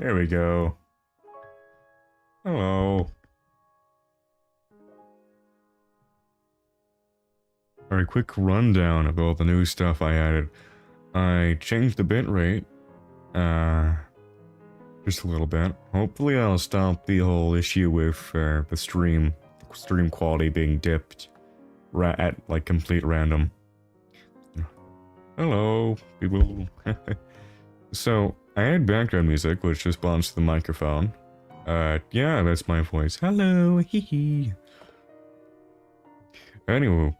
There we go. Hello. Alright, quick rundown of all the new stuff I added. I changed the bitrate. Just a little bit. Hopefully I'll stop the whole issue with the stream quality being dipped at like complete random. Hello, people. So, I added background music, which responds to the microphone. Yeah, that's my voice. Hello, hee hee. Anyway,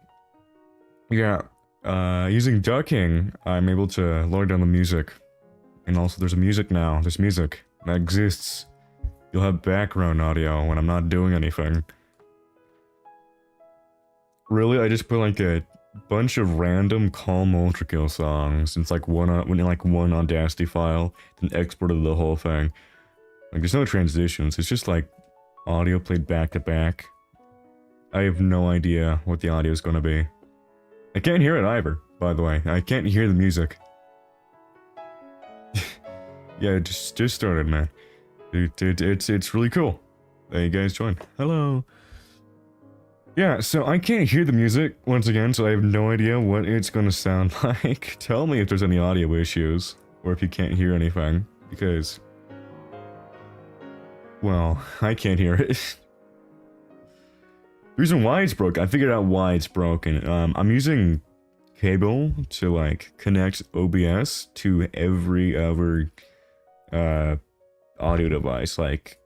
yeah, using ducking, I'm able to lower down the music. And also, there's music now. There's music that exists. You'll have background audio when I'm not doing anything. Really, I just put like a bunch of random calm Ultrakill songs. It's like one Audacity file, then exported the whole thing. Like, there's no transitions. It's just like audio played back to back. I have no idea what the audio is going to be. I can't hear it either, by the way. I can't hear the music. Yeah, it just started, man. It's really cool that you guys joined. Hello. Yeah, so I can't hear the music, once again, so I have no idea what it's gonna sound like. Tell me if there's any audio issues, or if you can't hear anything, because... well, I can't hear it. The reason why it's broken, I figured out why it's broken. I'm using cable to, like, connect OBS to every other, audio device. Like,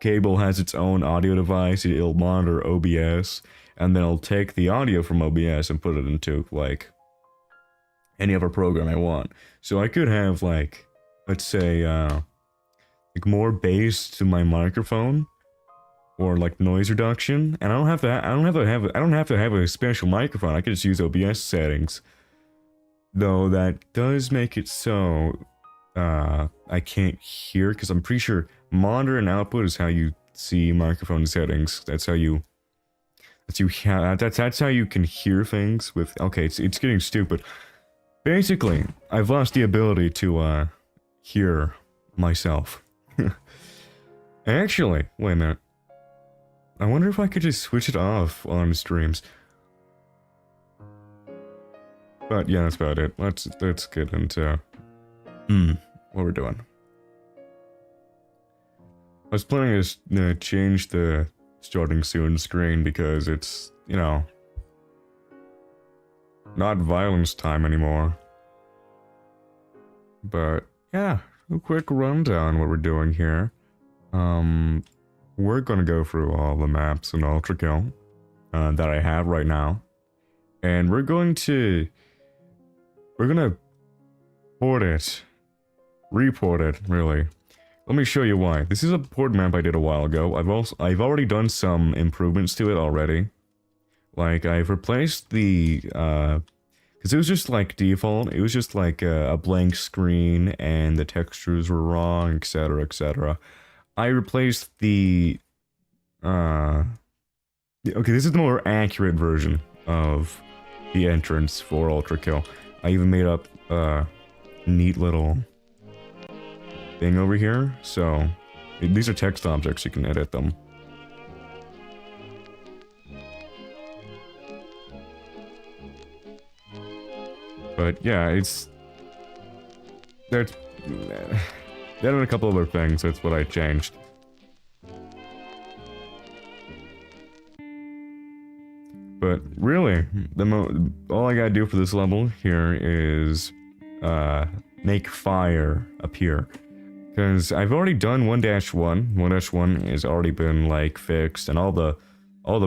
cable has its own audio device, it'll monitor OBS, and then it'll take the audio from OBS and put it into, like, any other program I want. So I could have, like, let's say, like, more bass to my microphone, or like noise reduction, and I don't have to have a special microphone. I could just use OBS settings. Though that does make it so I can't hear, because I'm pretty sure monitor and output is how you see microphone settings. That's how you can hear things with. Okay, it's getting stupid. Basically, I've lost the ability to hear myself. Actually, wait a minute. I wonder if I could just switch it off on streams. But yeah, that's about it. Let's get into what we're doing. I was planning to change the starting soon screen because it's, you know, not violence time anymore. But yeah, a quick rundown what we're doing here. We're gonna go through all the maps in Ultrakill that I have right now, and we're gonna report it, really. Let me show you why. This is a port map I did a while ago. I've already done some improvements to it already. Like, I've replaced the because it was just like default. It was just like a blank screen, and the textures were wrong, etc., etc. I replaced the, okay, this is the more accurate version of the entrance for Ultrakill. I even made up a neat little thing over here, so these are text objects, you can edit them. But yeah, there's that and a couple other things, that's what I changed. But really, all I gotta do for this level here is make fire appear. Because I've already done 1-1. 1-1 has already been like fixed, and all the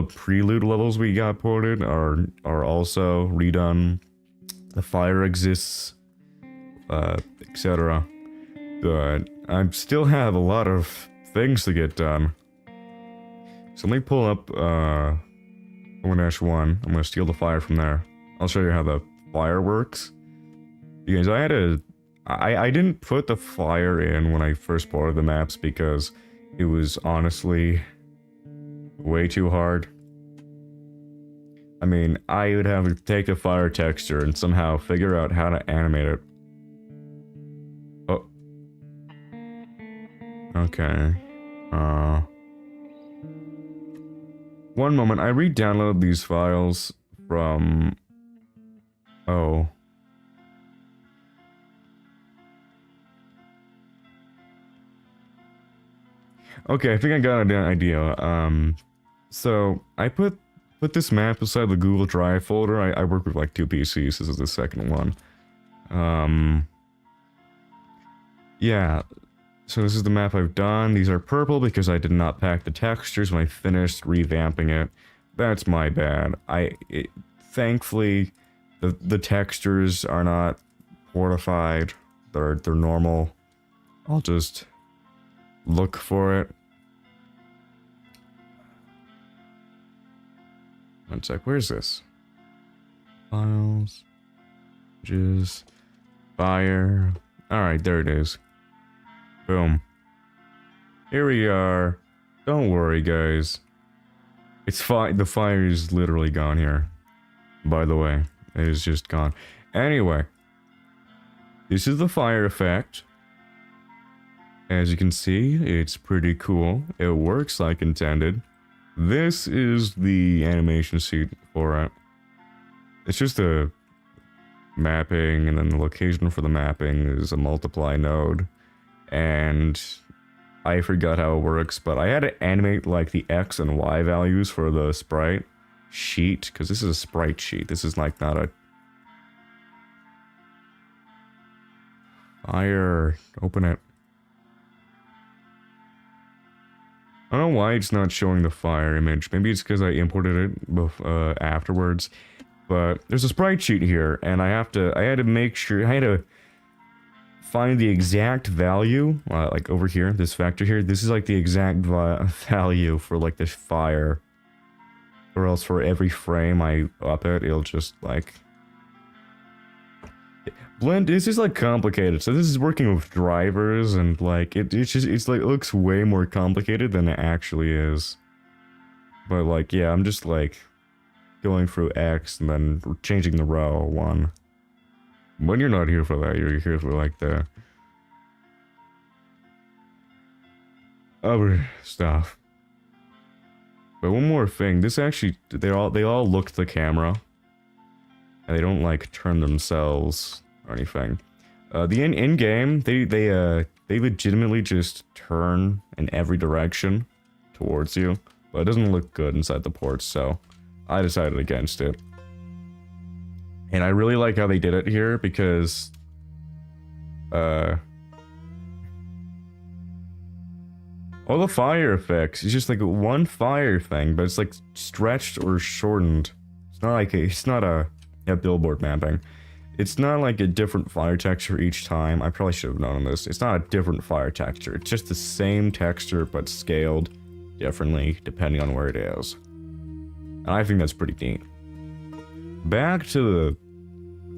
prelude levels we got ported are also redone. The fire exists, etc. But I still have a lot of things to get done. So let me pull up 1-1. I'm gonna steal the fire from there. I'll show you how the fire works. Because I didn't put the fire in when I first ported the maps because it was honestly way too hard. I mean, I would have to take the fire texture and somehow figure out how to animate it. Oh. Okay. One moment, I re-downloaded these files from... Oh. Okay, I think I got an idea. So I put this map inside the Google Drive folder. I work with like 2 PCs. This is the second one. Yeah. So this is the map I've done. These are purple because I did not pack the textures when I finished revamping it. That's my bad. Thankfully, the textures are not fortified. They're normal. I'll just look for it. One sec, where's this? Files. Images. Fire. Alright, there it is. Boom. Here we are. Don't worry, guys. It's fine. The fire is literally gone here. By the way, it is just gone. Anyway. This is the fire effect. As you can see, it's pretty cool. It works like intended. This is the animation sheet for it. It's just a mapping, and then the location for the mapping is a multiply node. And I forgot how it works, but I had to animate like the X and Y values for the sprite sheet, because this is a sprite sheet. This is like not a... Fire. Open it. I don't know why it's not showing the fire image. Maybe it's because I imported it afterwards. But there's a sprite sheet here, and I had to make sure, I had to find the exact value, like over here, this vector here. This is like the exact value for like this fire. Or else for every frame I up it, it'll just like... Blend, this is like complicated. So this is working with drivers, and like it's like, it looks way more complicated than it actually is. But like, yeah, I'm just like going through X and then changing the row 1. When you're not here for that, you're here for like the other stuff. But one more thing, this actually, they all look at the camera, and they don't like turn themselves or anything. The in-game, they legitimately just turn in every direction towards you, but it doesn't look good inside the ports, so I decided against it. And I really like how they did it here, because all the fire effects, it's just like one fire thing, but it's like stretched or shortened. It's not a billboard mapping. It's not like a different fire texture each time. I probably should have known this. It's not a different fire texture. It's just the same texture, but scaled differently depending on where it is. And I think that's pretty neat. Back to the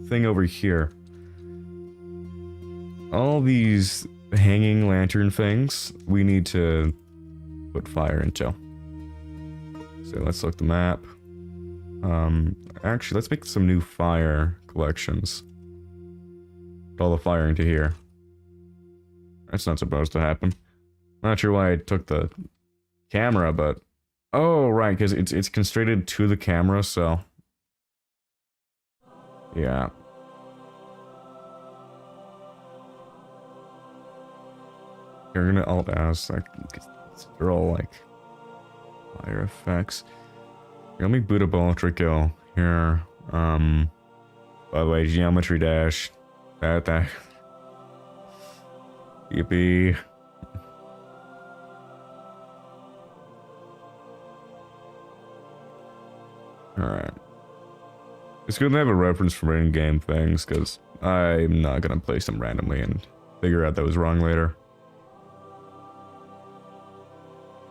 thing over here. All these hanging lantern things, we need to put fire into. So let's look at the map. Actually, let's make some new fire collections. Put all the fire into here. That's not supposed to happen. Not sure why I took the camera, but... Oh, right, because it's constrained to the camera, so... Yeah. You're gonna Alt-S, like, they're all, like, fire effects. Here, let me boot up Ultrakill here. By the way, geometry dash. That. Yippee. Alright. It's good to have a reference for in-game things, because I'm not gonna place them randomly and figure out that was wrong later.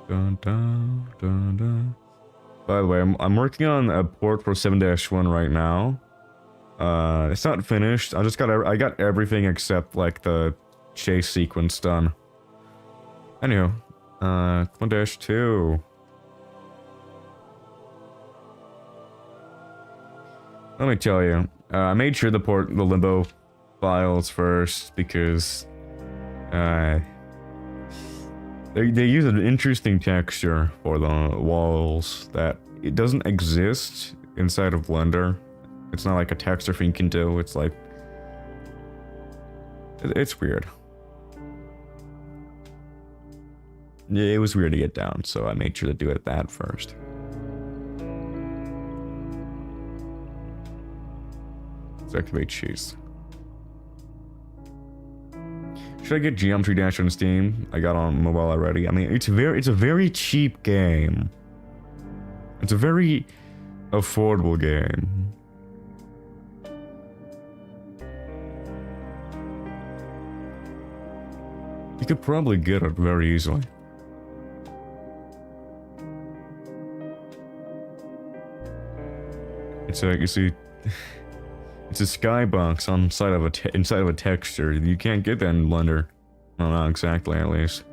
Dun, dun, dun, dun. By the way, I'm working on a port for 7-1 right now. It's not finished. I got everything except like the chase sequence done. Anywho, 1-2. Let me tell you, I made sure to port the limbo files first because They use an interesting texture for the walls that it doesn't exist inside of Blender. It's not like a texture thing can do. It's like it's weird. Yeah, it was weird to get down, so I made sure to do it that first. Let's activate cheese. Should I get Geometry Dash on Steam? I got on mobile already. I mean, it's a very cheap game. It's a very affordable game. You could probably get it very easily. It's a, you see, it's a skybox on side of inside of a texture. You can't get that in Blender. Well, not exactly, at least.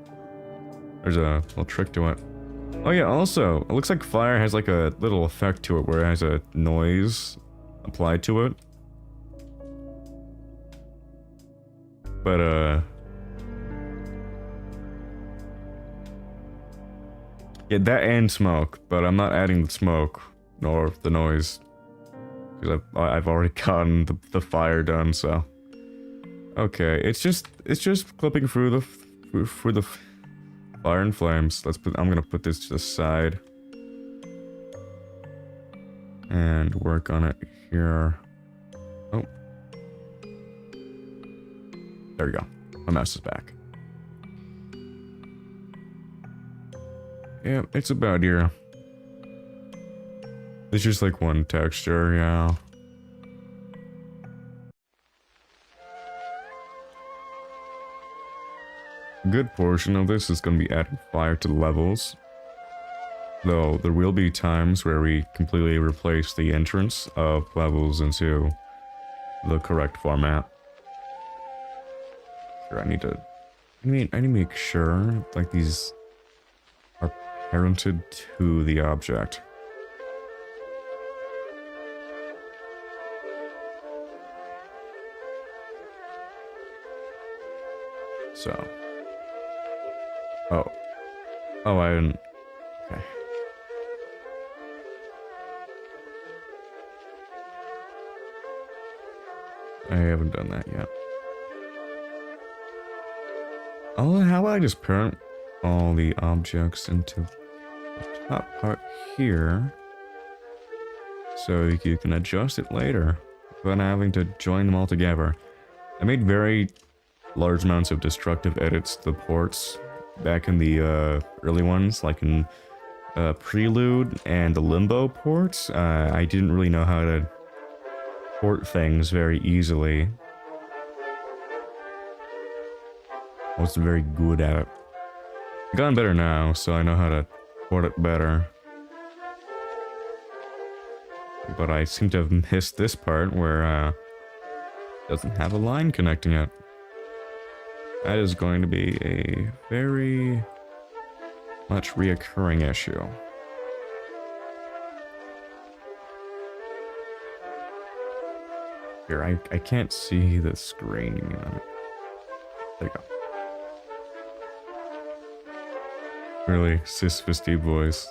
There's a little trick to it. Oh yeah, also, it looks like fire has like a little effect to it where it has a noise applied to it. But, yeah, that and smoke, but I'm not adding the smoke nor the noise. Because I've already gotten the fire done, so. Okay, it's just clipping through the fire and flames. I'm gonna put this to the side. And work on it here. Oh. There we go. My mouse is back. Yeah, it's about here. It's just like one texture, yeah. A good portion of this is going to be adding fire to the levels. Though there will be times where we completely replace the entrance of levels into the correct format. Here, I need to make sure like these are parented to the object. So. Oh, I didn't. Okay. I haven't done that yet. Oh, how about I just parent all the objects into the top part here, so you can adjust it later without having to join them all together. I made very large amounts of destructive edits to the ports back in the early ones, like in Prelude and the Limbo ports. I didn't really know how to port things very easily. I wasn't very good at it. I've gotten better now, so I know how to port it better. But I seem to have missed this part where it doesn't have a line connecting it. That is going to be a very much reoccurring issue. Here, I can't see the screen. There you go. Really cis-fisty voice.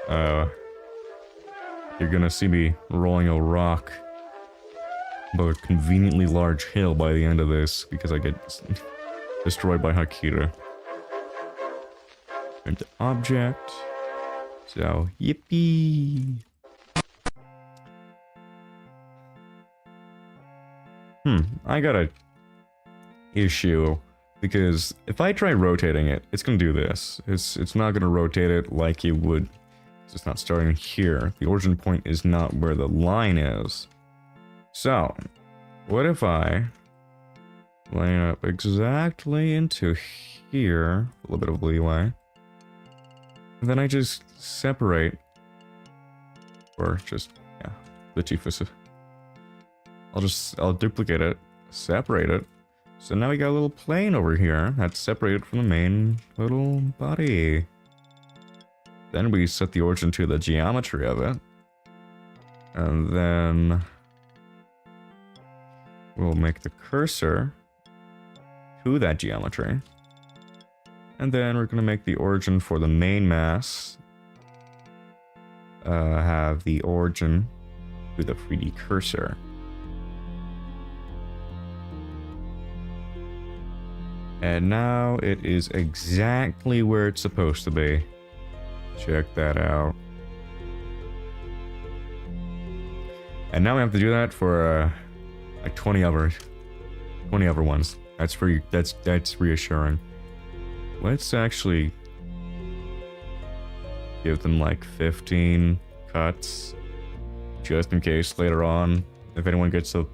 You're gonna see me rolling a rock but a conveniently large hill by the end of this because I get destroyed by Hakira. Into object. So, yippee! I got a issue because if I try rotating it, it's gonna do this. It's not gonna rotate it like it would. It's not starting here. The origin point is not where the line is. So, what if I line up exactly into here, a little bit of leeway, and then I just separate, or just, yeah, the chiefest. I'll duplicate it, separate it, so now we got a little plane over here that's separated from the main little body. Then we set the origin to the geometry of it, and then we'll make the cursor to that geometry. And then we're gonna make the origin for the main mass. Have the origin with a 3D cursor. And now it is exactly where it's supposed to be. Check that out. And now we have to do that for like 20 other ones. That's pretty. That's reassuring. Let's actually give them like 15 cuts, just in case later on, if anyone gets a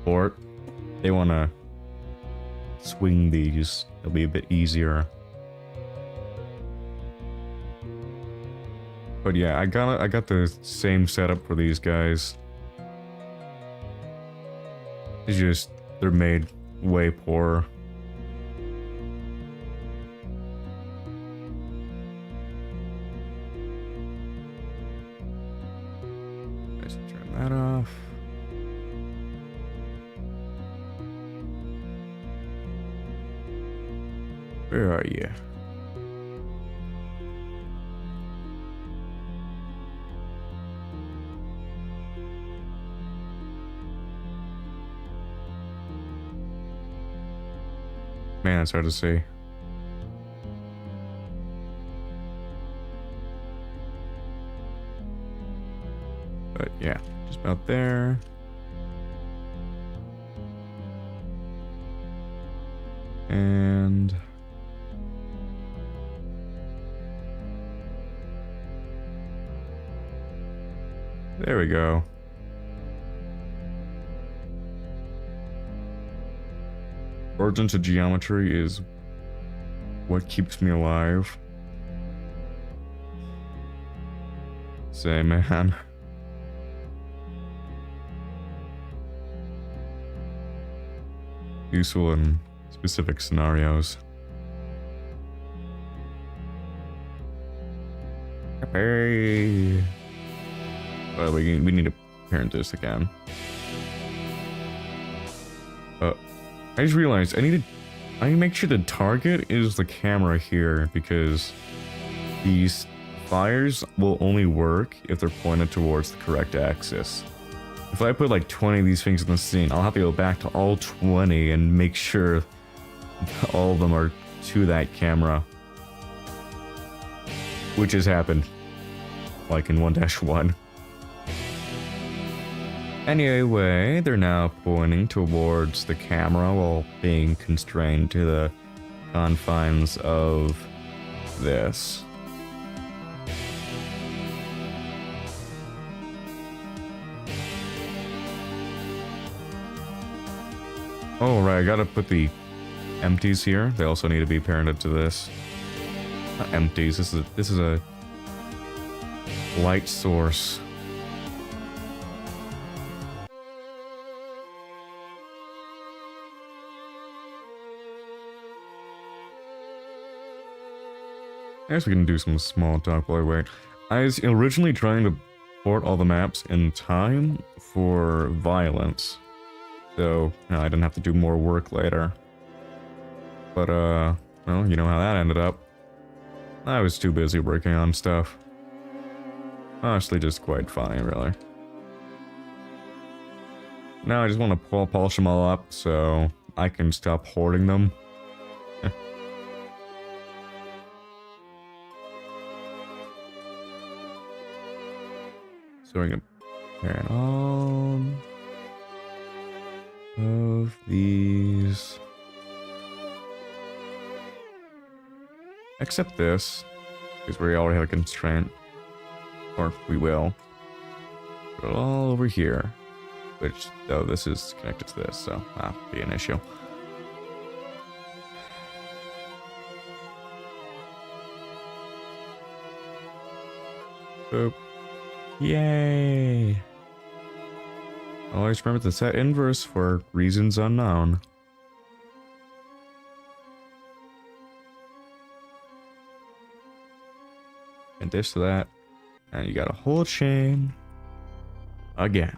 port, they want to swing these. It'll be a bit easier. But yeah, I got the same setup for these guys. It's just they're made way poorer. Let's turn that off. Where are you? Man, it's hard to see. But yeah, just about there. And there we go. Origin to geometry is what keeps me alive. Say, man. Useful in specific scenarios. Hey. Well, we need to parent this again. I just realized I need to make sure the target is the camera here, because these fires will only work if they're pointed towards the correct axis. If I put like 20 of these things in the scene, I'll have to go back to all 20 and make sure all of them are to that camera. Which has happened, like in 1-1. Anyway, they're now pointing towards the camera while being constrained to the confines of this. Oh, right, I gotta put the empties here. They also need to be parented to this. Not empties, this is a light source. I guess we can do some small talk while I wait. I was originally trying to port all the maps in time for violence, so I didn't have to do more work later. But well, you know how that ended up. I was too busy working on stuff. Honestly, just quite funny, really. Now I just want to polish them all up so I can stop hoarding them. So we're gonna parent all of these. Except this, because we already have a constraint. Or we will. Put it all over here. Which, though, this is connected to this, so that'll be an issue. Boop. Yay! Always remember to set inverse for reasons unknown. And this to that. And you got a whole chain. Again.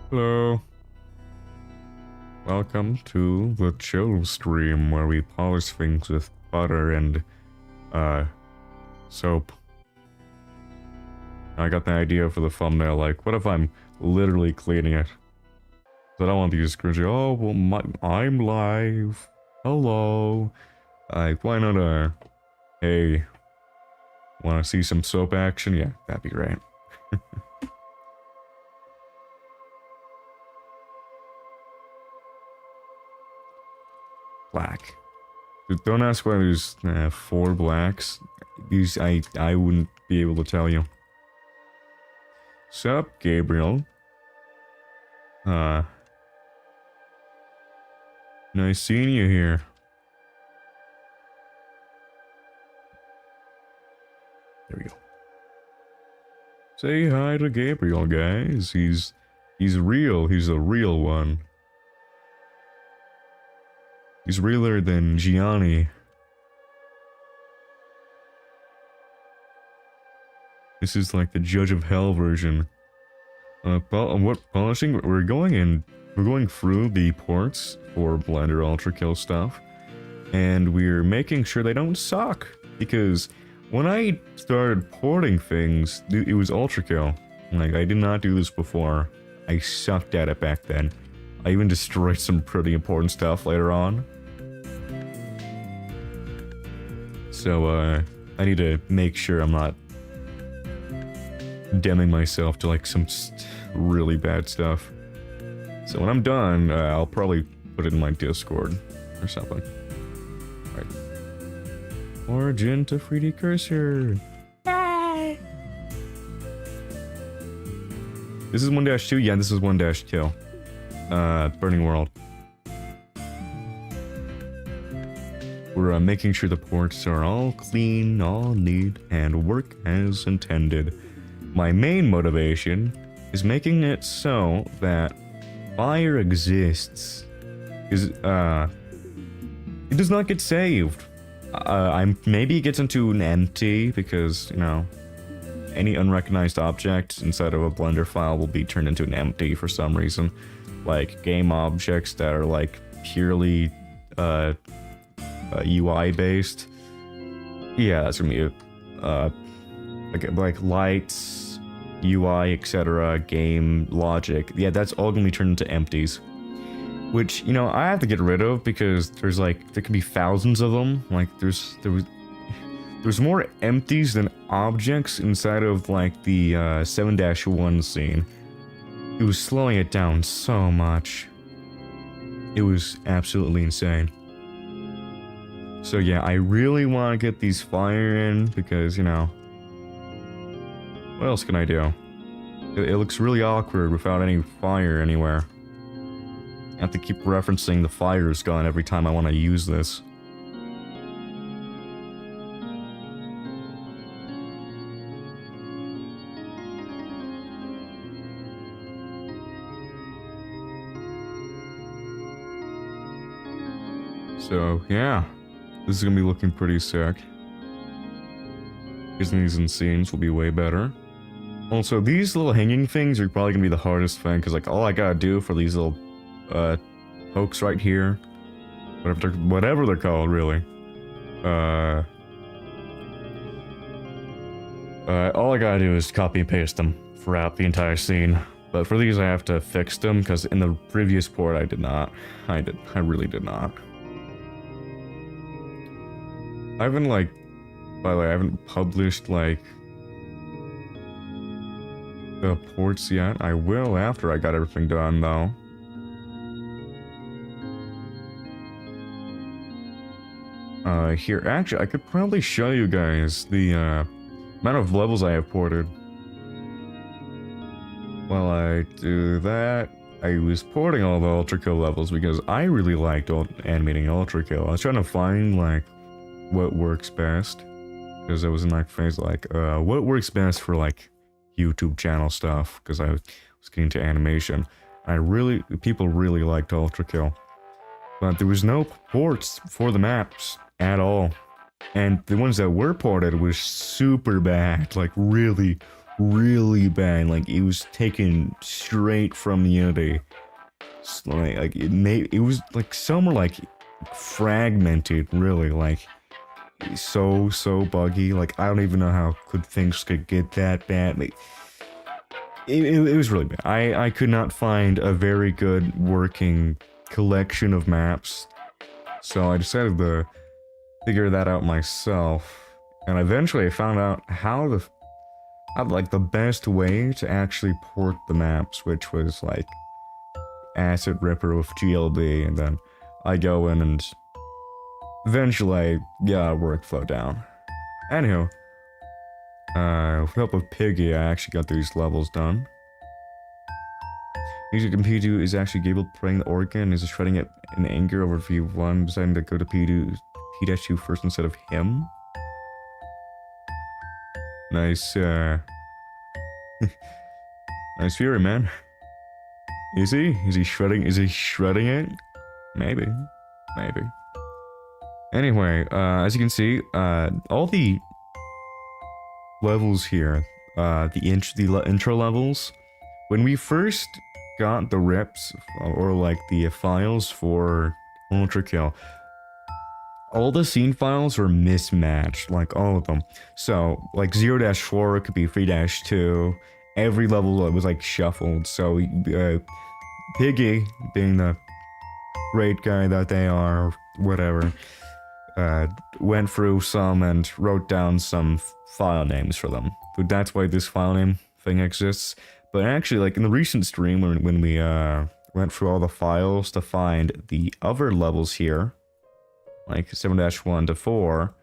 Hello. Welcome to the chill stream where we polish things with butter and, soap. I got the idea for the thumbnail, like, what if I'm literally cleaning it? I don't want these cringy, oh, well, I'm live. Hello. Like, why not, hey, wanna see some soap action? Yeah, that'd be great. Black. Don't ask why there's 4 blacks. These, I wouldn't be able to tell you. Sup, Gabriel? Nice seeing you here. There we go. Say hi to Gabriel, guys. He's real. He's a real one. He's realer than Gianni. This is like the Judge of Hell version. What polishing? We're going through the ports for Blender Ultrakill stuff, and we're making sure they don't suck. Because when I started porting things, it was Ultrakill. Like, I did not do this before. I sucked at it back then. I even destroyed some pretty important stuff later on. So, I need to make sure I'm not damning myself to, like, some really bad stuff. So when I'm done, I'll probably put it in my Discord or something. Alright. Origin to 3D cursor. Yay! This is 1-2? Yeah, this is 1-2. Burning World. We're making sure the ports are all clean, all neat, and work as intended. My main motivation is making it so that fire exists. Because, it does not get saved. Maybe it gets into an empty, because, you know, any unrecognized object inside of a Blender file will be turned into an empty for some reason. Like, game objects that are, like, purely, UI based. Yeah, that's gonna be like lights, UI, etc., game logic. Yeah, that's all gonna be turned into empties. Which, you know, I have to get rid of because there's like there can be thousands of them. Like there's more empties than objects inside of like the 7-1 scene. It was slowing it down so much. It was absolutely insane. So yeah, I really want to get these fire in because, you know, what else can I do? It looks really awkward without any fire anywhere. I have to keep referencing the fire's gone every time I want to use this. So, yeah. This is gonna be looking pretty sick. These and scenes will be way better. Also, these little hanging things are probably gonna be the hardest thing, because like all I gotta do for these little hooks right here, whatever they're called, really. All I gotta do is copy and paste them throughout the entire scene. But for these, I have to fix them because in the previous port, I did not. I really did not. I haven't, like, by the way, I haven't published, like, the ports yet. I will after I got everything done, though. Here, actually, I could probably show you guys the, amount of levels I have ported. While I do that, I was porting all the Ultrakill levels because I really liked animating Ultrakill. I was trying to find, like, what works best, because I was in that phase like what works best for like YouTube channel stuff, because I was getting into animation. People really liked Ultrakill, but there was no ports for the maps at all, and the ones that were ported was super bad, like really bad. Like it was taken straight from Unity, Like it was like some were like fragmented, really, like so buggy. Like I don't even know how things could get that bad. Like, it was really bad. I could not find a very good working collection of maps, so I decided to figure that out myself. And eventually I found out how like the best way to actually port the maps, which was like Asset Ripper with GLD, and then I go in and eventually I got a workflow down. Anywho, with help of Piggy, I actually got these levels done. Using P2 is actually Gable playing the organ, is shredding it in anger over V1, deciding to go to P-2 first instead of him. Nice, nice fury, man. Is he? Is he shredding it? Maybe. Maybe. Anyway, as you can see, all the levels here, the intro levels, when we first got the rips, or like the files for Ultrakill, all the scene files were mismatched, like all of them. So, like 0-4 could be 3-2, every level was like shuffled, so Piggy, being the great guy that they are, whatever, went through some and wrote down some file names for them. But that's why this file name thing exists. But actually, like in the recent stream, when we went through all the files to find the other levels here, like 7-1 to 4,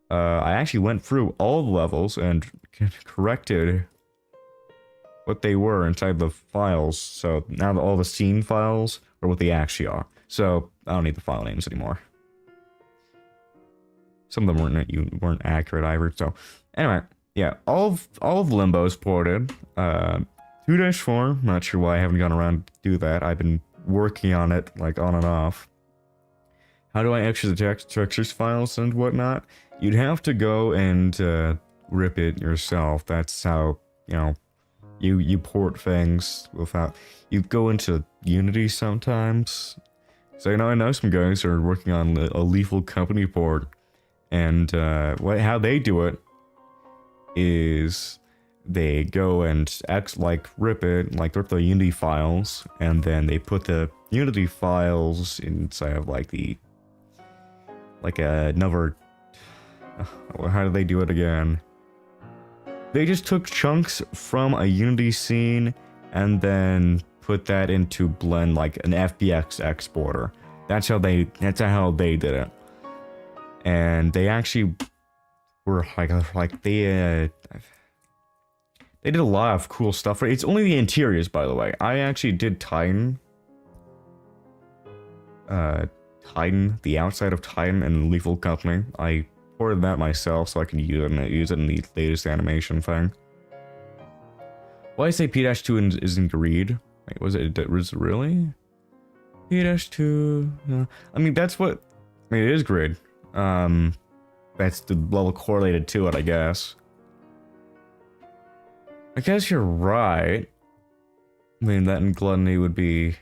I actually went through all the levels and corrected what they were inside the files. So now that all the scene files are what they actually are. So I don't need the file names anymore. Some of them weren't accurate either. So anyway, yeah, all of Limbo's ported. 2-4, not sure why I haven't gone around to do that. I've been working on it, like, on and off. How do I exit the textures files and whatnot? You'd have to go and rip it yourself. That's how, you know, you port things without... You go into Unity sometimes. So, you know, I know some guys are working on a Lethal Company port. And how they do it is... They go and rip the Unity files, and then they put the Unity files inside of another. How do they do it again? They just took chunks from a Unity scene and then put that into Blend, like an FBX exporter. That's how they did it. And they actually were they did a lot of cool stuff. It's only the interiors, by the way. I actually did Titan, the outside of Titan and Lethal Company. I ported that myself so I can use it in the latest animation thing. Why I say P-2 isn't greed? Wait, was it really? P-2, I mean, that's what... I mean, it is grid. That's the level correlated to it, I guess. I guess you're right. I mean, that in Gluttony would be...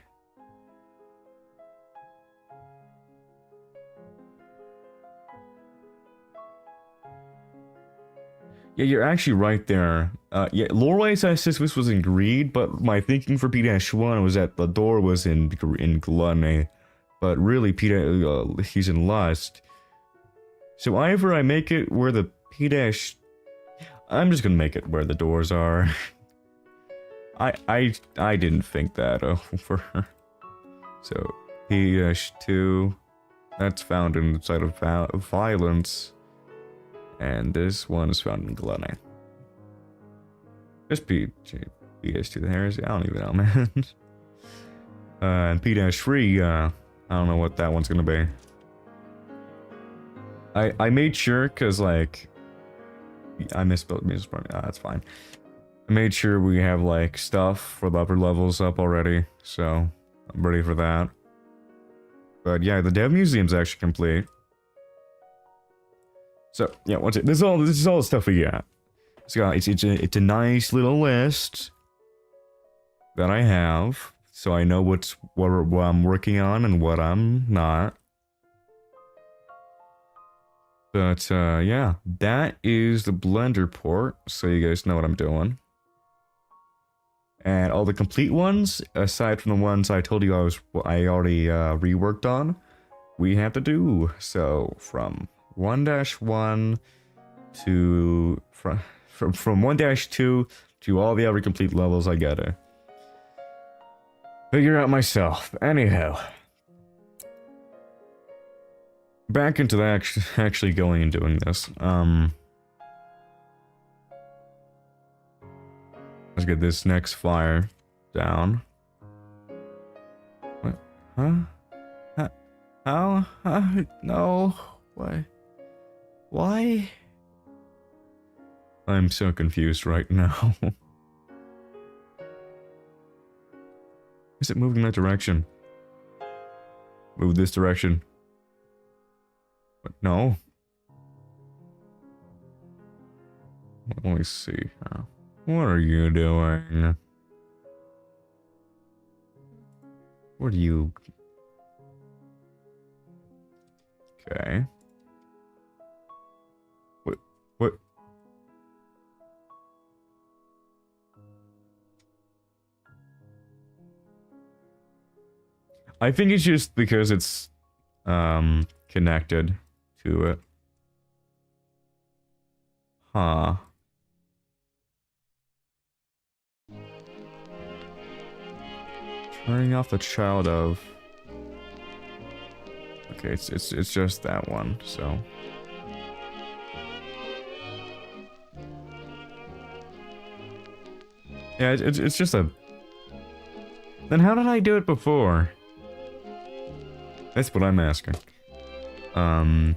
Yeah, you're actually right there. Yeah, lore-wise, I said this was in Greed, but my thinking for P-1 was that the door was in Gluttony. But really, he's in Lust. So either I make it where the I'm just gonna make it where the doors are. I didn't think that over. So P-2, that's found inside of violence, and this one is found in Gluttony. Just P-2 there is, I don't even know, man. And P-3, I don't know what that one's gonna be. I made sure, cause like I misspelled music part. That's fine. I made sure we have like stuff for the upper levels up already, so I'm ready for that. But yeah, the dev museum's actually complete. So yeah, what's it? This is all the stuff we got. It's a nice little list that I have. so I know what I'm working on and what I'm not. But yeah, that is the Blender port, so you guys know what I'm doing. And all the complete ones, aside from the ones I told you I already reworked on, we have to do. So from 1-1 to from 1-2 to all the other complete levels, I gotta figure out myself. Anyhow, back into the actually going and doing this. Let's get this next flyer down. What? Huh? How? No. Why? Why? I'm so confused right now. Is it moving that direction? Move this direction. But no. Let me see. What are you doing? What are you... Okay. What? I think it's just because it's, connected to it. Huh. Turning off the child of... Okay, it's just that one, so... Yeah, it's just a... Then how did I do it before? That's what I'm asking. I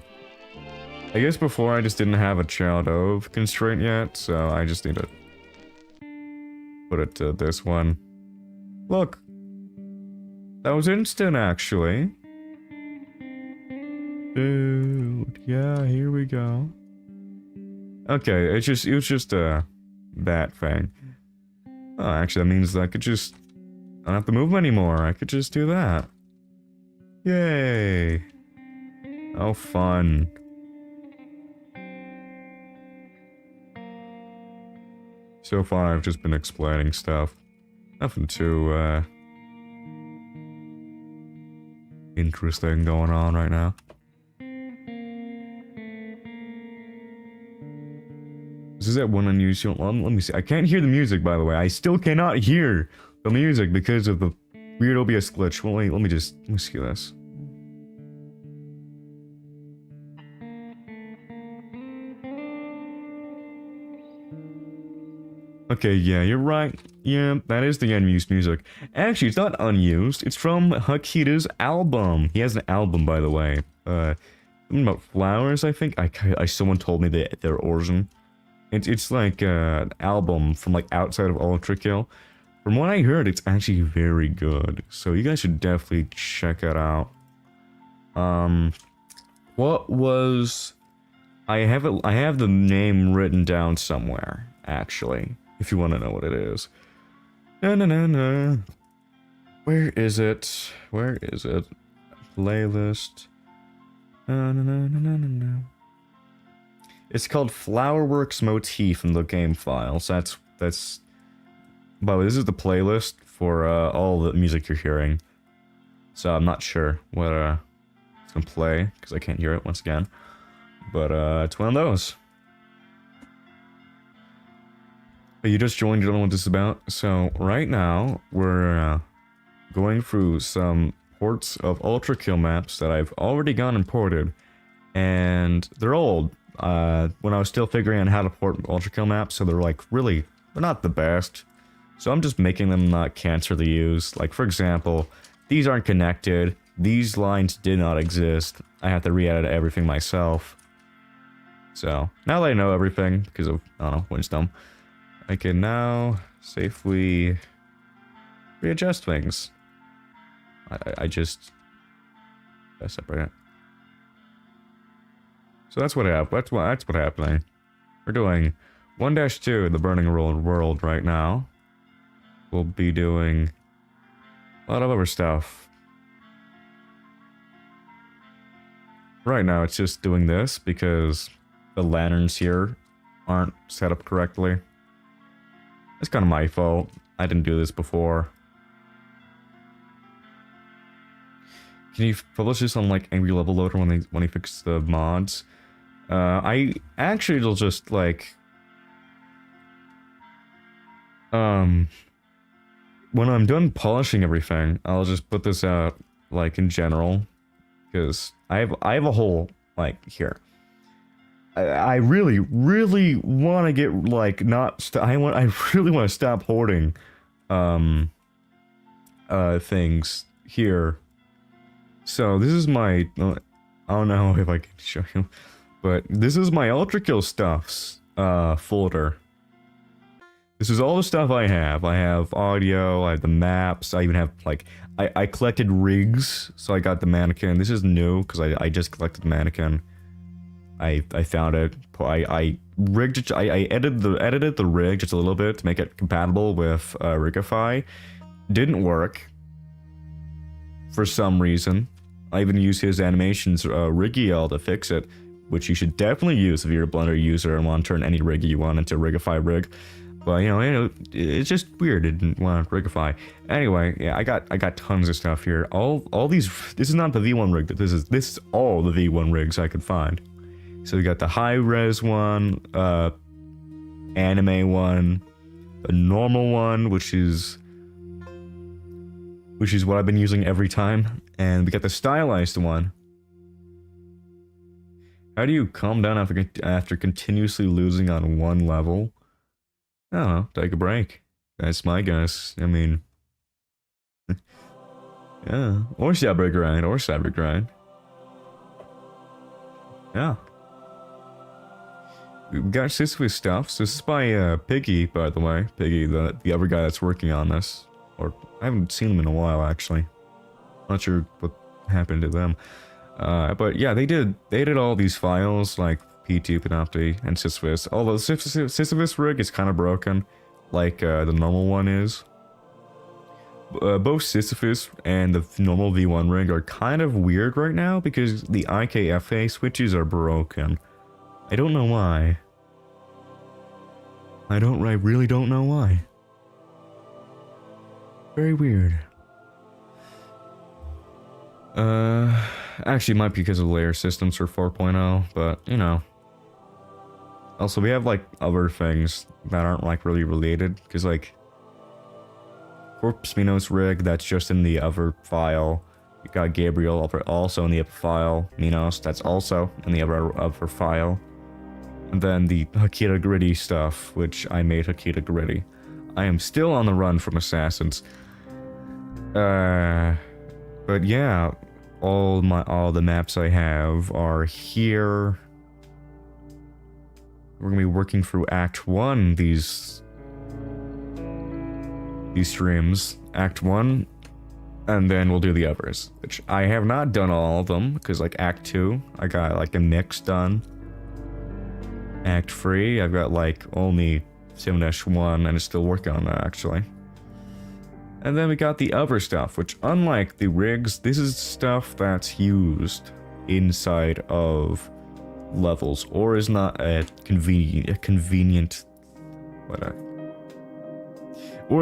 guess before I just didn't have a child of constraint yet, so I just need to... put it to this one. Look! That was instant, actually. Dude, yeah, here we go. Okay, it was just that thing. Oh, actually, that means I could just... I don't have to move anymore. I could just do that. Yay! Oh, fun. So far, I've just been explaining stuff. Nothing too, interesting going on right now. This is that one unusual... Let me see. I can't hear the music, by the way. I still cannot hear the music because of the weird OBS glitch. Well, wait, let me see this. Okay, yeah, you're right. Yeah, that is the unused music. Actually, it's not unused. It's from Hakita's album. He has an album, by the way. Something about flowers, I think. Someone told me their origin. It's like an album from like outside of Ultrakill. From what I heard, it's actually very good. So you guys should definitely check it out. What was... I have the name written down somewhere, actually. If you want to know what it is. No. Where is it? Where is it? Playlist. No. It's called Flowerworks Motif in the game files. That's... By the way, this is the playlist for all the music you're hearing. So I'm not sure what it's gonna play, because I can't hear it once again. But it's one of those. But you just joined, you don't know what this is about. So right now, we're going through some ports of Ultrakill maps that I've already gone and ported. And they're old. When I was still figuring out how to port Ultrakill maps, so they're like really, they're not the best. So I'm just making them not cancer to use. Like for example, these aren't connected. These lines did not exist. I have to re-edit everything myself. So now that I know everything, because of, I don't know, wisdom, I can now safely readjust things. I just separate it. So that's what happened. That's what happening. We're doing 1-2, the Burning World right now. We'll be doing A lot of other stuff. Right now it's just doing this because the lanterns here aren't set up correctly. It's kind of my fault. I didn't do this before. Can you publish this on like Angry Level Loader when they fix the mods? I actually will just like when I'm done polishing everything, I'll just put this out like in general, because I have a whole like here. I really want to get like I really want to stop hoarding things here. So this is my I don't know if I can show you, but this is my Ultrakill stuffs folder. This is all the stuff I have. I have audio, I have the maps, I even have like I collected rigs, so I got the mannequin. This is new because I just collected the mannequin. I found it. I rigged it. I edited the rig just a little bit to make it compatible with Rigify. Didn't work for some reason. I even used his animations Rigiel to fix it, which you should definitely use if you're a Blender user and want to turn any rig you want into Rigify rig. But you know, it's just weird. It didn't want to Rigify. Anyway, yeah, I got tons of stuff here. All these. This is not the V1 rig. This is all the V1 rigs I could find. So we got the high res one, anime one, a normal one, which is what I've been using every time, and we got the stylized one. How do you calm down after continuously losing on one level? I don't know, take a break. That's my guess. I mean, yeah, or cyber grind. Yeah. We've got Sisyphus stuff. So this is by Piggy, by the way. Piggy, the other guy that's working on this. Or I haven't seen him in a while, actually. Not sure what happened to them. But yeah, they did all these files like P2, Panopty, and Sisyphus. Although the Sisyphus rig is kind of broken, like the normal one is. Both Sisyphus and the normal V1 rig are kind of weird right now because the IKFA switches are broken. I don't know why. I really don't know why. Very weird. Actually, it might be because of layer systems for 4.0, but you know. Also, we have like other things that aren't like really related, because like Corpse Minos rig, that's just in the other file. You got Gabriel also in the other file. Minos, that's also in the other file. And then the Hakita Gritty stuff, which I made Hakita Gritty. I am still on the run from assassins. But yeah, all the maps I have are here. We're gonna be working through Act 1 these streams. Act 1, and then we'll do the others. Which I have not done all of them, because like Act 2, I got like a mix done. Act 3, I've got like only 7-1, and it's still working on that actually. And then we got the other stuff, which unlike the rigs, this is stuff that's used inside of levels, or is not or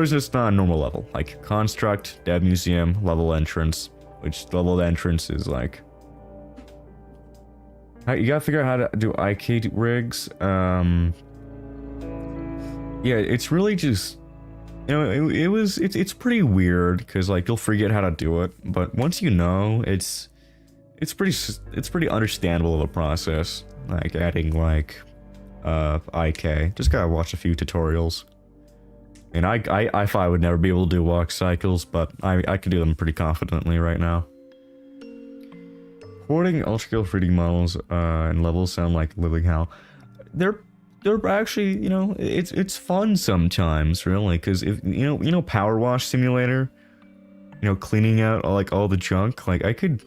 is just not a normal level, like Construct, Dev Museum, Level Entrance, which level entrance is like... You gotta figure out how to do IK rigs. Yeah, it's really just... You know, it's pretty weird, because like you'll forget how to do it, but once you know, it's pretty understandable of a process, like adding like IK. Just gotta watch a few tutorials. And I thought I would never be able to do walk cycles, but I can do them pretty confidently right now. Porting Ultrakill 3D models and levels sound like living hell. They're actually, you know, it's fun sometimes, really, because if you know Power Wash Simulator, you know, cleaning out all the junk. Like I could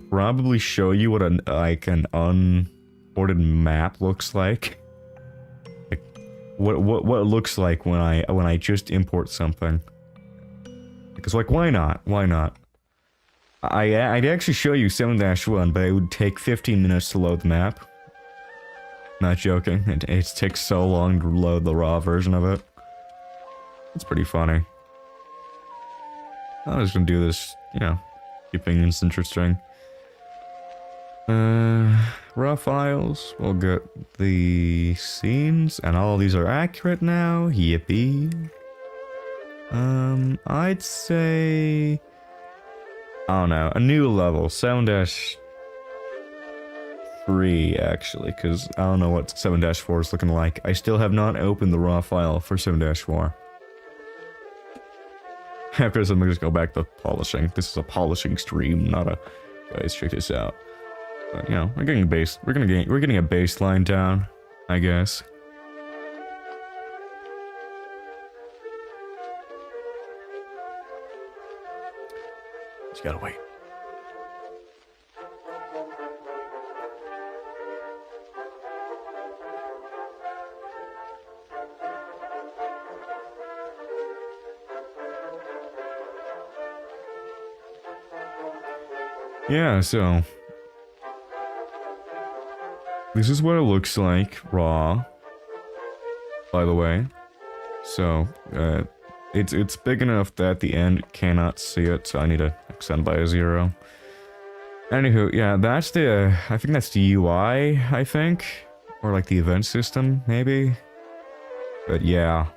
probably show you what an unported map looks like. Like what it looks like when I just import something. Because, like, why not? Why not? I'd actually show you 7-1, but it would take 15 minutes to load the map. Not joking. It takes so long to load the raw version of it. It's pretty funny. I'm just gonna do this, you know, keep things interesting. Raw files. We'll get the scenes, and all these are accurate now. Yippee. I'd say... I don't know, a new level, 7-3 actually, because I don't know what 7-4 is looking like. I still have not opened the raw file for 7-4. After this, I'm gonna just go back to polishing. This is a polishing stream, not a... Guys, check this out. But, you know, we're getting a baseline down, I guess. Just gotta wait. Yeah, so this is what it looks like raw, by the way. So it's big enough that the end cannot see it, so I need to extend by a 0. Anywho, yeah, that's the I think that's the UI, I think, or like the event system maybe. But yeah,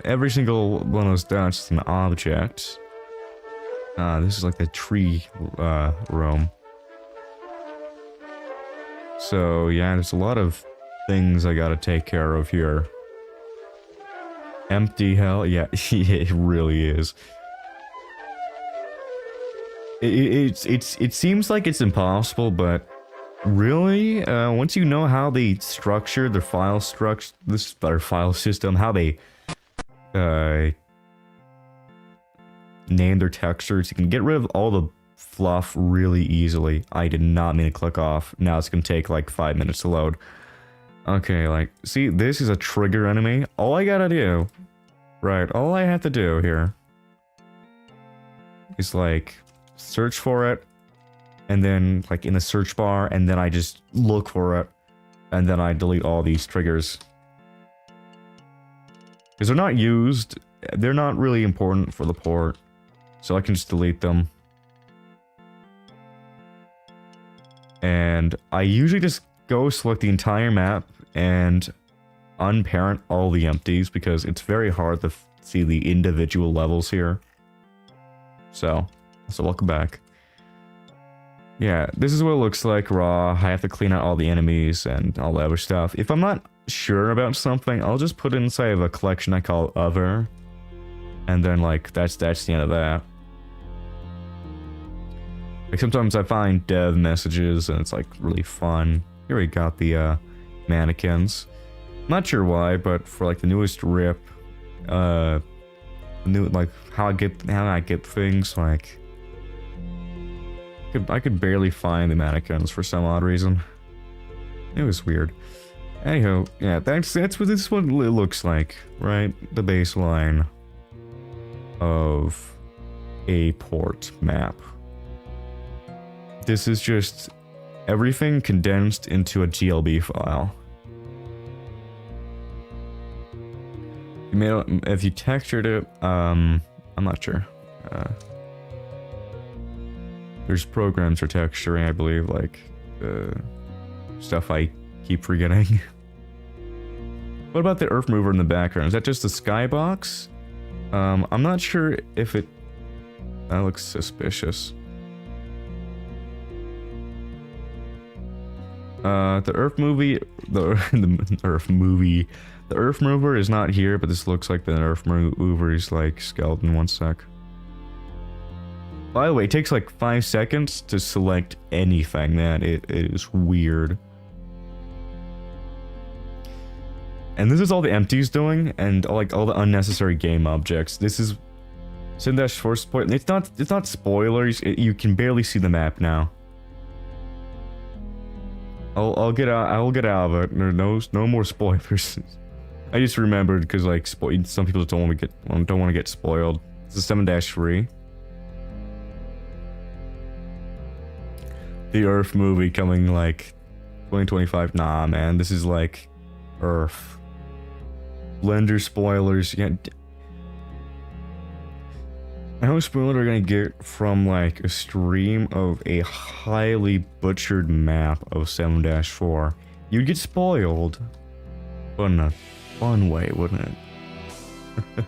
every single one of those dots is an object. This is like the tree roam. So yeah, there's a lot of things I gotta take care of here. Empty hell, yeah, it really is. It seems like it's impossible, but really, once you know how they structure their file their file system, how they name their textures, you can get rid of all the fluff really easily. I did not mean to click off. Now it's gonna take like 5 minutes to load. Okay, like, see, this is a trigger enemy. All I gotta do, right, all I have to do here is like search for it, and then like in the search bar, and then I just look for it, and then I delete all these triggers. Because they're not used, they're not really important for the port, so I can just delete them. And I usually just go select the entire map and unparent all the empties, because it's very hard to see the individual levels here. So welcome back. Yeah, this is what it looks like raw. I have to clean out all the enemies and all the other stuff. If I'm not sure about something, I'll just put it inside of a collection I call other, and then like that's the end of that. Like sometimes I find dev messages and it's like really fun. Here we got the mannequins. Not sure why, but for like the newest rip, new like how I get things, like I could barely find the mannequins for some odd reason. It was weird. Anyhow, yeah, that's what this one looks like, right? The baseline of a port map. This is just everything condensed into a GLB file. If you textured it, I'm not sure. There's programs for texturing, I believe, like stuff I keep forgetting. What about the earth mover in the background? Is that just a skybox? I'm not sure if it... That looks suspicious. The earth mover is not here, but this looks like the earth mover's like skeleton. 1 sec. By the way, it takes like 5 seconds to select anything, man. It is weird. And this is all the empties doing, and like all the unnecessary game objects. This is 7-4 spoil. It's not spoilers. You can barely see the map now. I'll get out of it. There's no more spoilers. I just remembered because like some people don't want to get spoiled. It's a 7-3. The Earth movie coming like 2025. Nah, man, this is like Earth. Blender spoilers. Yeah. How spoiled are gonna get from like a stream of a highly butchered map of 7-4? You'd get spoiled, but in a fun way, wouldn't it?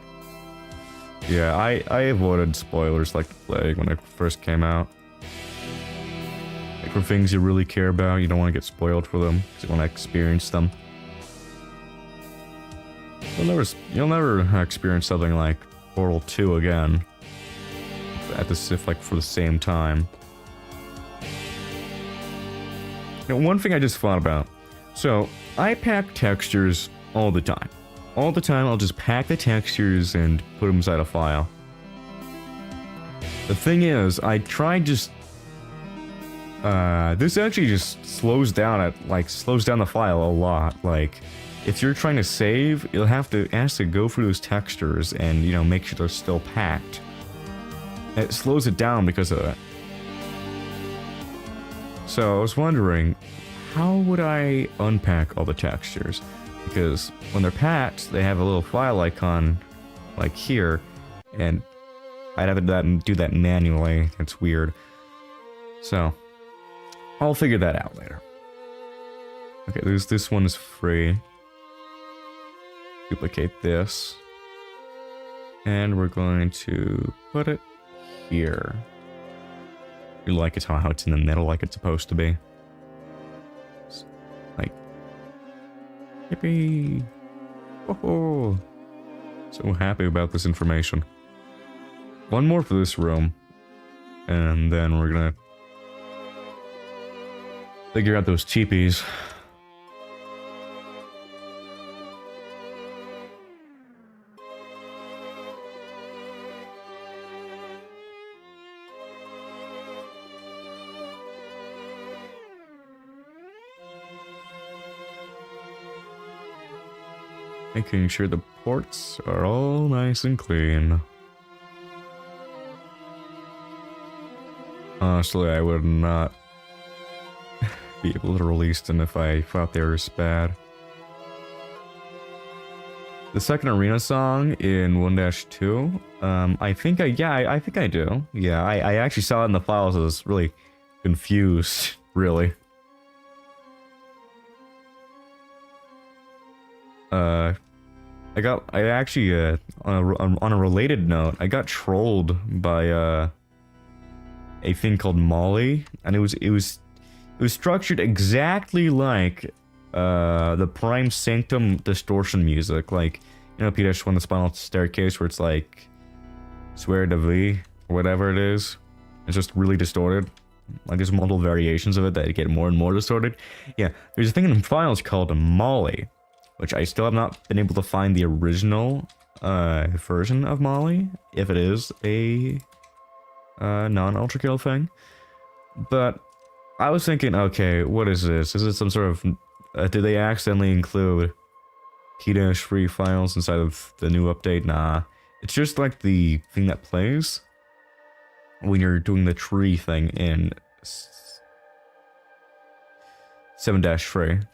Yeah, I avoided spoilers like the plague when it first came out. Like for things you really care about, you don't want to get spoiled for them because you want to experience them. You'll never experience something like Portal 2 again. At the like for the same time. Now, one thing I just thought about. So I pack textures all the time. All the time, I'll just pack the textures and put them inside a file. The thing is, I tried just. This actually just slows down the file a lot. Like, if you're trying to save, you'll have to go through those textures and, you know, make sure they're still packed. It slows it down because of that. So I was wondering, how would I unpack all the textures? Because when they're packed, they have a little file icon, like here, and I'd have to do that manually. It's weird. So I'll figure that out later. Okay, this one is free. Duplicate this, and we're going to put it here. You like it how it's in the middle like it's supposed to be. Like, yippee! Oh, so happy about this information. One more for this room, and then we're gonna figure out those cheapies. Making sure the ports are all nice and clean. Honestly, I would not be able to release them if I thought they were bad. The second arena song in 1-2, I think I do. Yeah, I actually saw it in the files. I was really confused, really. On a related note, I got trolled by a thing called Molly, and it was structured exactly like the Prime Sanctum distortion music, like, you know, PS1 The Spinal Staircase, where it's like Swear to V or whatever it is. It's just really distorted. Like, there's multiple variations of it that get more and more distorted. Yeah, there's a thing in files called Molly, which I still have not been able to find the original version of Molly, if it is a non-Ultrakill thing. But I was thinking, okay, what is this? Is it some sort of... did they accidentally include P-3 files inside of the new update? Nah. It's just like the thing that plays when you're doing the tree thing in 7-3.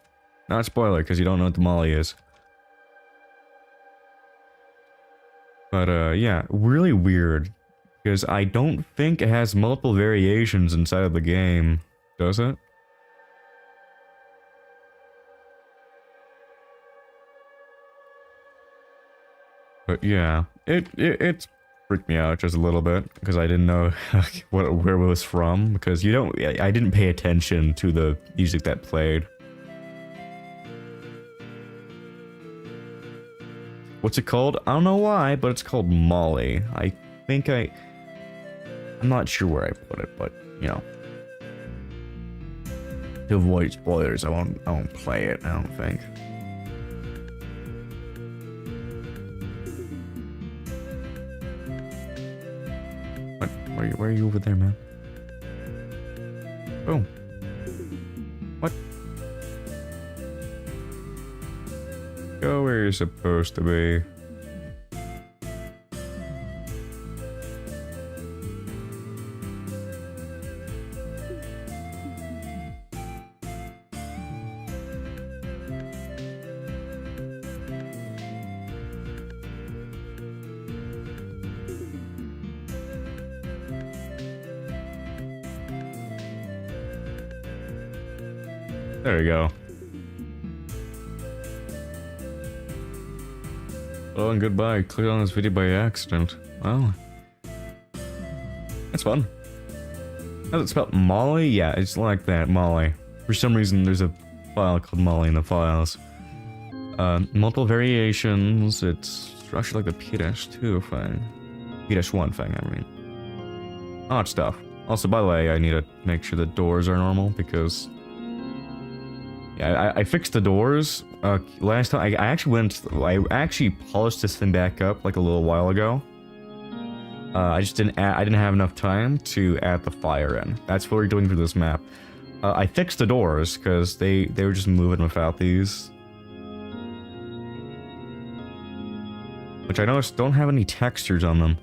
Not spoiler, because you don't know what the Molly is. But, yeah, really weird. Because I don't think it has multiple variations inside of the game. Does it? But yeah, it's freaked me out just a little bit, because I didn't know where it was from. Because I didn't pay attention to the music that played. What's it called? I don't know why, but it's called Molly. I think I'm not sure where I put it, but, you know. To avoid spoilers, I won't play it, I don't think. What? Where are you over there, man? Boom. What? Go where you're supposed to be. There you go. Oh, and goodbye. Clicked on this video by accident. Well, that's fun. How's it spelled? Molly? Yeah, it's like that, Molly. For some reason, there's a file called Molly in the files. Multiple variations. It's actually like the P-2 thing. P-1 thing, I mean. Odd stuff. Also, by the way, I need to make sure the doors are normal because... Yeah, I fixed the doors last time. I actually polished this thing back up like a little while ago. I didn't have enough time to add the fire in. That's what we're doing for this map. I fixed the doors because they were just moving without these, which I noticed don't have any textures on them.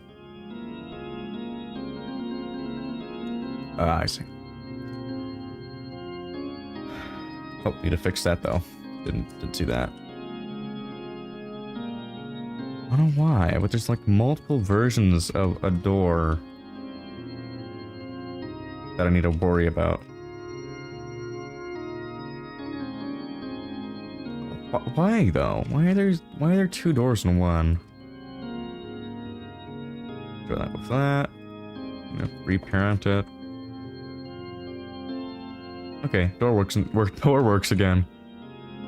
I see. Oh, need to fix that though. Didn't see that. I don't know why, but there's like multiple versions of a door that I need to worry about. Why though? Why are there two doors in one? Do that with that. Reparent it. Okay, door works again.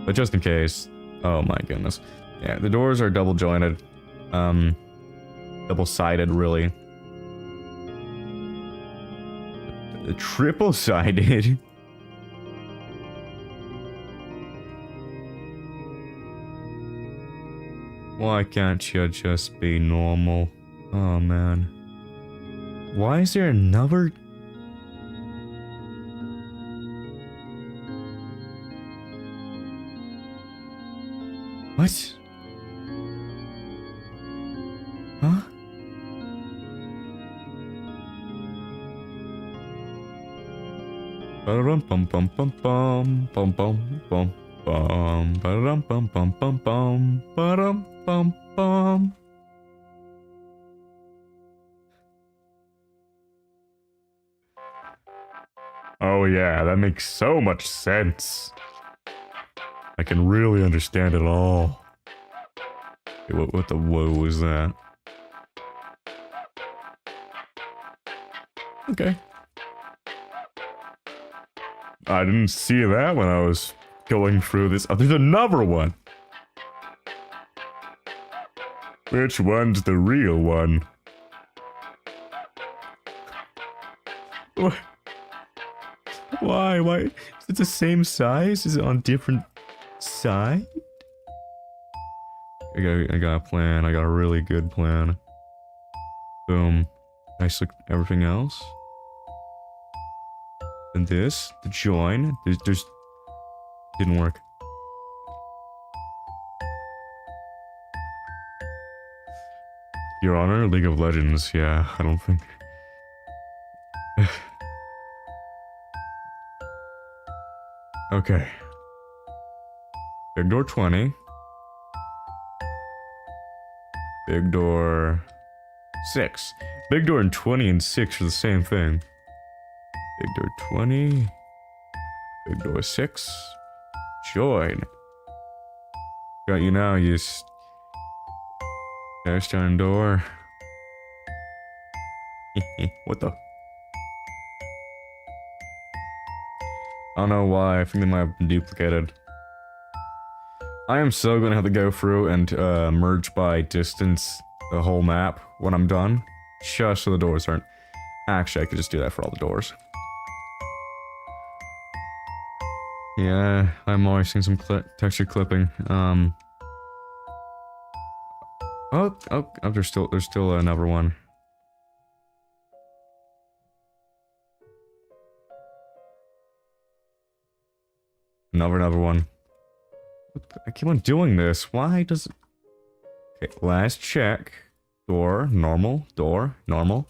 But just in case. Oh my goodness. Yeah, the doors are double jointed. Double-sided, really. Triple-sided? Why can't you just be normal? Oh man. Why is there another... What? Huh? Ba-dum bum bum bum bum bum bum bum bum ba-dum bum bum bum bum ba-dum bum bum. Oh yeah, that makes so much sense. I can really understand it all. Okay, what the whoa was that? Okay. I didn't see that when I was going through this. Oh, there's another one! Which one's the real one? Why? Why? Is it the same size? Is it on different side? I got a plan. I got a really good plan. Boom. I select everything else. And this, the join. There's didn't work. Your Honor, League of Legends. Yeah, I don't think. Okay. Big door 20. Big door 6. Big door and 20 and 6 are the same thing. Big door 20. Big door 6. Join. Got you now, you cast iron door. What the? I don't know why. I think they might have been duplicated. I am so gonna have to go through and merge by distance the whole map when I'm done. Just so the doors aren't... Actually, I could just do that for all the doors. Yeah, I'm always seeing some texture clipping. Oh, there's still another one. Another one. I keep on doing this. Why does... Okay, last check. Door, normal, door, normal.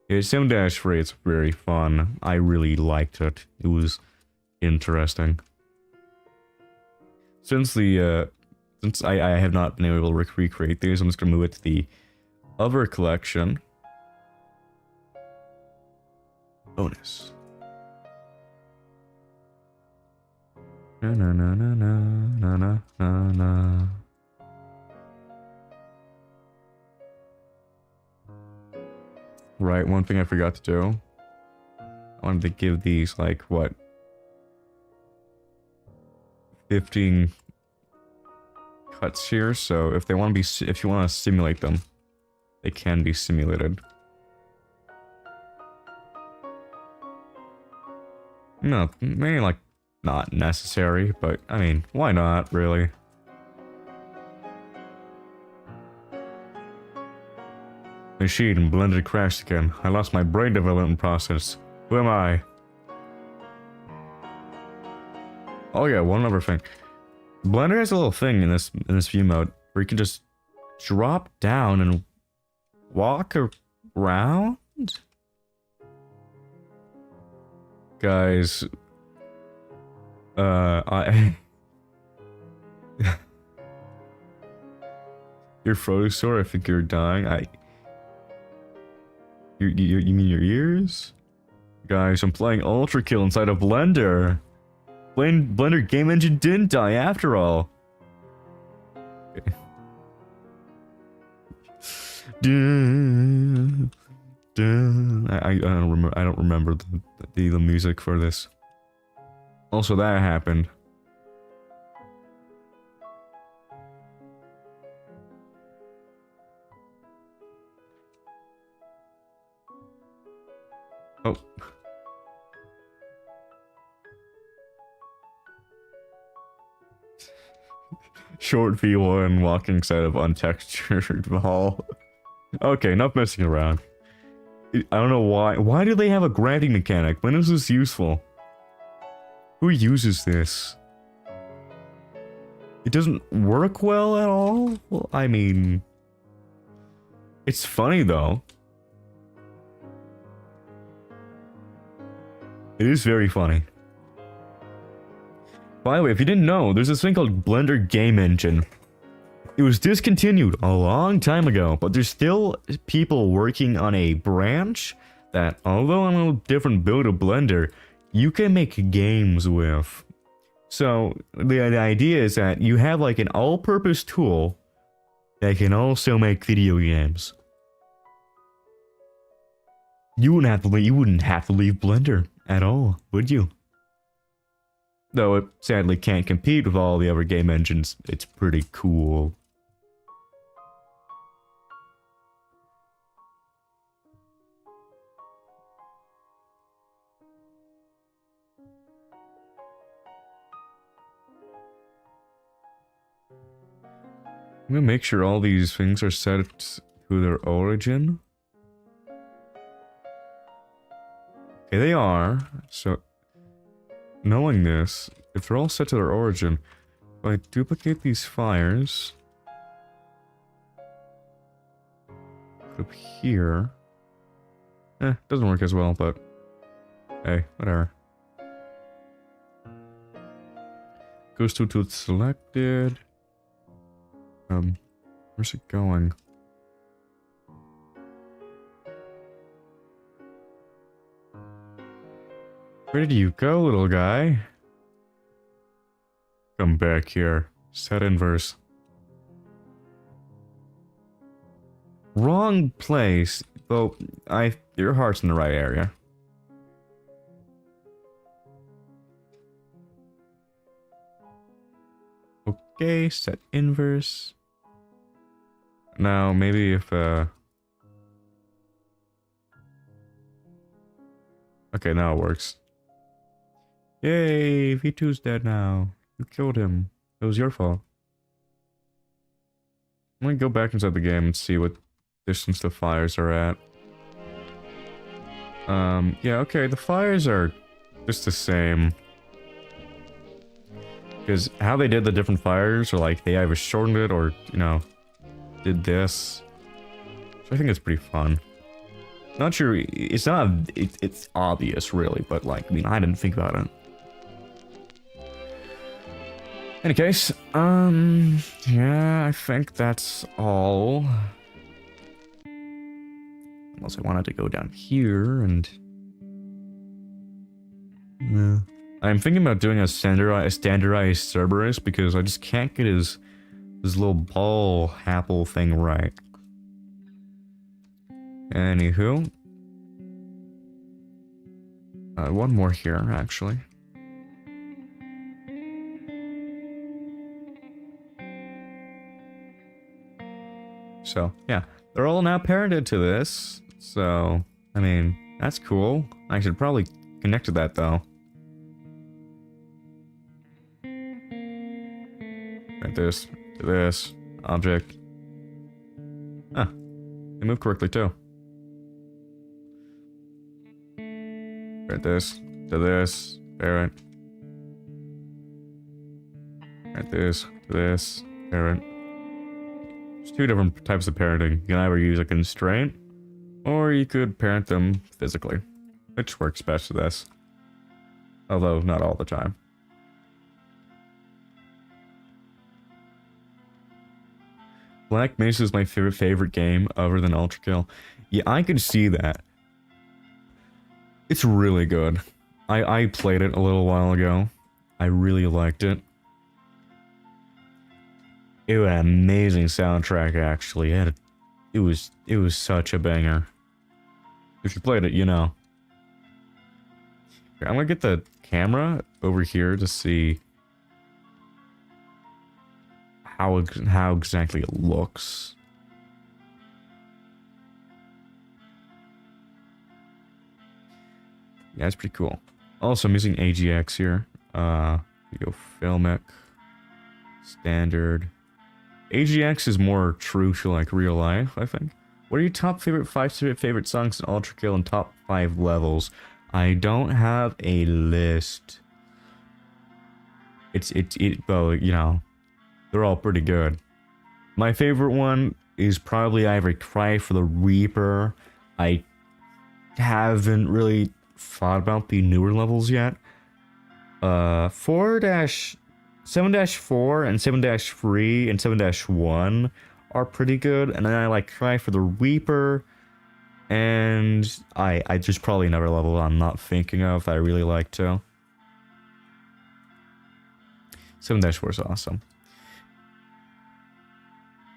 Yeah, Sim-3, it's very fun. I really liked it. It was interesting. Since I have not been able to recreate these, I'm just gonna move it to the other collection. Bonus. Na na na na na na na na. Right, one thing I forgot to do. I wanted to give these like what? 15 cuts here, so if they want to be, if you want to simulate them, they can be simulated. No, maybe like not necessary, but I mean, why not, really? Machine and Blender crashed again. I lost my brain development process. Who am I? Oh yeah, one other thing. Blender has a little thing in this view mode where you can just drop down and walk around. Guys, your photo store, I think you're dying. You mean your ears? Guys, I'm playing Ultrakill inside of Blender. Blender game engine didn't die after all. Okay. I don't remember the music for this. Also, that happened. Oh. Short V1 walking side of untextured hall. Okay, enough messing around. I don't know why. Why do they have a grinding mechanic? When is this useful? Who uses this? It doesn't work well at all? Well, I mean... It's funny though. It is very funny. By the way, if you didn't know, there's this thing called Blender Game Engine. It was discontinued a long time ago, but there's still people working on a branch that, although on a different build of Blender, you can make games with. So, the idea is that you have like an all-purpose tool that can also make video games. You wouldn't have to leave Blender at all, would you? Though it sadly can't compete with all the other game engines, it's pretty cool. I'm gonna make sure all these things are set to their origin. Okay, they are. So, knowing this, if they're all set to their origin, if I duplicate these fires up here, doesn't work as well, but hey, whatever. Goes to it's selected. Where's it going? Where did you go, little guy? Come back here. Set inverse. Wrong place. Though, your heart's in the right area. Okay, set inverse. Now, maybe if, okay, now it works. Yay, V2's dead now. You killed him. It was your fault. I'm gonna go back inside the game and see what distance the fires are at. Yeah, okay, the fires are just the same. Because how they did the different fires, or like they either shortened it or, you know, did this. So I think it's pretty fun. Not sure, it's not, it's obvious really, but like, I mean, I didn't think about it. Any case, yeah, I think that's all. Unless I wanted to go down here and... Yeah. I'm thinking about doing a standardized Cerberus because I just can't get this little ball apple thing right. Anywho. One more here, actually. So, yeah. They're all now parented to this. So, I mean, that's cool. I should probably connect to that, though. Right, this, to this, object. Ah, they move correctly, too. Right, this, to this, parent. Right, this, to this, parent. There's two different types of parenting. You can either use a constraint, or you could parent them physically, which works best for this. Although, not all the time. Black Mesa is my favorite game other than Ultrakill. Yeah, I could see that. It's really good. I played it a little while ago. I really liked it. It was an amazing soundtrack, actually. It was such a banger. If you played it, you know. Here, I'm gonna get the camera over here to see how exactly it looks. Yeah, it's pretty cool. Also, I'm using AGX here. You go Filmic, Standard. AGX is more true to like real life, I think. What are your top five favorite songs in Ultrakill and top 5 levels? I don't have a list. Well, you know, they're all pretty good. My favorite one is probably either Cry for the Reaper. I haven't really thought about the newer levels yet. 7-4 and 7-3 and 7-1 are pretty good, and then I like Cry for the Reaper, and I just probably another level I'm not thinking of that I really like too. 7-4 is awesome.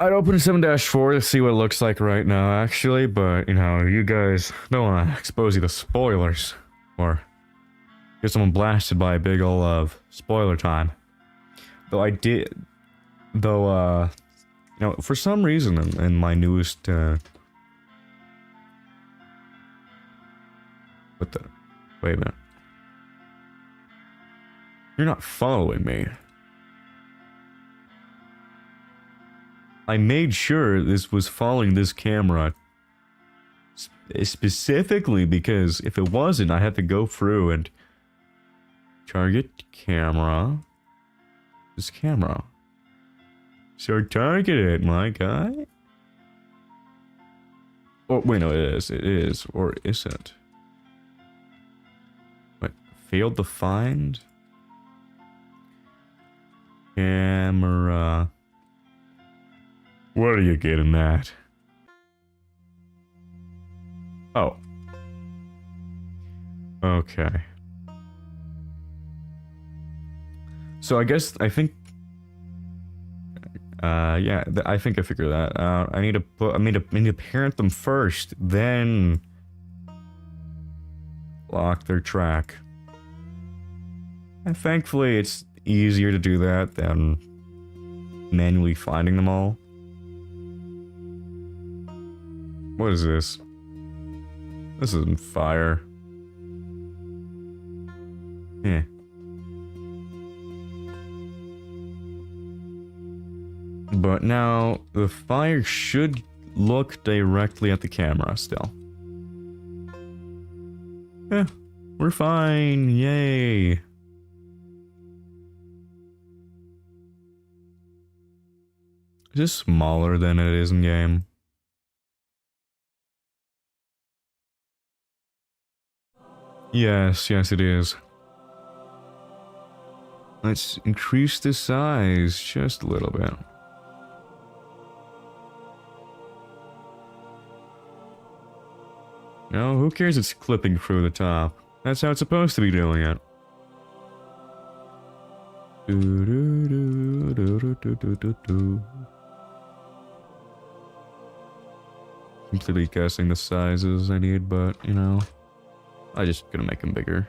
I'd open 7-4 to see what it looks like right now, actually, but, you know, you guys don't want to expose you to spoilers, or get someone blasted by a big ol' spoiler time. Though you know, for some reason in my newest, wait a minute. You're not following me. I made sure this was following this camera specifically because if it wasn't, I had to go through and target camera. This camera. So target it, my guy. Oh, wait, no, it is. It is. Or is it? What? Failed to find? Camera. What are you getting at? Oh. Okay. So I think yeah, I think I figured that out. I need to parent them first, then lock their track. And thankfully it's easier to do that than manually finding them all. What is this? This isn't fire. Yeah. But now, the fire should look directly at the camera still. Yeah, we're fine, yay. Is this smaller than it is in game? Yes, yes it is. Let's increase the size just a little bit. No, who cares it's clipping through the top? That's how it's supposed to be doing it. Completely guessing the sizes I need, but, you know, I'm just gonna make them bigger.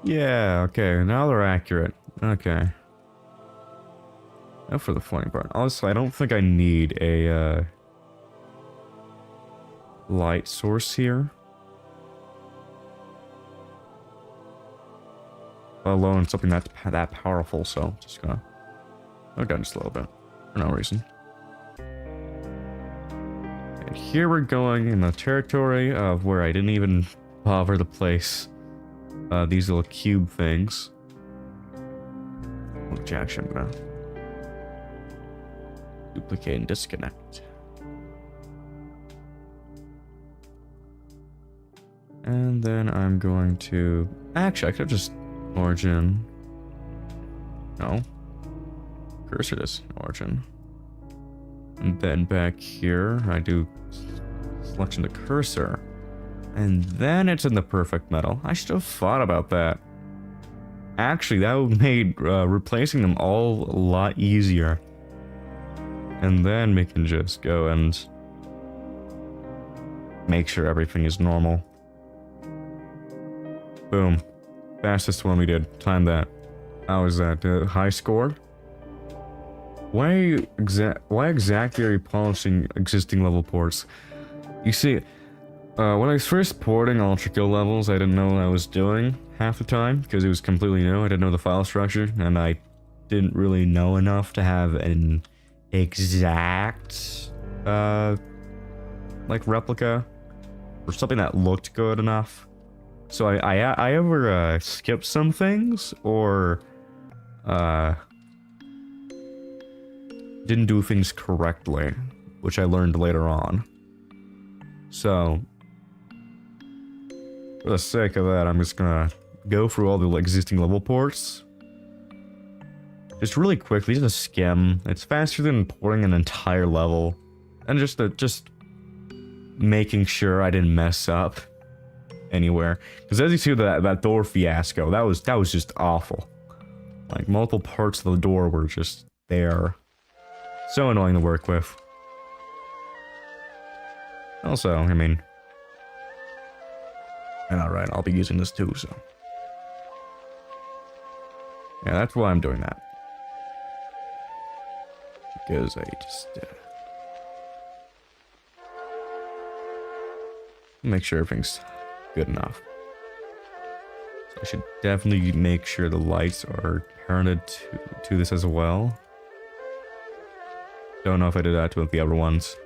Yeah, okay, now they're accurate. Okay. Now for the funny part. Honestly, I don't think I need a, light source here. Let alone something that powerful, so I'm just gonna go down just a little bit. For no reason. And here we're going in the territory of where I didn't even bother to place these little cube things. Which actually I'm gonna duplicate and disconnect. And then I'm going to... Actually, I could have just origin... No. Cursor this origin. And then back here, I do selection to cursor. And then it's in the perfect metal. I should have thought about that. Actually, that would made replacing them all a lot easier. And then we can just go and make sure everything is normal. Boom. Fastest one we did. Time that. How was that? High score? Why exactly are you polishing existing level ports? You see, when I was first porting Ultrakill levels, I didn't know what I was doing half the time, because it was completely new. I didn't know the file structure, and I didn't really know enough to have an exact, like, replica, or something that looked good enough. So I ever, skipped some things, or, didn't do things correctly, which I learned later on. So, for the sake of that, I'm just gonna go through all the existing level ports. Just really quickly, just a skim. It's faster than porting an entire level. And just making sure I didn't mess up anywhere. Because as you see that door fiasco, that was just awful. Like, multiple parts of the door were just there. So annoying to work with. Also, I mean... Alright, I'll be using this too, so... Yeah, that's why I'm doing that. Because I just... make sure everything's good enough. So I should definitely make sure the lights are parented to this as well. Don't know if I did that with the other ones.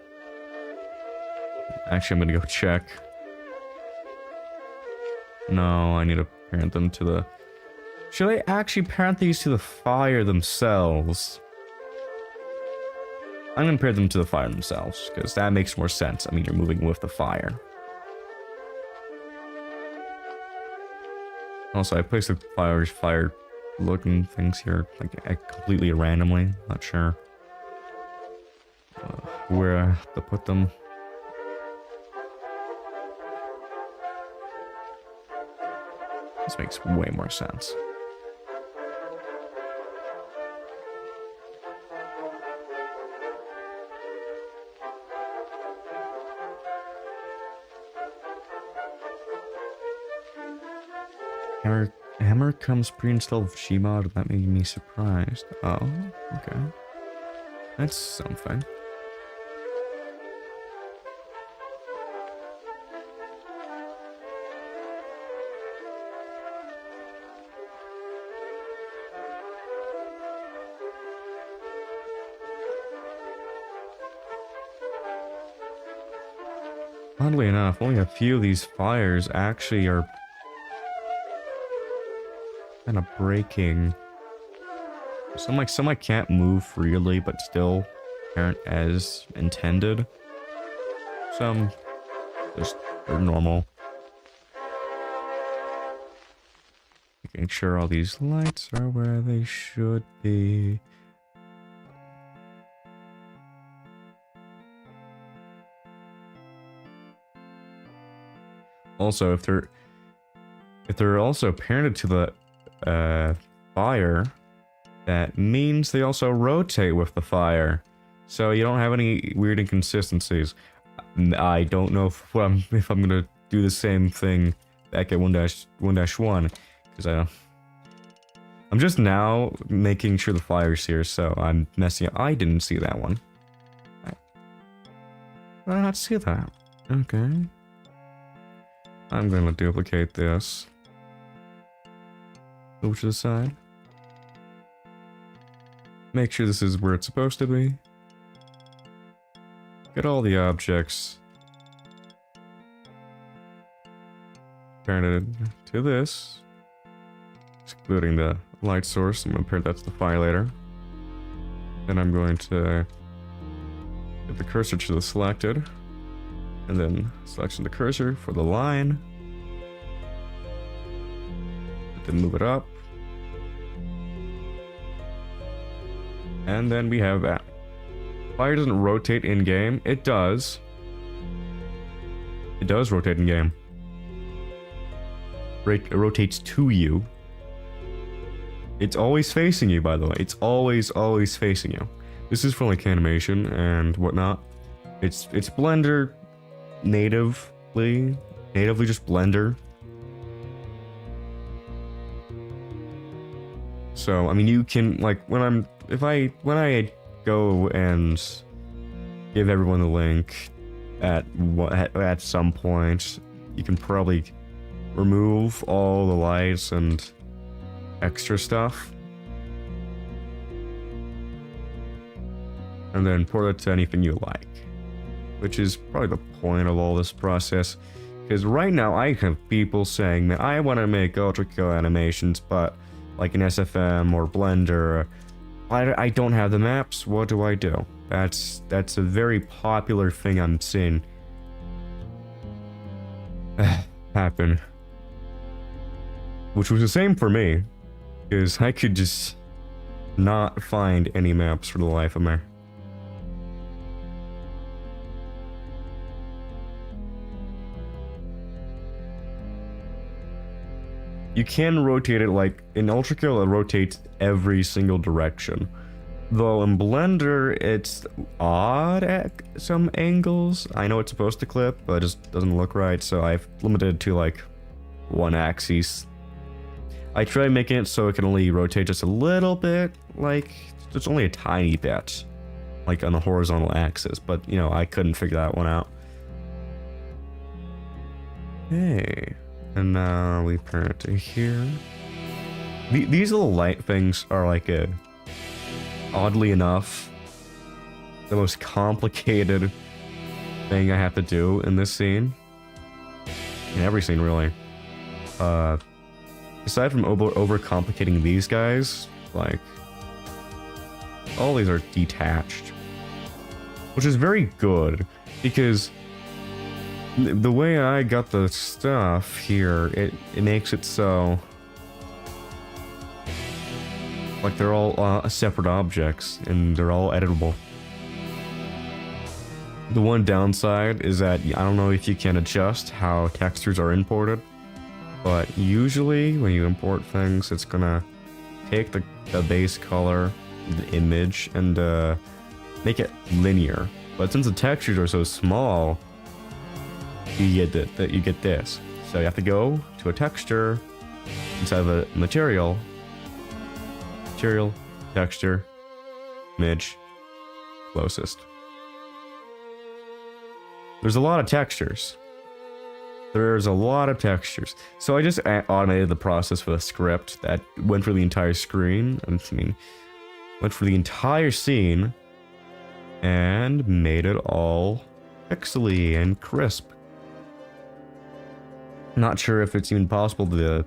Actually, I'm gonna go check. No, I need to parent them to the... Should I actually parent these to the fire themselves? I'm gonna pair them to the fire themselves, because that makes more sense. I mean, you're moving with the fire. Also, I placed the fire looking things here, like, completely randomly. Not sure where to put them. This makes way more sense. Hammer comes pre-installed with Gmod. That made me surprised. Oh, okay. That's something. Oddly enough, only a few of these fires actually are kind of breaking. Some I can't move freely, but still aren't as intended. Some just are normal. Making sure all these lights are where they should be. Also, if they're also parented to the fire, that means they also rotate with the fire, so you don't have any weird inconsistencies. I don't know if I'm gonna do the same thing back at 1-1, because I'm just now making sure the fire's here, so I'm messing up. I didn't see that one. I did not see that. Okay. I'm gonna duplicate this. Move to the side. Make sure this is where it's supposed to be. Get all the objects parented to this, excluding the light source. I'm going to parent that to the fire later. Then I'm going to get the cursor to the selected, and then selection the cursor for the line. Then move it up. And then we have that. Fire doesn't rotate in-game. It does. It does rotate in-game. It rotates to you. It's always facing you, by the way. It's always facing you. This is for like animation and whatnot. It's Blender natively just Blender. So I mean, you can like when I go and give everyone the link at some point, you can probably remove all the lights and extra stuff, and then port it to anything you like, which is probably the point of all this process. Because right now I have people saying that I want to make Ultrakill animations, but like in SFM or Blender, I don't have the maps. What do I do? That's a very popular thing I'm seeing happen. Which was the same for me, because I could just not find any maps for the life of me. You can rotate it like in Ultrakill, it rotates every single direction. Though in Blender, it's odd at some angles. I know it's supposed to clip, but it just doesn't look right, so I've limited it to like one axis. I tried making it so it can only rotate just a little bit, like just only a tiny bit, like on the horizontal axis, but you know, I couldn't figure that one out. Hey. And now we parent to here. These little light things are like oddly enough, the most complicated thing I have to do in this scene. In every scene, really. Aside from overcomplicating these guys, like, all these are detached. Which is very good, because the way I got the stuff here, it makes it so like they're all separate objects and they're all editable. The one downside is that I don't know if you can adjust how textures are imported, but usually when you import things, it's gonna take the base color, the image, and make it linear. But since the textures are so small, you get this. So you have to go to a texture inside of a material, texture, image, closest. There's a lot of textures. So I just automated the process for the script that went for the entire screen. Went for the entire scene and made it all pixely and crisp. Not sure if it's even possible to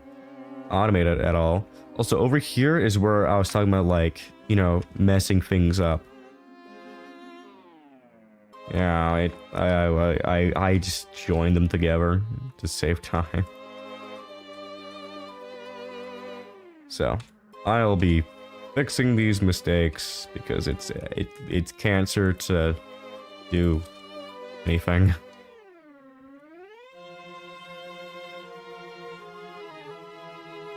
automate it at all. Also, over here is where I was talking about, like, you know, messing things up. Yeah, I just joined them together to save time. So, I'll be fixing these mistakes because it's cancer to do anything.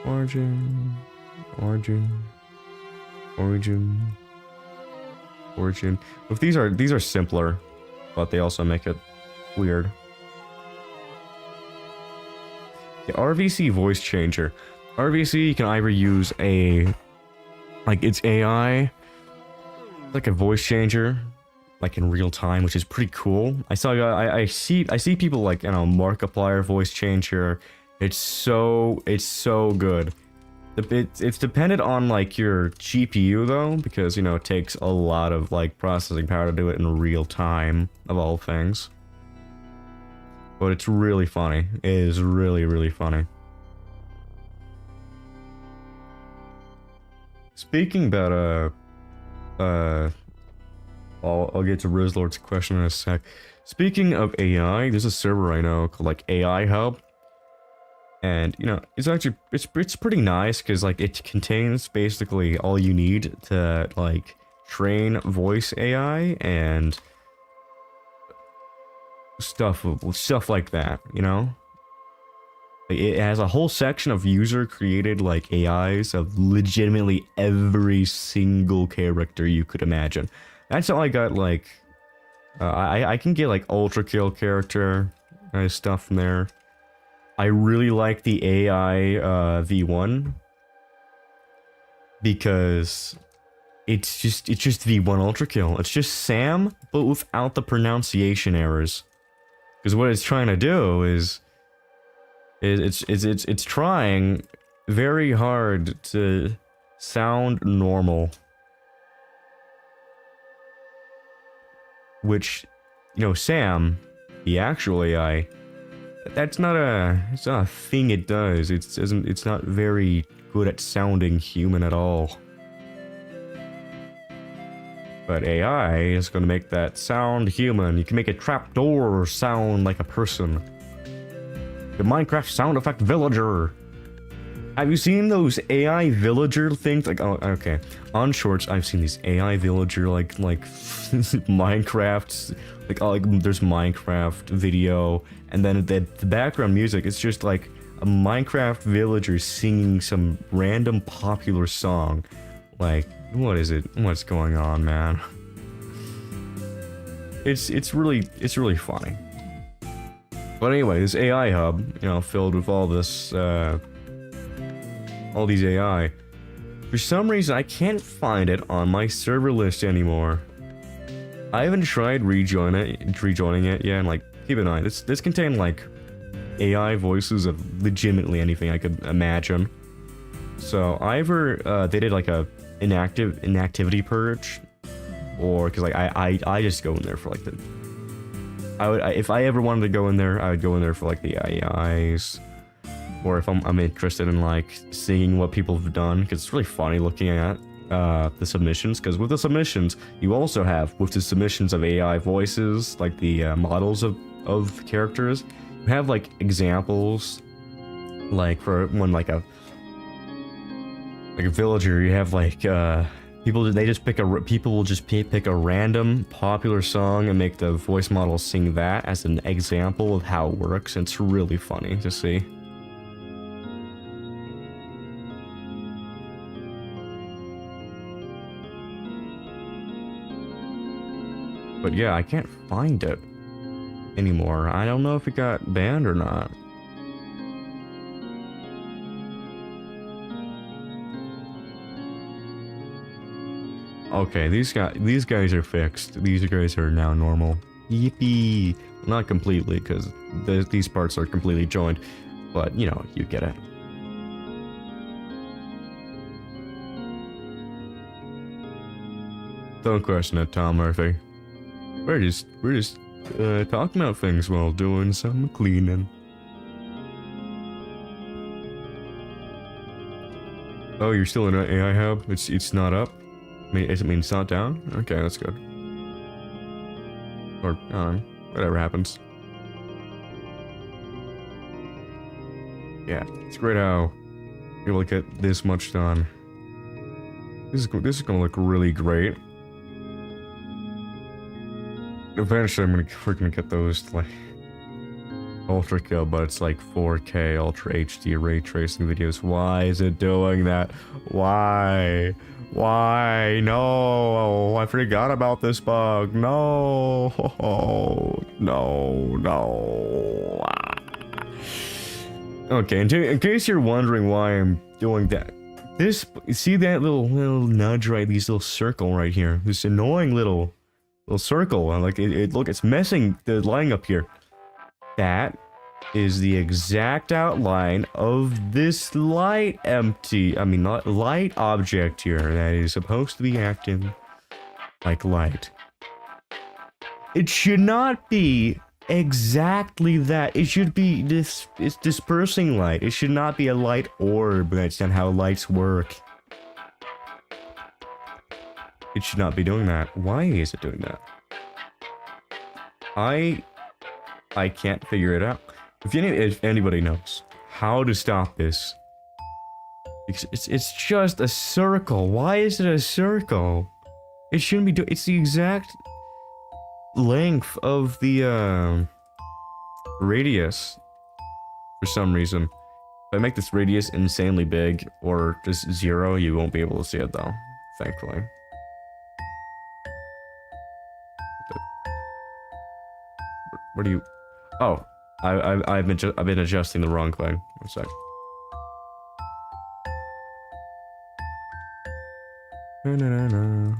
Origin. If these are simpler, but they also make it weird. The RVC voice changer. RVC, you can either use it's AI, like a voice changer, like in real time, which is pretty cool. I see people like, you know, Markiplier voice changer. It's so good. It's dependent on like your GPU though, because, you know, it takes a lot of like processing power to do it in real time, of all things. But it's really funny. It is really funny. Speaking about I'll get to Rizlord's question in a sec. Speaking of AI, there's a server I know called like AI Hub. And, you know, it's actually, it's pretty nice because, like, it contains basically all you need to, like, train voice AI and stuff like that, you know? It has a whole section of user-created, like, AIs of legitimately every single character you could imagine. That's how I got, like, I can get, like, Ultrakill character stuff from there. I really like the AI V1 because it's just V1 Ultrakill. It's just Sam, but without the pronunciation errors. Because what it's trying to do is it's trying very hard to sound normal, which, you know, Sam, the actual AI. It's not a thing it does. It's not very good at sounding human at all. But AI is going to make that sound human. You can make a trapdoor sound like a person. The Minecraft sound effect villager. Have you seen those AI villager things? Like, oh, okay. On Shorts, I've seen these AI villager, like Minecraft, there's Minecraft video, and then the background music, it's just like a Minecraft villager singing some random popular song. Like, what is it? What's going on, man? It's really funny. But anyway, this AI hub, you know, filled with all this, all these AI. For some reason, I can't find it on my server list anymore. I haven't tried rejoining it yet, and like, keep an eye. This contained like AI voices of legitimately anything I could imagine. So either they did like a inactivity purge, or because like I just go in there for like the. If I ever wanted to go in there, I would go in there for like the AIs. Or if I'm interested in like seeing what people have done, because it's really funny looking at the submissions. Because with the submissions, you also have with the submissions of AI voices, like the models of characters, you have like examples, like for when like a villager, you have like people will just pick a random popular song and make the voice model sing that as an example of how it works. And it's really funny to see. But yeah, I can't find it anymore. I don't know if it got banned or not. Okay, these guys are fixed. These guys are now normal. Yippee! Not completely, because these parts are completely joined. But, you know, you get it. Don't question it, Tom Murphy. We're just talking about things while doing some cleaning. Oh, you're still in an AI hub? It's not up? Does it mean it's not down? Okay, that's good. Or, whatever happens. Yeah, it's great how you're able to get this much done. This is gonna look really great. Eventually, we're gonna get those like Ultrakill, but it's like 4K Ultra HD ray tracing videos. Why is it doing that? Why? Why? No, I forgot about this bug. No, no. Okay, in case you're wondering why I'm doing that, see that little nudge right, this little circle right here, this annoying little circle, like it's messing the line up here. That is the exact outline of this light light object here that is supposed to be acting like light. It should not be exactly that. It should be it's dispersing light. It should not be a light orb. That's not how lights work. It should not be doing that. Why is it doing that? I can't figure it out. If anybody knows how to stop this, it's just a circle. Why is it a circle? It shouldn't be doing. It's the exact length of the radius for some reason. If I make this radius insanely big or just 0, you won't be able to see it though, thankfully. Where do you? Oh, I've been adjusting the wrong thing. One sec. No.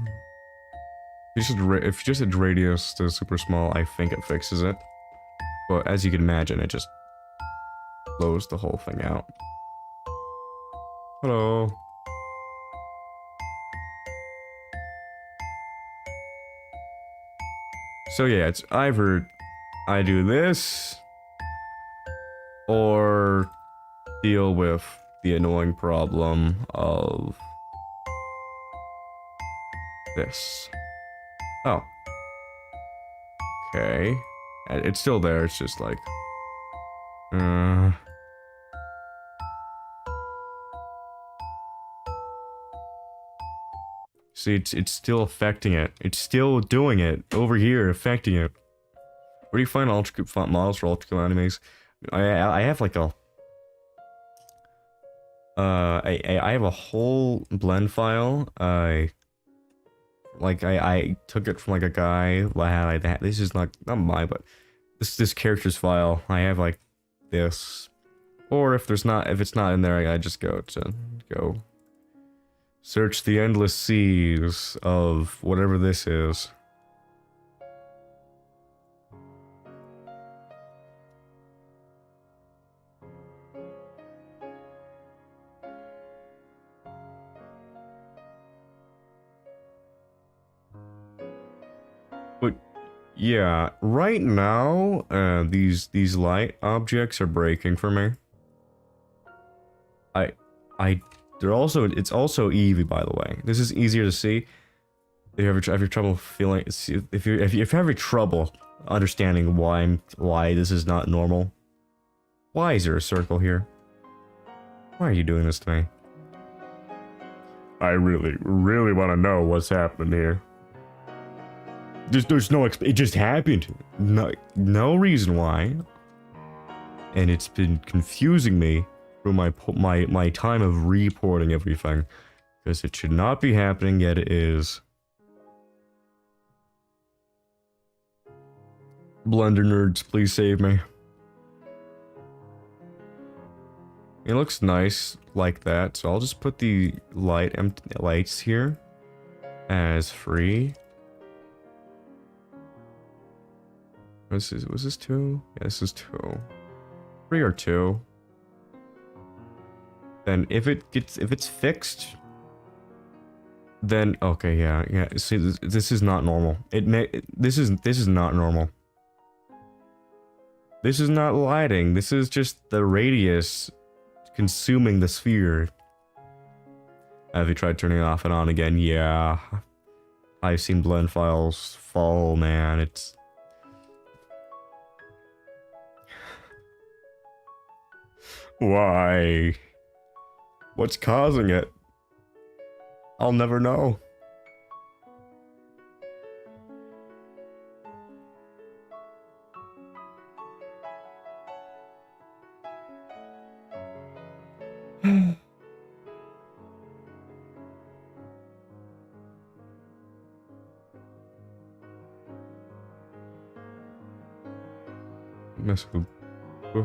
If you just hit radius to super small, I think it fixes it. But as you can imagine, it just blows the whole thing out. Hello. So yeah, it's either I do this or deal with the annoying problem of this. Oh. Okay. It's still there, it's just like... See, it's still affecting it. It's still doing it. Over here, affecting it. Where do you find font models for Ultrakill animes? I have like a... I have a whole blend file. I took it from like a guy. This is not mine, but this character's file. I have like this, or if it's not in there, I just go search the endless seas of whatever this is. But yeah, right now, these light objects are breaking for me. It's also Eevee, by the way. This is easier to see. If you have trouble feeling, if you have trouble understanding why this is not normal. Why is there a circle here? Why are you doing this to me? I really want to know what's happening here. There's no it just happened. No reason why. And it's been confusing me through my time of reporting everything, because it should not be happening, yet it is. Blender nerds, please save me. It looks nice like that, so I'll just put the lights here as free. Was this 2? Yeah, this is 2. 3 or 2. Then if it's fixed, then okay, yeah. See, this is not normal. This is not normal. This is not lighting. This is just the radius consuming the sphere. Have you tried turning it off and on again? Yeah. I've seen blend files fall, man. It's... Why? What's causing it? I'll never know.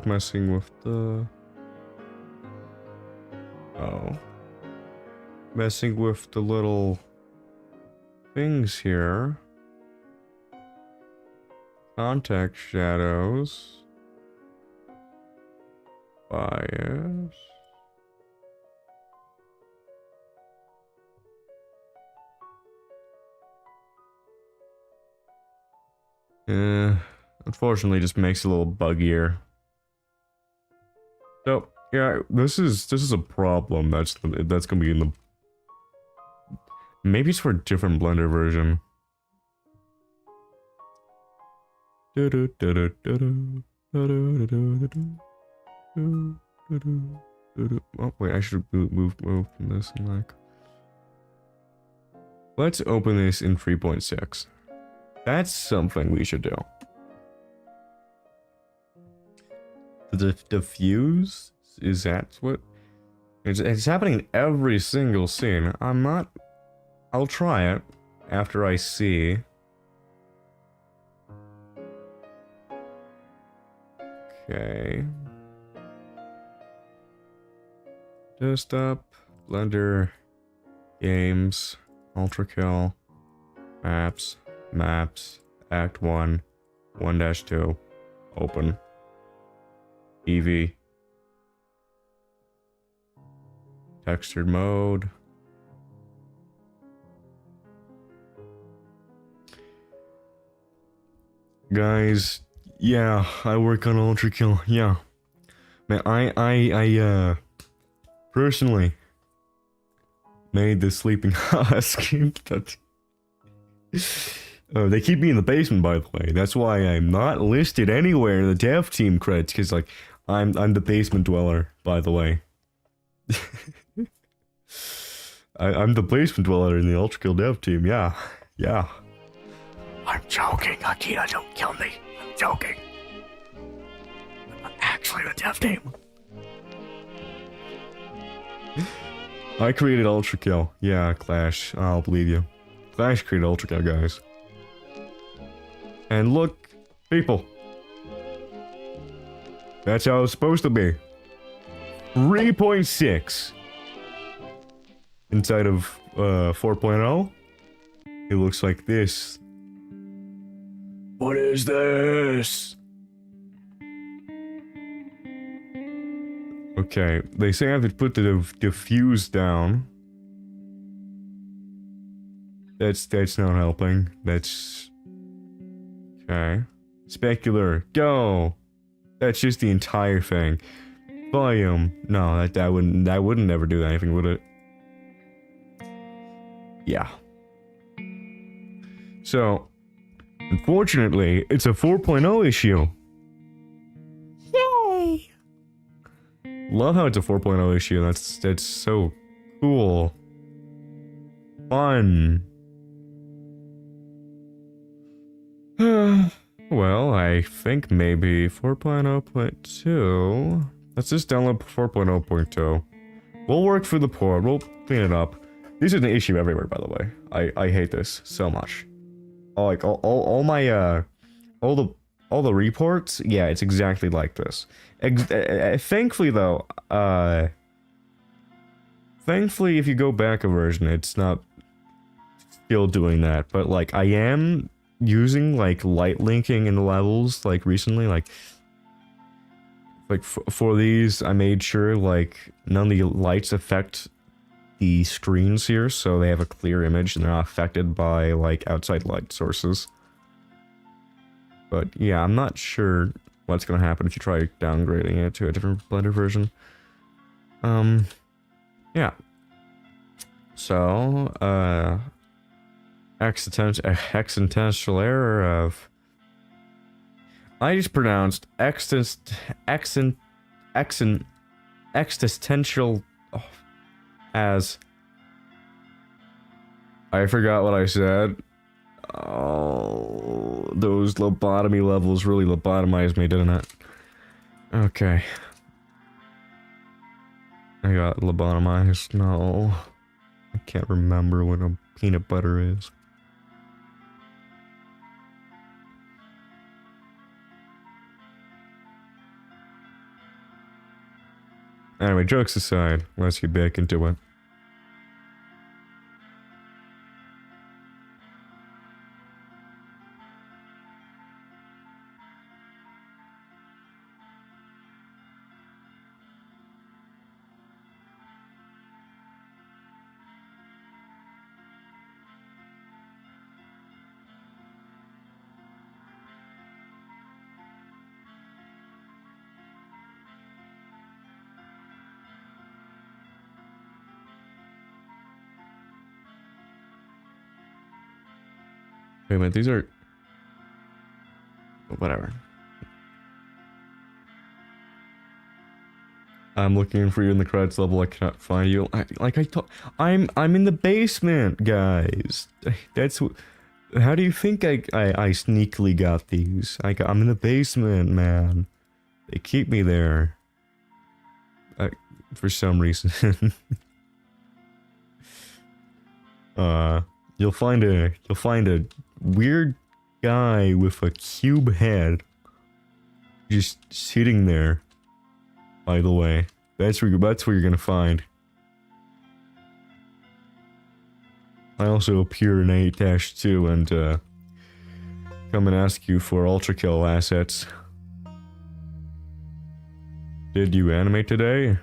Messing with the... Oh. Messing with the little things here. Context shadows. Bias. Unfortunately, it just makes it a little buggier. So yeah, this is a problem. That's gonna be in the... Maybe it's for a different Blender version. Oh wait, I should move from this and like. Let's open this in 3.6. That's something we should do. The diffuse? Is that what? It's happening in every single scene. I'm not... I'll try it after I see. Okay. Desktop, Blender, Games, Ultrakill, Maps, Act 1, 1-2, Open. Eevee. Textured mode. Guys, yeah, I work on Ultrakill, yeah. Man, I personally made the sleeping husk. They keep me in the basement, by the way. That's why I'm not listed anywhere in the dev team credits, because, like, I'm the basement dweller, by the way. I'm the basement dweller in the Ultrakill dev team, yeah. Yeah. I'm joking, Akira, don't kill me. I'm joking. I'm actually the dev team. I created Ultrakill. Yeah, Clash. I'll believe you. Clash created Ultrakill, guys. And look, people. That's how it's supposed to be. 3.6. Inside of 4.0, it looks like this. What is this? Okay, they say I have to put the diffuse down. That's not helping. That's... Okay. Specular, go! That's just the entire thing. Volume. No, that wouldn't never do anything, would it? Yeah. So, unfortunately, it's a 4.0 issue. Yay! Love how it's a 4.0 issue. That's so cool. Fun. Well, I think maybe 4.0.2. Let's just download 4.0.2. We'll work through the port. We'll clean it up. This is an issue everywhere, by the way. I hate this so much. Like all my all the reports, yeah, it's exactly like this. Thankfully though, thankfully if you go back a version, it's not still doing that. But like I am using like light linking in the levels like recently, like for these I made sure like none of the lights affect the screens here, so they have a clear image and they're not affected by like outside light sources. But yeah, I'm not sure what's gonna happen if you try downgrading it to a different Blender version. Yeah. So, accidental error of... I just pronounced existential as... I forgot what I said. Oh, those lobotomy levels really lobotomized me, didn't it? Okay. I got lobotomized. No. I can't remember what a peanut butter is. Anyway, jokes aside, let's get back into it. Wait a minute, these are... Whatever. I'm looking for you in the credits level, I cannot find you. I'm in the basement, guys. That's... How do you think I sneakily got these? I'm in the basement, man. They keep me there. For some reason. You'll find a weird guy with a cube head just sitting there. By the way, that's where you're gonna find. I also appear in 8-2 and come and ask you for Ultrakill assets. Did you animate today?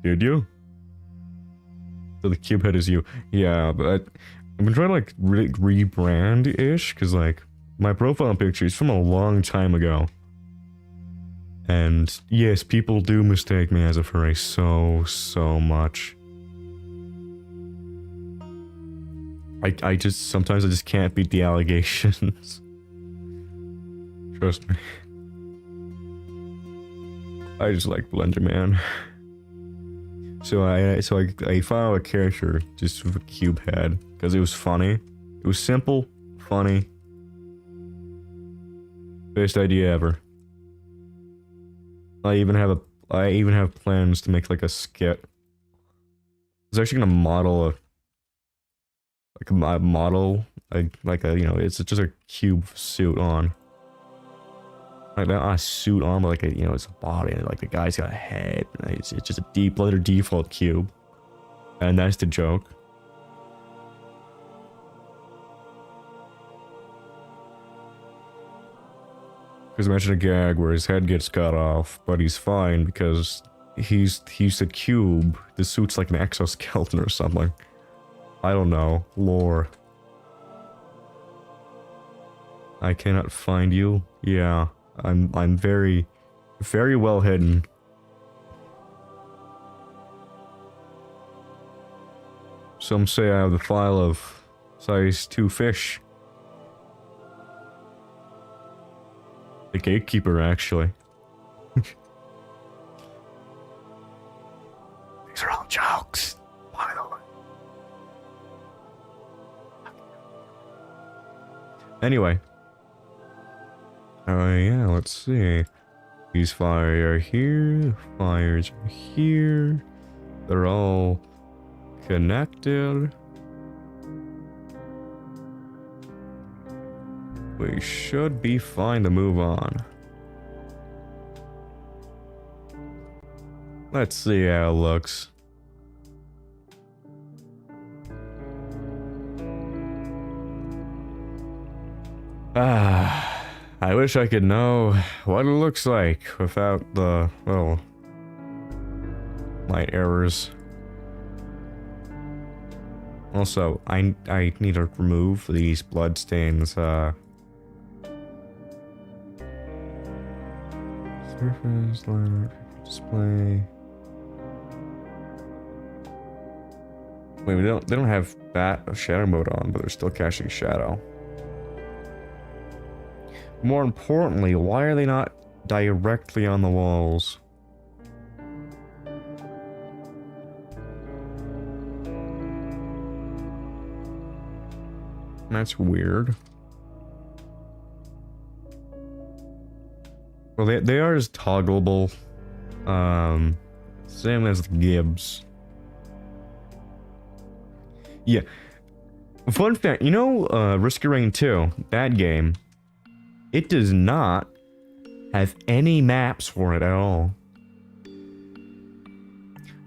Did you? So the cube head is you. Yeah, but I've been trying to like rebrand-ish, because like my profile picture is from a long time ago. And yes, people do mistake me as a furry so much. Sometimes I just can't beat the allegations. Trust me. I just like Blender Man. So I found a character just with a cube head because it was funny. It was simple, funny. Best idea ever. I even have plans to make like a skit. I was actually gonna model it's just a cube suit on. Like not a suit on, but like it's a body, and like the guy's got a head. It's just a default cube, and that's the joke. Because imagine a gag where his head gets cut off, but he's fine because he's a cube. The suit's like an exoskeleton or something. I don't know. Lore. I cannot find you. Yeah, I'm very well hidden. Some say I have the file of size 2 fish. The gatekeeper, actually. These are all jokes, by the way. Anyway. Oh yeah, let's see. These fires are here, fires are here. They're all connected. We should be fine to move on. Let's see how it looks. I wish I could know what it looks like without the little light errors. Also, I need to remove these bloodstains, surface, liner, display. Wait, they don't have shadow mode on, but they're still casting shadow. More importantly, why are they not directly on the walls? That's weird. Well, they are just toggleable. Same as the Gibbs. Yeah. Fun fact, you know, Risk of Rain 2, that game, it does not have any maps for it at all.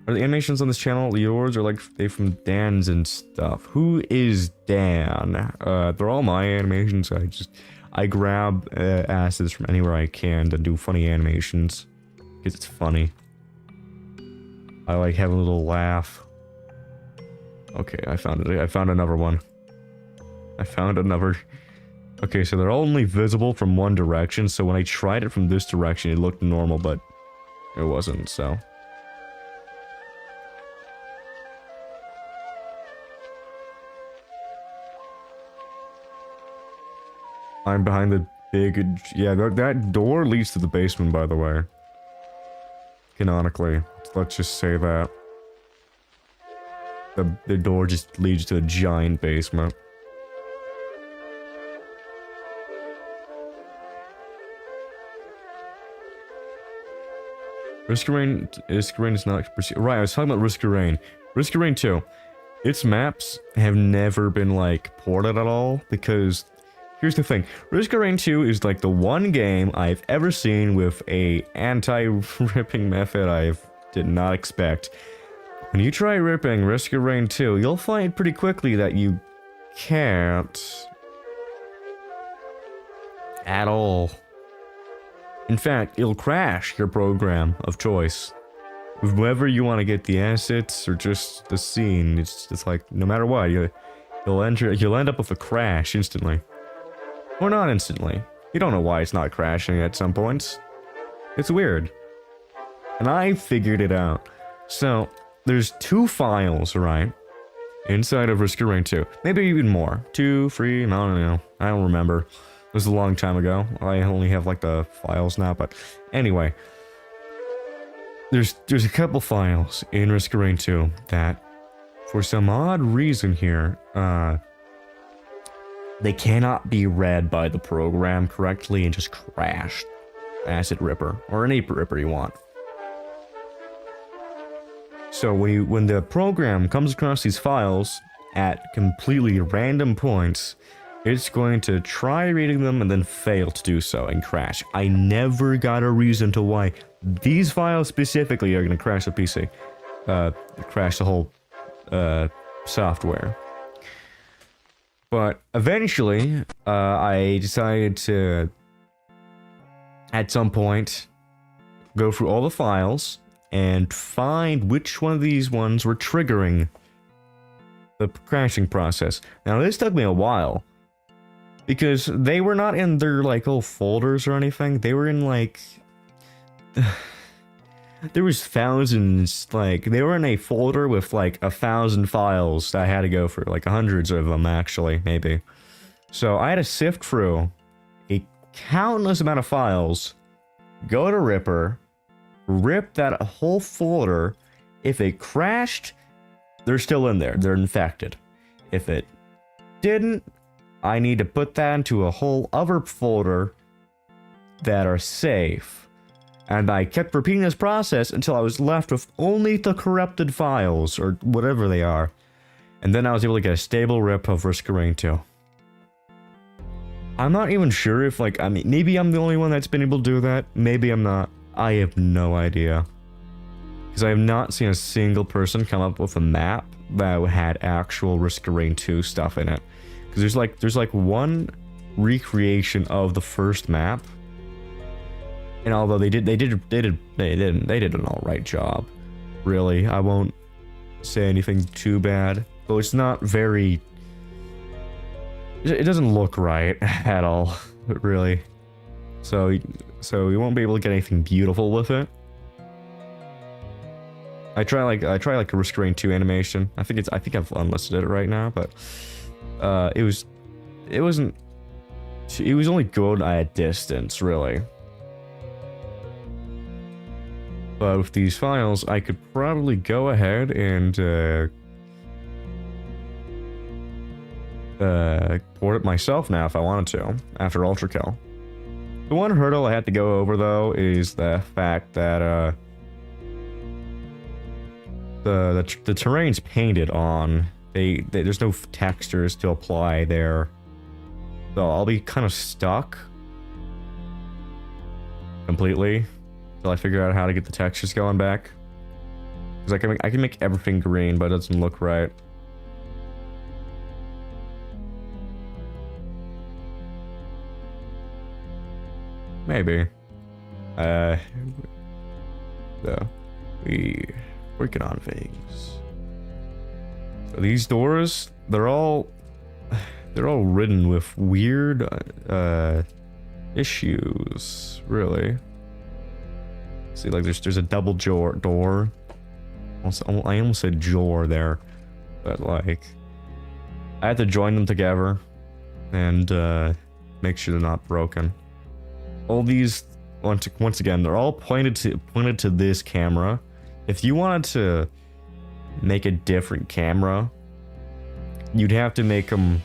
Are the animations on this channel yours, or like they from Dan's and stuff? Who is Dan? They're all my animations. I grab assets from anywhere I can to do funny animations because it's funny. I like having a little laugh. Okay, I found it. I found another one. I found another. Okay, so they're only visible from one direction. So when I tried it from this direction, it looked normal, but it wasn't. So. I'm behind the big... Yeah, that door leads to the basement, by the way. Canonically. Let's just say that. The door just leads to a giant basement. Risk of Rain is not... Right, I was talking about Risk of Rain. Risk of Rain 2. Its maps have never been, like, ported at all, because... Here's the thing, Risk of Rain 2 is like the one game I've ever seen with a anti-ripping method I did not expect. When you try ripping Risk of Rain 2, you'll find pretty quickly that you can't at all. In fact, it'll crash your program of choice. Whether you want to get the assets or just the scene, it's like no matter what, you'll end up with a crash instantly. Or not instantly. You don't know why it's not crashing at some points. It's weird. And I figured it out. So, there's 2 files, right? Inside of Risk of Rain 2. Maybe even more. 2, 3, I don't know. I don't remember. It was a long time ago. I only have like the files now, but anyway. There's a couple files in Risk of Rain 2 that, for some odd reason here, they cannot be read by the program correctly and just crash. Acid Ripper, or any Ripper you want. So when the program comes across these files at completely random points, it's going to try reading them and then fail to do so and crash. I never got a reason to why these files specifically are going to crash the PC. Crash the whole software. But eventually, I decided to, at some point, go through all the files and find which one of these ones were triggering the crashing process. Now, this took me a while, because they were not in their, like, little folders or anything. They were in, like... There was thousands, like, they were in a folder with, like, 1,000 files that I had to go through, like, hundreds of them, actually, maybe. So, I had to sift through a countless amount of files, go to Ripper, rip that whole folder. If it crashed, they're still in there, they're infected. If it didn't, I need to put that into a whole other folder that are safe. And I kept repeating this process until I was left with only the corrupted files, or whatever they are. And then I was able to get a stable rip of Risk of Rain 2. I'm not even sure if, like, I mean, maybe I'm the only one that's been able to do that. Maybe I'm not. I have no idea. Because I have not seen a single person come up with a map that had actual Risk of Rain 2 stuff in it. Because there's like one recreation of the first map. And although they did an alright job. Really, I won't say anything too bad. Though it's not very... It doesn't look right at all, really. So you won't be able to get anything beautiful with it. I try like a restrain 2 animation. I think I've unlisted it right now, but it was only good at a distance, really. But with these files, I could probably go ahead and port it myself now if I wanted to, after Ultrakill. The one hurdle I had to go over, though, is the fact that the terrain's painted on. There's no textures to apply there. So I'll be kind of stuck completely until I figure out how to get the textures going back. Because I can make everything green, but it doesn't look right. Maybe. So we working on things. So these doors, they're all ridden with weird issues, really. See, like there's a double door. I almost said jaw there, but like I had to join them together and make sure they're not broken. All these, once again, they're all pointed to this camera. If you wanted to make a different camera, you'd have to make them.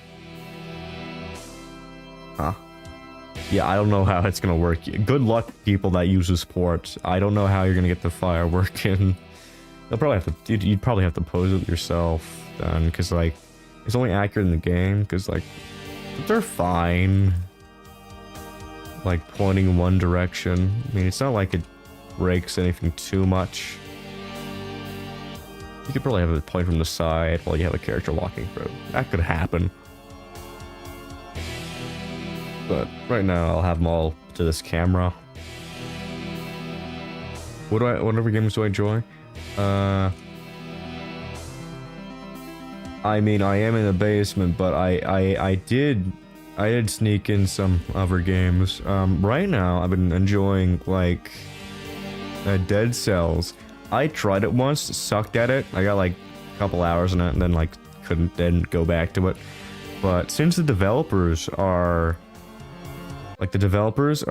Yeah, I don't know how it's gonna work. Good luck, people that use this port. I don't know how you're gonna get the fire working. You'll probably have to. You'd probably have to pose it yourself, then, because like it's only accurate in the game. Because like they're fine. Like pointing in one direction. I mean, it's not like it breaks anything too much. You could probably have it point from the side while you have a character walking through. That could happen. But right now, I'll have them all to this camera. What other games do I enjoy? I mean, I am in the basement, but I did sneak in some other games. Right now, I've been enjoying, like, Dead Cells. I tried it once, sucked at it. I got, like, a couple hours in it, and then, like, didn't go back to it. But since the developers are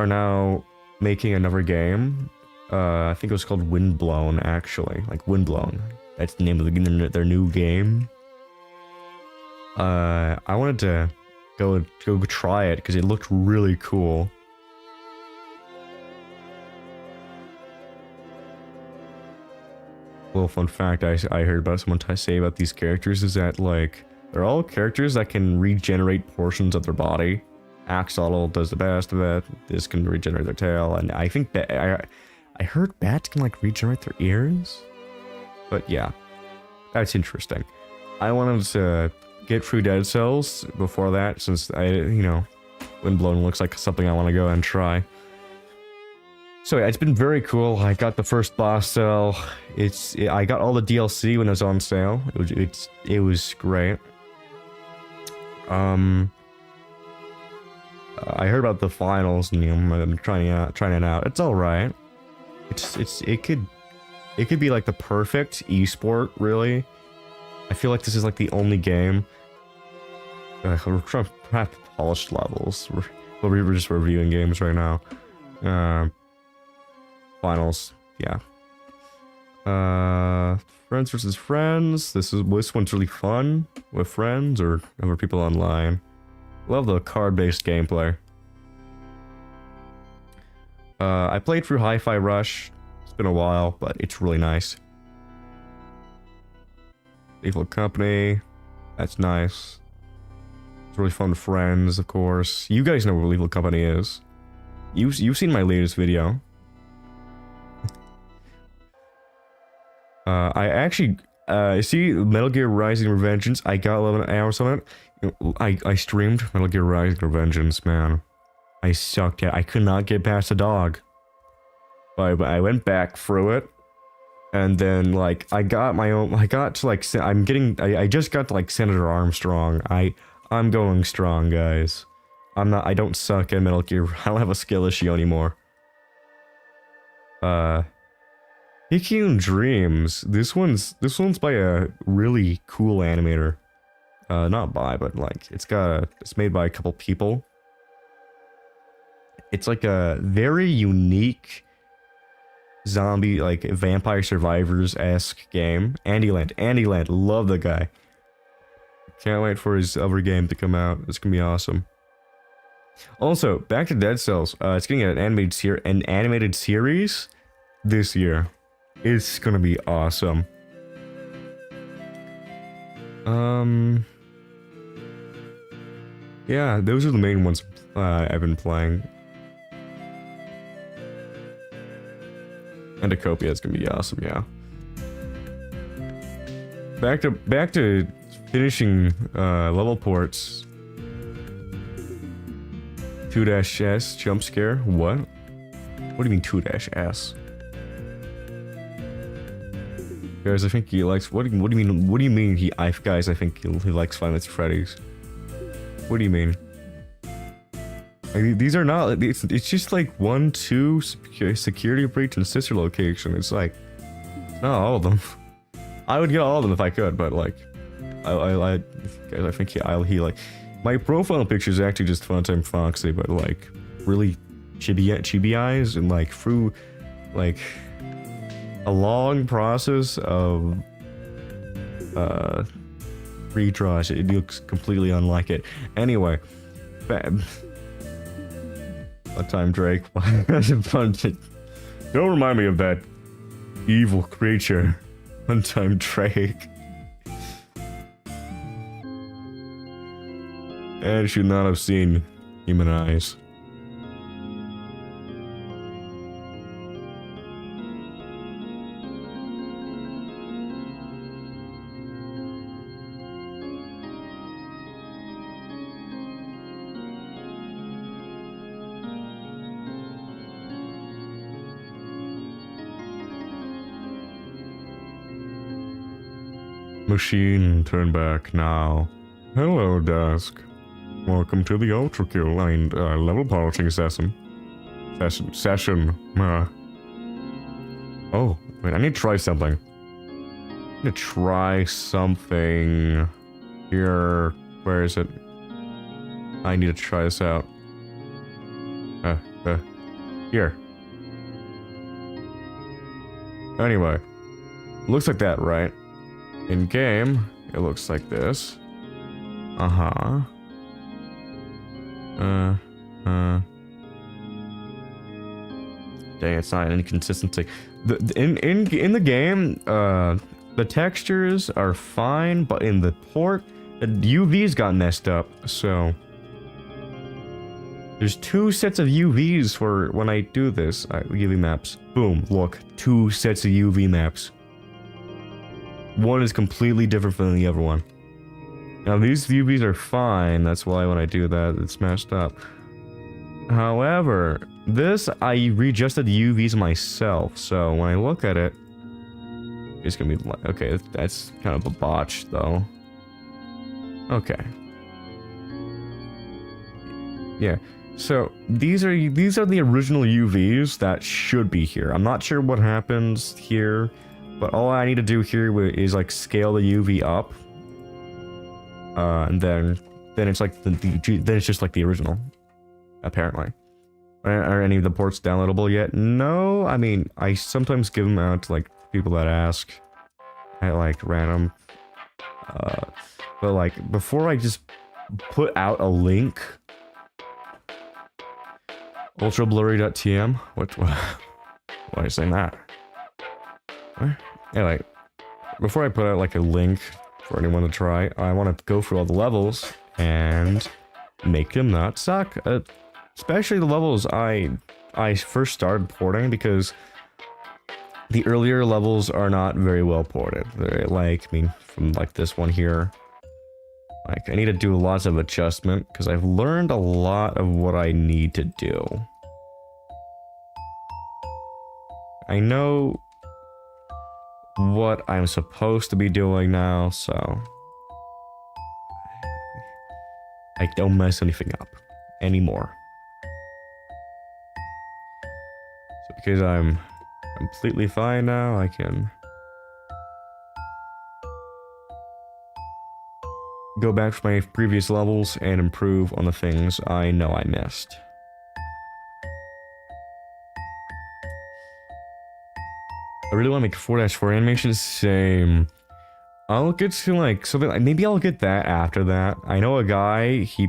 now making another game, I think it was called Windblown, actually. Like, Windblown. That's the name of their new game. I wanted to go try it because it looked really cool. Well, fun fact I heard about someone say about these characters is that, like, they're all characters that can regenerate portions of their body. Axolotl does the best of it. This can regenerate their tail, and I think that I heard bats can, like, regenerate their ears. But yeah, that's interesting. I wanted to get through Dead Cells before that, since Windblown looks like something I want to go and try. So yeah, it's been very cool. I got the first boss cell. I got all the DLC when it was on sale. It was great. I heard about the finals, and I'm trying it out. It's all right. It could be like the perfect esport, really. I feel like this is like the only game. We're trying to have polished levels. We're just reviewing games right now. Finals, yeah. Friends versus friends. This one's really fun with friends or other people online. Love the card-based gameplay. I played through Hi-Fi Rush. It's been a while, but it's really nice. Lethal Company. That's nice. It's really fun with friends, of course. You guys know what Lethal Company is. You've seen my latest video. I actually, see Metal Gear Rising Revengeance. I got 11 hours on it. I streamed Metal Gear Rising Revengeance, man. I sucked at it. I could not get past the dog. But I went back through it. And then, like, I got my own, I got to, like, I just got to, like, Senator Armstrong. I'm going strong, guys. I don't suck at Metal Gear. I don't have a skill issue anymore. Picayune Dreams. This one's by a really cool animator. Not by, but like it's made by a couple people. It's like a very unique zombie, like Vampire Survivors-esque game. Andyland, love the guy. Can't wait for his other game to come out. It's gonna be awesome. Also, back to Dead Cells. It's getting an animated series this year. It's gonna be awesome. Yeah, those are the main ones I've been playing. Endocopia is gonna be awesome, yeah. Back to finishing level ports. 2-S jump scare. What? What do you mean 2-S? Guys, I think he likes. What do you mean? What do you mean guys, I think he likes Five Nights at Freddy's. What do you mean? Like, these are not. It's just like 1, 2 security breach and sister location. It's like not all of them. I would get all of them if I could, but like, guys, I think he like. My profile picture is actually just Funtime Foxy, but like really chibi eyes, and like through like a long process of redraws, it looks completely unlike it. Anyway, Funtime Drake. Don't remind me of that evil creature, Funtime Drake. And should not have seen human eyes. Machine, turn back now. Hello, Dusk. Welcome to the Ultrakill and level polishing session. Oh, wait, I need to try something. I need to try something here. Where is it? I need to try this out. Here. Anyway, looks like that, right? In game, it looks like this. Dang, it's not any consistency. In the game, the textures are fine, but in the port, the UVs got messed up. So there's 2 sets of UVs for when I do this. UV maps. Boom. Look, 2 sets of UV maps. One is completely different from the other one. Now these UVs are fine, that's why when I do that, it's messed up. However, this, I readjusted the UVs myself, so when I look at it, it's gonna be like, okay, that's kind of a botch though. Okay. Yeah, so these are the original UVs that should be here. I'm not sure what happens here, but all I need to do here is like scale the UV up. And then it's like then it's just like the original, apparently. Are any of the ports downloadable yet? No, I mean, I sometimes give them out to like people that ask at like random. But like before I just put out a link, ultrablurry.tm. Why are you saying that? Anyway, before I put out like a link for anyone to try, I want to go through all the levels and make them not suck. Especially the levels I first started porting, because the earlier levels are not very well ported. They're like, I mean, from like this one here, like I need to do lots of adjustment because I've learned a lot of what I need to do. I know what I'm supposed to be doing now, so I don't mess anything up anymore. So because I'm completely fine now. I can go back to my previous levels and improve on the things I know I missed. I really want to make 4-4 animations. Same. I'll get to like something like maybe I'll get that after that. I know a guy, he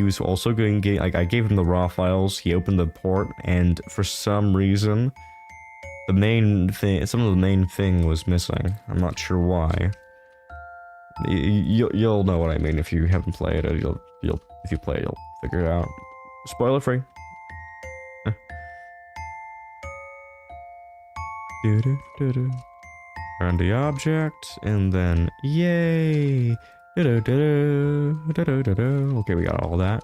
was also going to get like I gave him the raw files, he opened the port, and for some reason some of the main thing was missing. I'm not sure why. You'll know what I mean if you haven't played it. If you play, you'll figure it out. Spoiler free. Turn the object, and then yay! Okay, we got all that.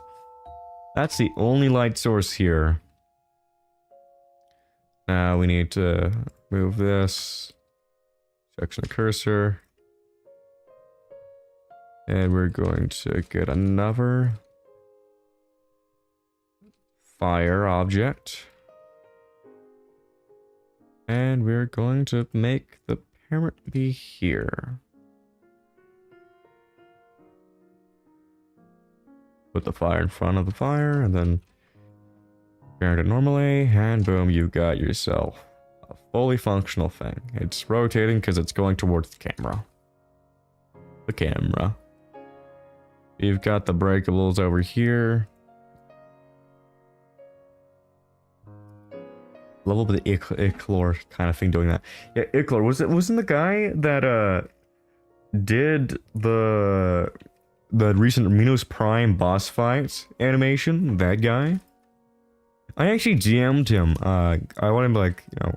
That's the only light source here. Now we need to move this section of cursor. And we're going to get another fire object. And we're going to make the parent be here. Put the fire in front of the fire, and then parent it normally, and boom, you got yourself a fully functional thing. It's rotating because it's going towards the camera. The camera. You've got the breakables over here. Level with the Ichlor kind of thing doing that. Yeah, Ichlor, wasn't the guy that did the recent Minos Prime boss fight animation? That guy? I actually GM'd him. I want him to, like, you know,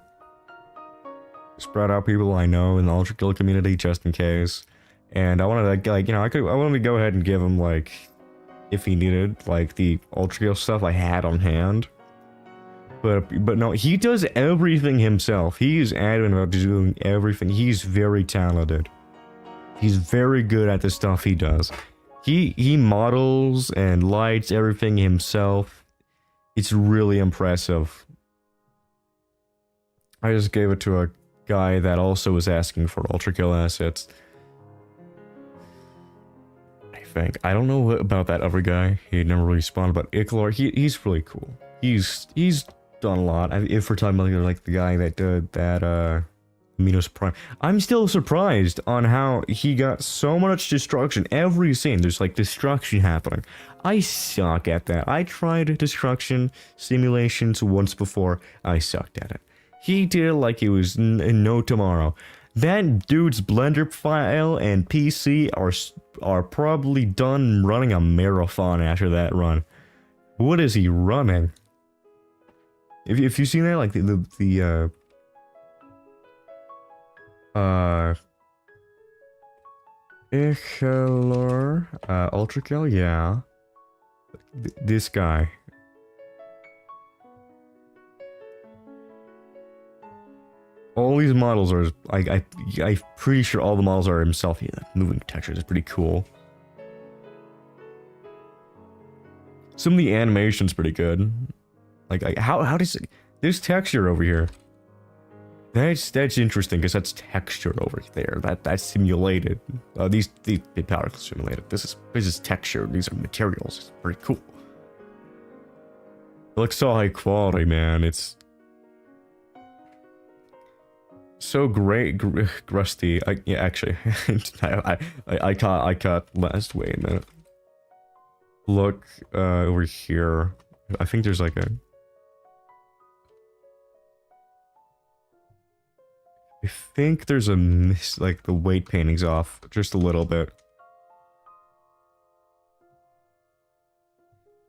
spread out people I know in the Ultrakill community just in case. And I wanted to, like, you know, I wanted to go ahead and give him, like, if he needed, like, the Ultrakill stuff I had on hand. But no, he does everything himself. He's adamant about doing everything. He's very talented. He's very good at the stuff he does. He models and lights everything himself. It's really impressive. I just gave it to a guy that also was asking for Ultrakill assets. I don't know about that other guy. He never really spawned, but Ichlor, he's really cool. He's done a lot. If we're talking about like the guy that did that Minos Prime, I'm still surprised on how he got so much destruction. Every scene there's like destruction happening. I suck at that. I tried destruction simulations once before. I sucked at it. He did it like it was no tomorrow. That dude's Blender file and PC are probably done running a marathon after that run. What is he running? If you've seen that, like the Ichlor, Ultrakill, yeah. This guy. All these models are, I'm pretty sure all the models are himself. Yeah, moving textures is pretty cool. Some of the animation's pretty good. Like how does it, there's texture over here. That's interesting because that's texture over there. That's simulated. These power simulated. This is texture. These are materials. It's pretty cool. It looks so high quality, man. It's so great, rusty. Yeah, actually, I caught last. Wait a minute. Look over here. I think there's like a. I think there's a like the weight painting's off just a little bit.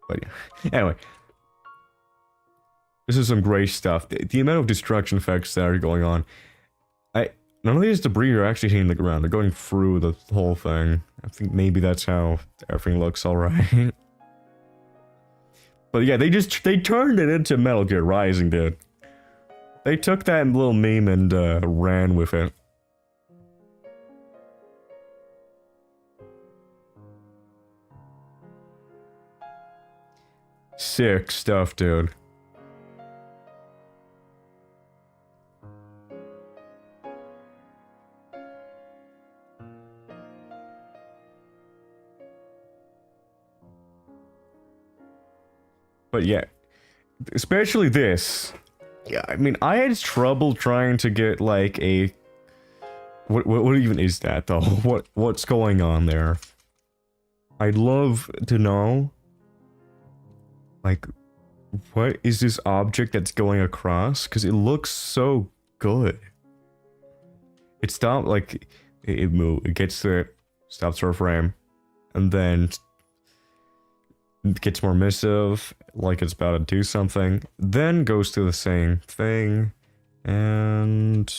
But yeah. Anyway. This is some great stuff. The amount of destruction effects that are going on. None of these debris are actually hitting the ground. They're going through the whole thing. I think maybe that's how everything looks alright. But yeah, they turned it into Metal Gear Rising, dude. They took that little meme and ran with it. Sick stuff, dude. But yeah, especially this. Yeah, I mean, I had trouble trying to get like a... What even is that though? What's going on there? I'd love to know, like, what is this object that's going across? Because it looks so good. It stopped, like, it gets there, stops for a frame, and then it gets more emissive, like it's about to do something, then goes to the same thing, and...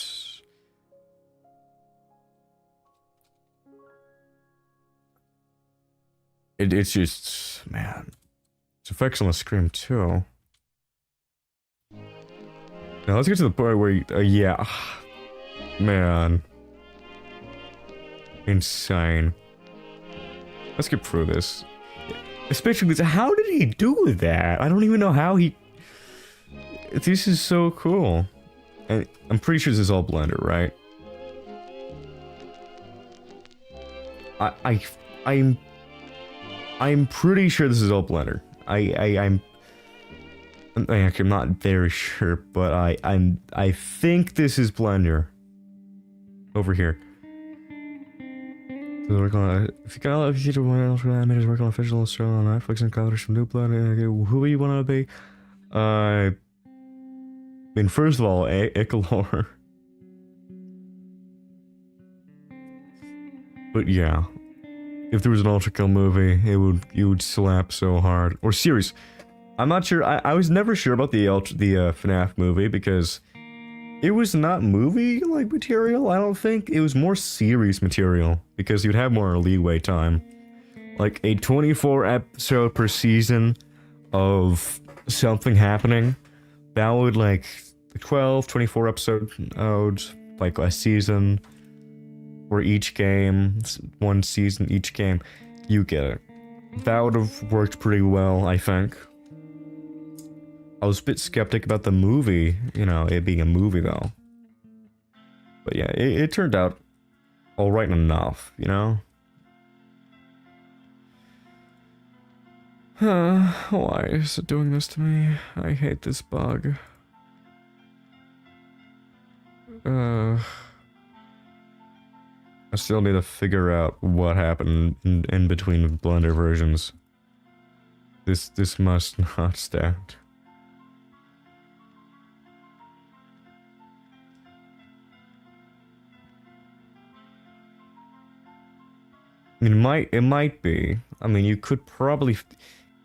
It's just, man, it's effects on the screen too. Now let's get to the part where, yeah, man, insane. Let's get through this. Especially because how did he do that? I don't even know how he... This is so cool. And I'm pretty sure this is all Blender, right? I'm pretty sure this is all Blender. I'm actually, I'm not very sure, but I think this is Blender. Over here. If you got a future one else animators work on official show on Netflix and collaboration from New Blood, who you wanna be? I mean, first of all, Icolor. But yeah, if there was an Ultrakill movie, it would slap so hard. Or series. I'm not sure. I was never sure about the FNAF movie because it was not movie-like material, I don't think. It was more series material because you'd have more leeway time. Like a 24 episode per season of something happening. That would like 12, 24 episodes, like a season. Or each game, one season, each game, you get it. That would have worked pretty well, I think. I was a bit skeptic about the movie, you know, it being a movie though. But yeah, it turned out alright enough, you know? Why is it doing this to me? I hate this bug. I still need to figure out what happened in between Blender versions. This must not stand. I mean, it might be. I mean, you could probably,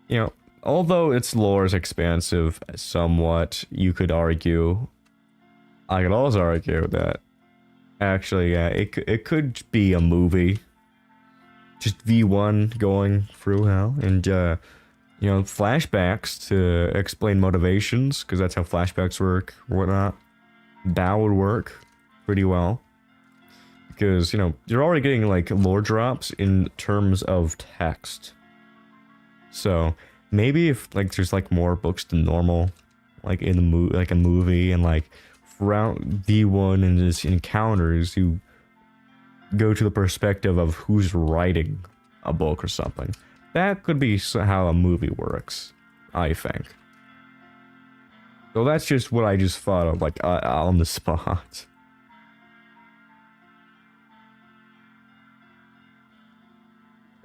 you know, although its lore is expansive somewhat, you could argue. I could also argue that actually, yeah, it could be a movie. Just V1 going through hell, and you know, flashbacks to explain motivations, because that's how flashbacks work, or whatnot. That would work pretty well. Because, you know, you're already getting, like, lore drops in terms of text. So, maybe if, like, there's, like, more books than normal, like, in the like a movie, and, like, throughout V1 and his encounters, you go to the perspective of who's writing a book or something. That could be how a movie works, I think. So that's just what I just thought of, like, on the spot.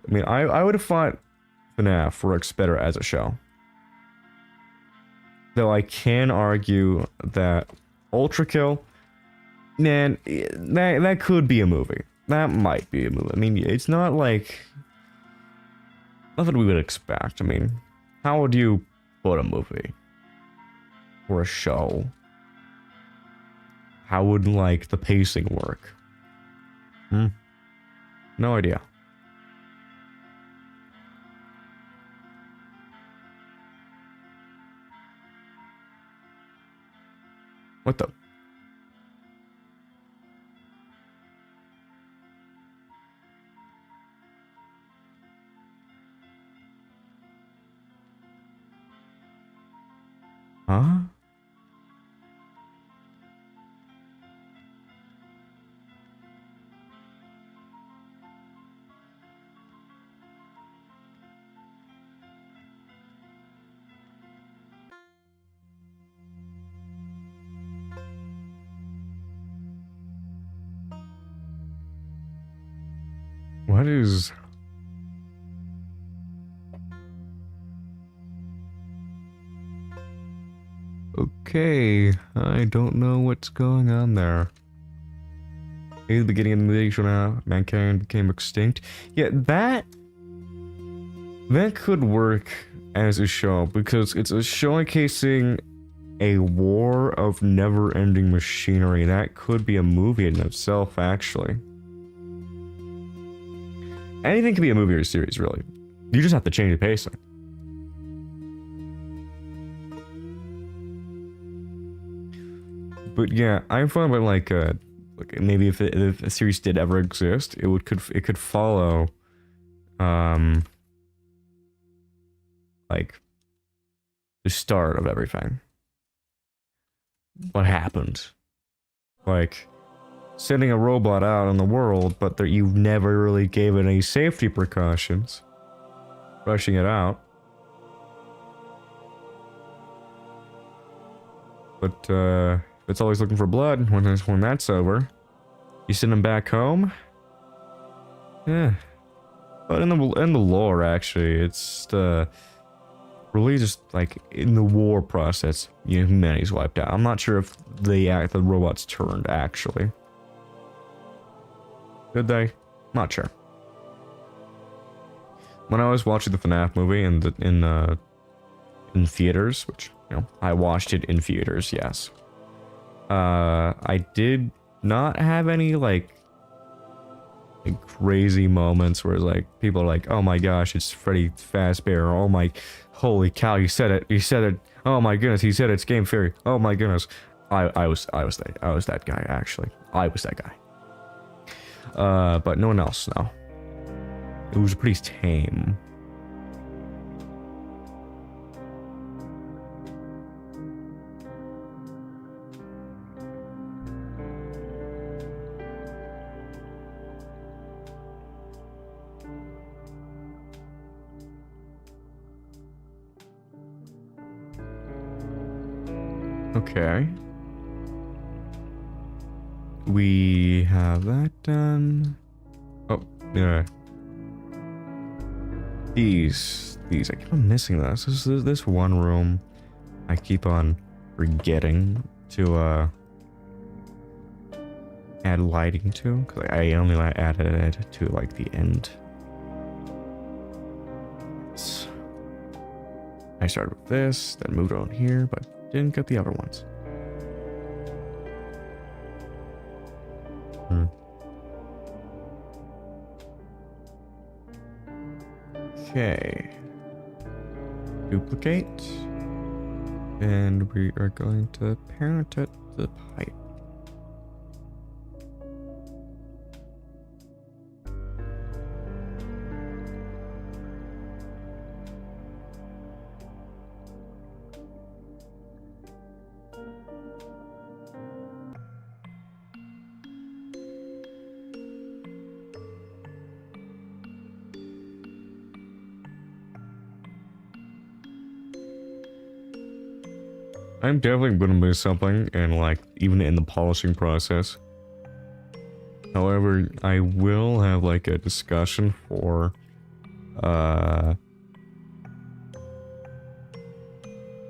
I mean, I would have thought FNAF works better as a show. Though I can argue that Ultrakill, man, that could be a movie. That might be a movie. I mean, it's not like... nothing we would expect. I mean, how would you put a movie? Or a show? How would, like, the pacing work? No idea. What the? Huh? What is... Okay, I don't know what's going on there. Maybe the beginning of the movie when mankind became extinct. Yeah, that could work as a show, because it's a showcasing a war of never-ending machinery. That could be a movie in itself, actually. Anything can be a movie or a series, really. You just have to change the pacing. But yeah, I'm fine with like maybe if a series did ever exist, it could follow, like the start of everything. What happened? Like sending a robot out in the world, but that you never really gave it any safety precautions. Rushing it out. But it's always looking for blood when that's over. You send them back home? Yeah. But in the lore, actually, it's really just like in the war process, humanity's wiped out. I'm not sure if the robots turned actually. Did they? Not sure. When I was watching the FNAF movie in theaters, which I watched it in theaters, yes. I did not have any like crazy moments where it's like people are like, oh my gosh, it's Freddy Fazbear, oh my, holy cow, you said it, oh my goodness, he said it's Game Theory, oh my goodness. I was that guy, actually. I was that guy. But no one else, no. It was pretty tame. Okay. We have that done. Oh, yeah. These, I keep on missing this. This one room I keep on forgetting to, add lighting to, because I only added it to, like, the end. So, I started with this, then moved on here, but didn't get the other ones. Okay. Duplicate. And we are going to parent it the pipe. I'm definitely gonna miss something, and like even in the polishing process. However, I will have like a discussion for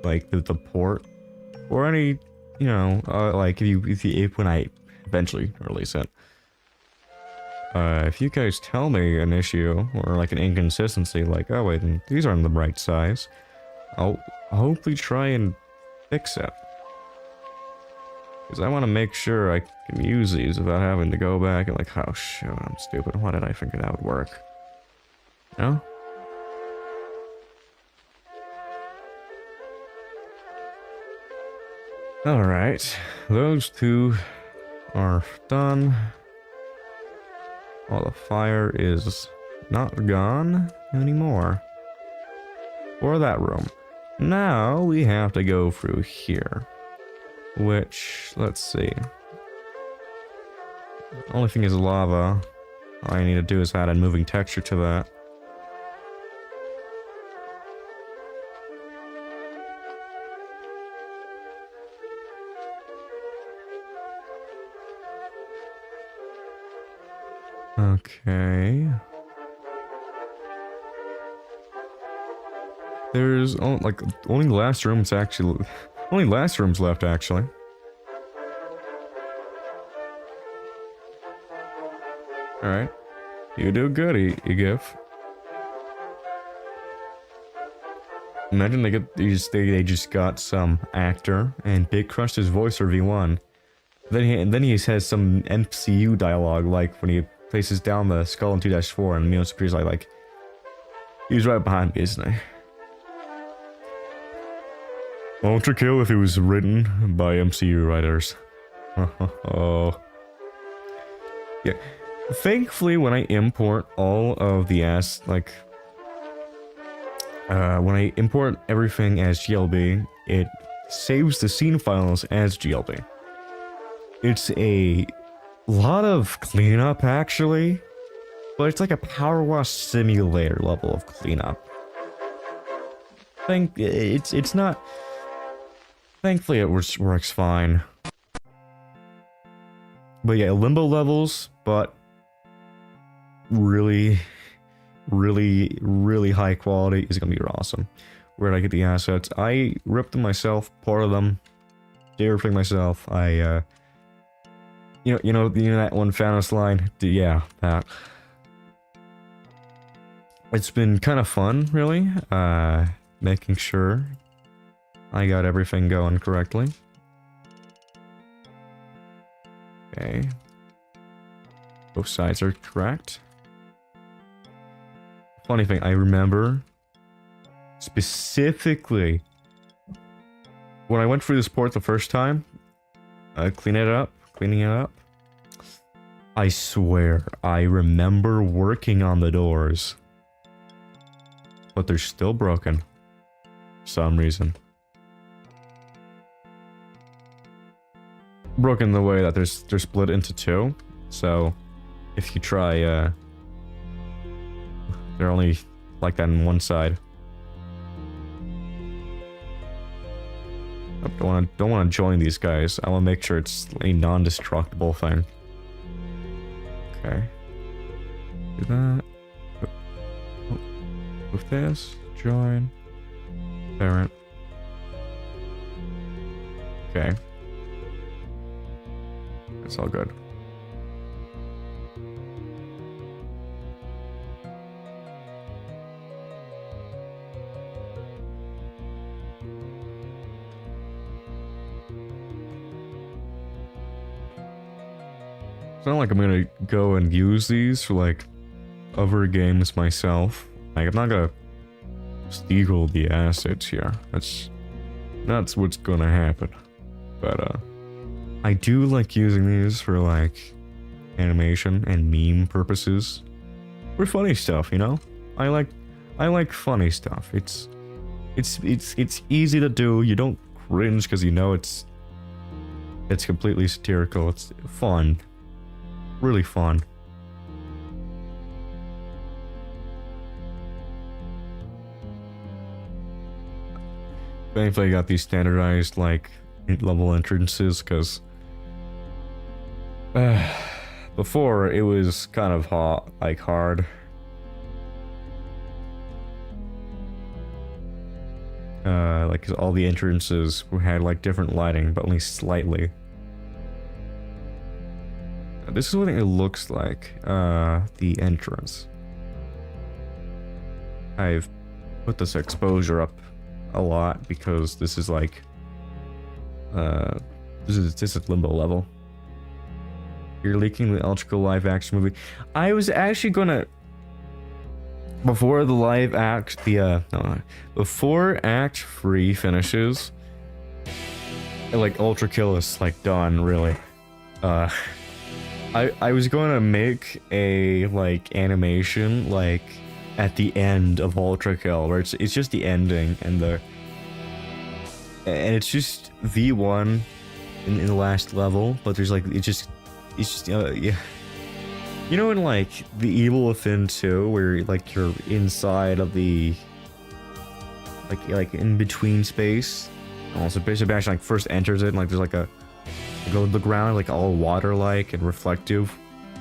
like the port, or any, like if when I eventually release it. If you guys tell me an issue or like an inconsistency, like, oh wait, these aren't the right size, I'll hopefully try and fix it. Because I want to make sure I can use these without having to go back and like, oh shoot, I'm stupid. Why did I think that would work? No? Alright, those two are done. All the fire is not gone anymore. For that room. Now we have to go through here. Which, let's see. Only thing is lava. All I need to do is add a moving texture to that. Okay. There's like only last rooms actually. Only last rooms left actually. All right, you do good, E-Gif. Imagine they just got some actor and Big crushed his voice for V1. Then he has some MCU dialogue like when he places down the skull in 2-4 and Mio Superior's like he's right behind me, isn't he? Ultrakill if it was written by MCU writers. Oh. Yeah. Thankfully, when I import all of the when I import everything as GLB, it saves the scene files as GLB. It's a lot of cleanup, actually, but it's like a power wash simulator level of cleanup. It's not. Thankfully, it works fine. But yeah, limbo levels, but really high quality is gonna be awesome. Where did I get the assets? I ripped them myself, ported them, did everything myself. I you know that one Thanos line? Yeah, that. It's been kind of fun, really, making sure I got everything going correctly. Okay. Both sides are correct. Funny thing, I remember specifically when I went through this port the first time, cleaning it up. I swear, I remember working on the doors, but they're still broken for some reason. Broken the way that they're split into two, so if you try, they're only like that on one side. I don't want to join these guys. I want to make sure it's a non-destructible thing. Okay. Do that. With this, join, parent. Okay. It's all good. It's not like I'm gonna go and use these for like other games myself. Like I'm not gonna steal the assets here. That's what's gonna happen. But I do like using these for like animation and meme purposes. For funny stuff, you know? I like funny stuff. It's easy to do. You don't cringe because you know it's completely satirical. It's fun. Really fun. Thankfully I got these standardized like level entrances because before it was kind of hard. Like 'cause all the entrances had like different lighting, but only slightly. This is what it looks like, the entrance. I've put this exposure up a lot because this is like, this is limbo level. You're leaking the Ultrakill live action movie. I was actually gonna, before the live act, before Act 3 finishes, like Ultrakill is like done, really. I was going to make a like animation like at the end of Ultrakill where it's just the ending and it's just V1 in the last level, but there's like it's just yeah. You know in like the Evil Within 2 where like you're inside of the like in between space. Also basically like first enters it and like there's like a the ground like all water like and reflective.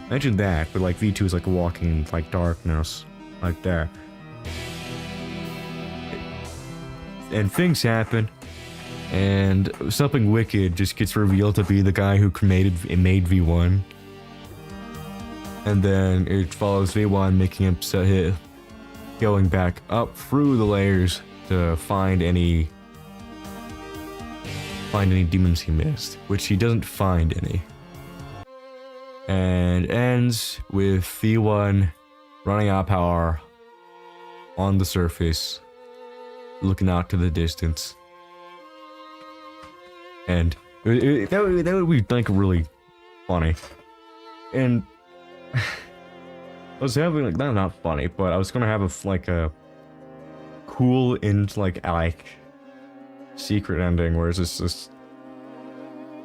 Imagine that, but like V2 is like walking like darkness like that. and things happen, and something wicked just gets revealed to be the guy who made V1. And then it follows V1, making him going back up through the layers to find any demons he missed, which he doesn't find any. And ends with V1 running out of power on the surface, looking out to the distance. And that would be like really funny. And I was having like not funny, but I was gonna have a cool and like secret ending where it's just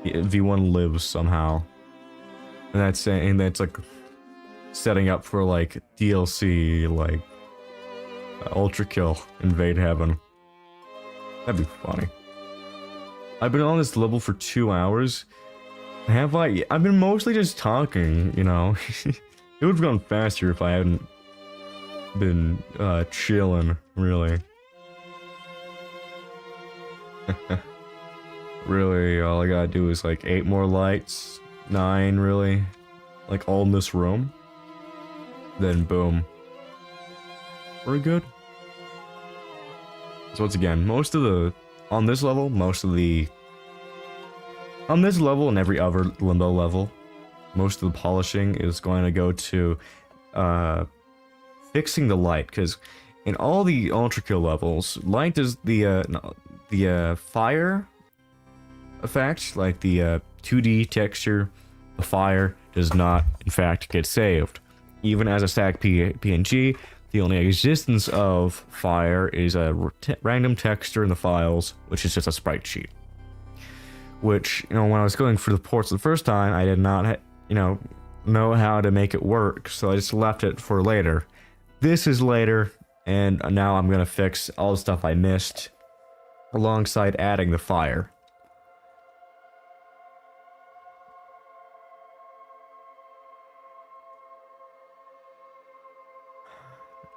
V1 lives somehow, and that's like setting up for like DLC like Ultrakill invade heaven. That'd be funny. I've been on this level for 2 hours. Have I? I've been mostly just talking, you know. It would have gone faster if I hadn't been chilling, really. Really, all I gotta do is like 8 more lights, 9 really, like all in this room. Then boom. Pretty good. So once again, on this level and every other Limbo level, most of the polishing is going to go to fixing the light, because in all the Ultrakill levels, light is the fire effect, like the 2D texture, the fire does not in fact get saved. Even as a static PNG, the only existence of fire is a random texture in the files, which is just a sprite sheet. Which, you know, when I was going through the ports the first time, I did not, know how to make it work, so I just left it for later. This is later, and now I'm gonna fix all the stuff I missed, alongside adding the fire.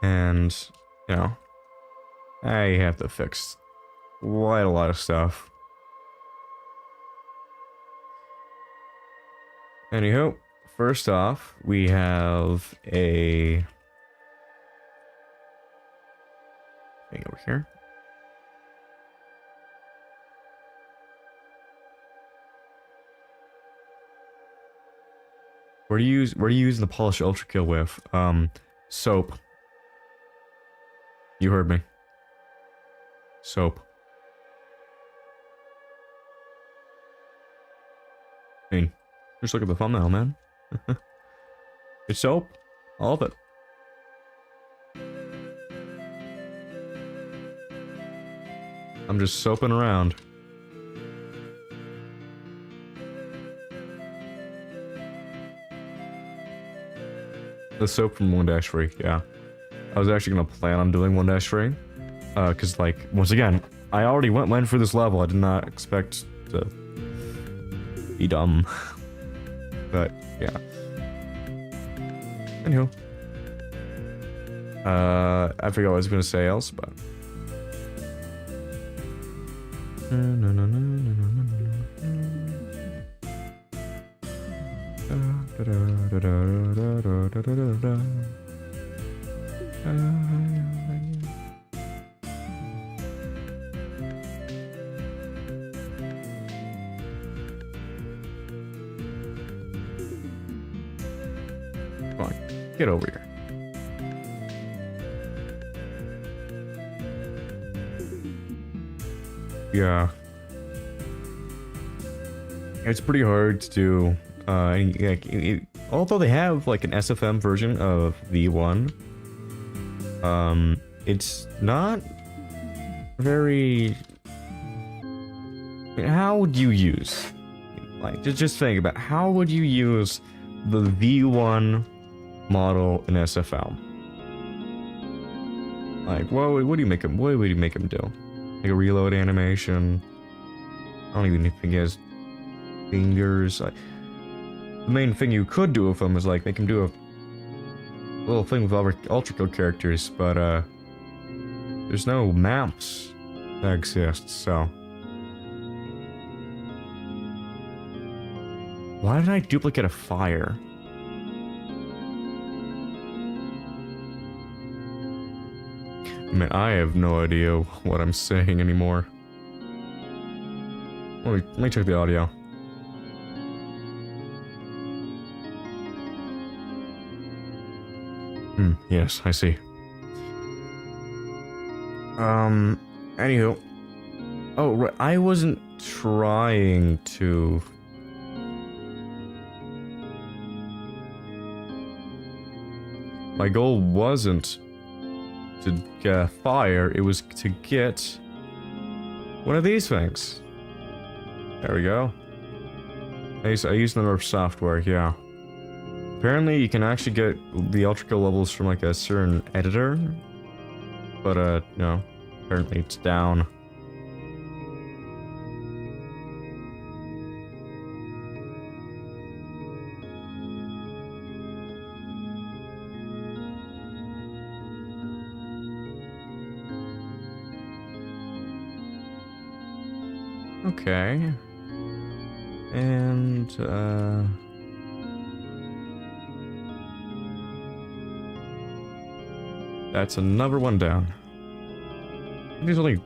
And, you know, I have to fix quite a lot of stuff. Anywho, first off, we have a thing over here. What are you using the polish Ultrakill with? Soap. You heard me. Soap. I mean, just look at the thumbnail, man. It's soap. All of it. I'm just soaping around. The soap from 1-3, yeah. I was actually gonna plan on doing 1-3. Cause like, once again, I already went for this level. I did not expect to be dumb. But, yeah. Anywho. I forgot what I was gonna say else, but... Come on, get over here. Yeah. It's pretty hard to do, although they have like an SFM version of V1, it's not very... how would you use, like, just think about, how would you use the V1 model in SFM? Like, what would you make him, what would you make him do? Like a reload animation? I don't even think he has fingers. Like, the main thing you could do with him is like make him do a little thing with other Ultrakill characters, but there's no maps exists, so. Why did I duplicate a fire? Man, I have no idea what I'm saying anymore. Let me check the audio. Yes, I see. Anywho. Oh, right, I wasn't trying to... My goal wasn't to get a fire, it was to get one of these things. There we go. I used another software, yeah. Apparently you can actually get the Ultrakill levels from like a certain editor. But no. Apparently it's down. Okay. And, that's another one down. There's only...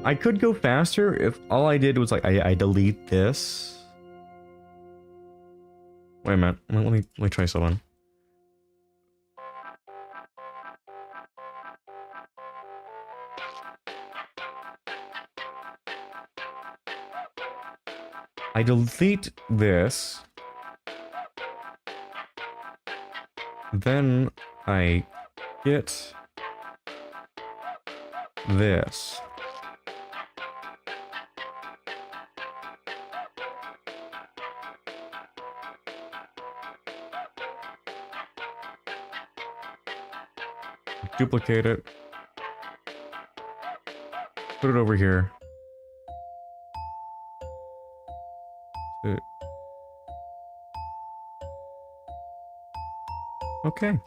I could go faster if all I did was, like, I delete this. Wait a minute. Let me try something. I delete this. Then I get this. Duplicate it. Put it over here. Okay.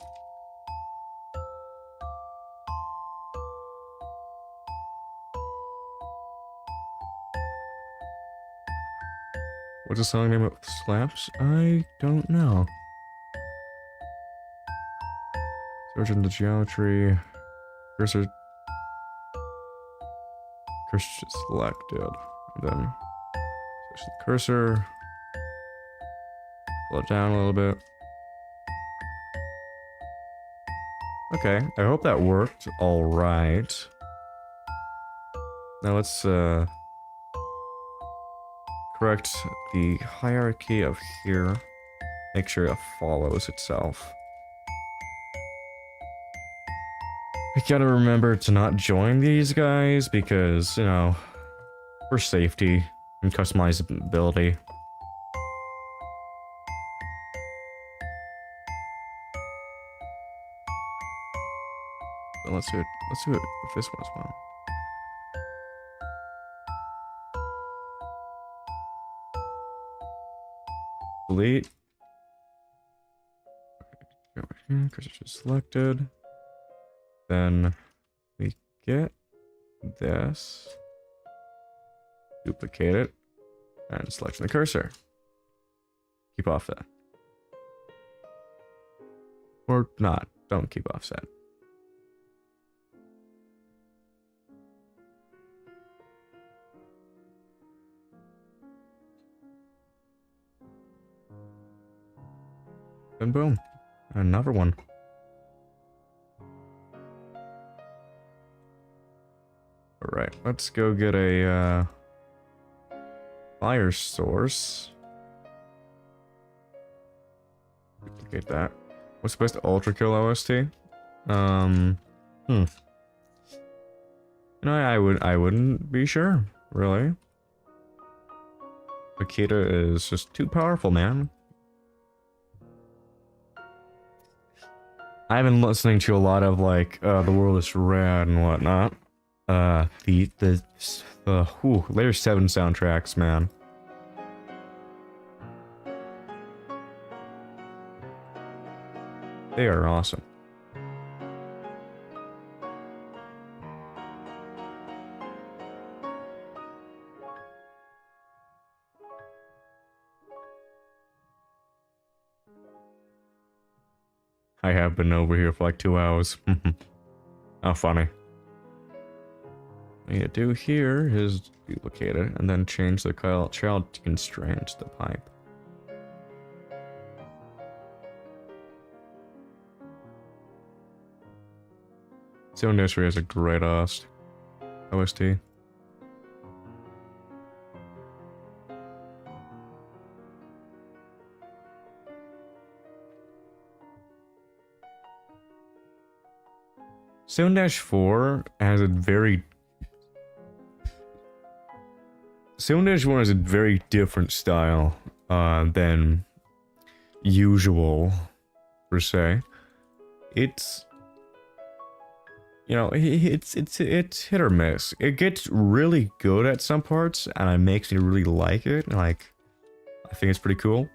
What's the song name of Slaps? I don't know. Search into geometry. Cursor selected. And then switch the cursor. Pull it down a little bit. Okay, I hope that worked all right. Now let's correct the hierarchy of here. Make sure it follows itself. I gotta remember to not join these guys because, you know, for safety and customizability. So let's do it with this one as well. Delete. Over here, cursor selected. Then we get this, duplicate it, and selection the cursor. Keep offset. Or not, don't keep offset. And boom, another one. Alright, let's go get a fire source. Duplicate that. What's supposed to Ultrakill OST? You know, I wouldn't be sure, really. Akita is just too powerful, man. I've been listening to a lot of like the world is rad and whatnot. Layer 7 soundtracks, man. They are awesome. I have been over here for like 2 hours. How funny. What you do here is duplicate it and then change the child constraint to the pipe. Zone Industry has a great OST. Zone-4 has a very... Zone-1 has a very different style than usual, per se. It's... You know, it's hit or miss. It gets really good at some parts, and it makes me really like it. Like, I think it's pretty cool.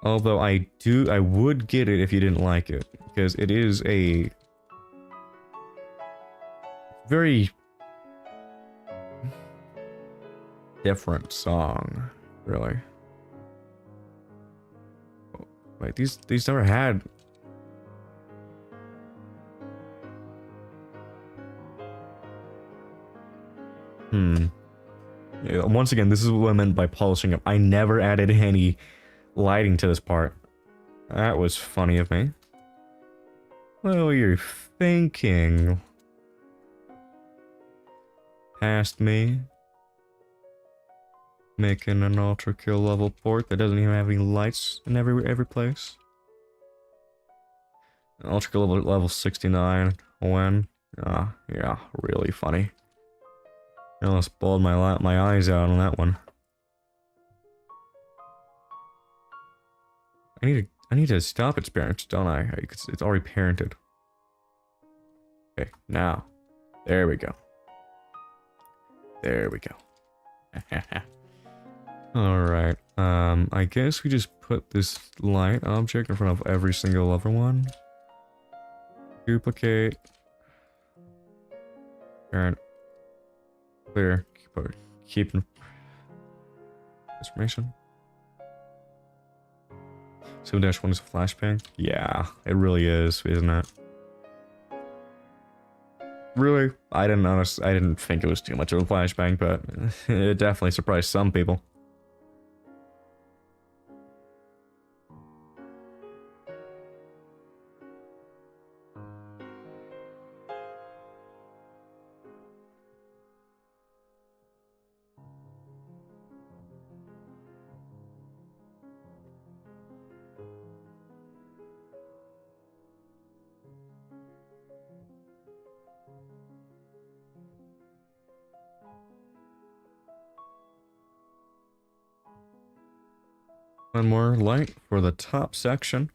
Although I would get it if you didn't like it, because it is a very different song, really. Wait, these never had. Yeah, once again, this is what I meant by polishing up. I never added any lighting to this part. That was funny of me. What were you thinking? Past me. Making an Ultrakill level port that doesn't even have any lights in every place. Ultrakill level 69. When? Yeah, really funny. I almost bawled my eyes out on that one. I need to stop its parents, don't I? It's already parented. Okay, now. There we go. There we go. Alright, I guess we just put this light object in front of every single other one. Duplicate. Parent. Clear. Keep information. 7-1 is a flashbang? Yeah, it really is, isn't it? Really? I didn't think it was too much of a flashbang, but it definitely surprised some people. One more light for the top section.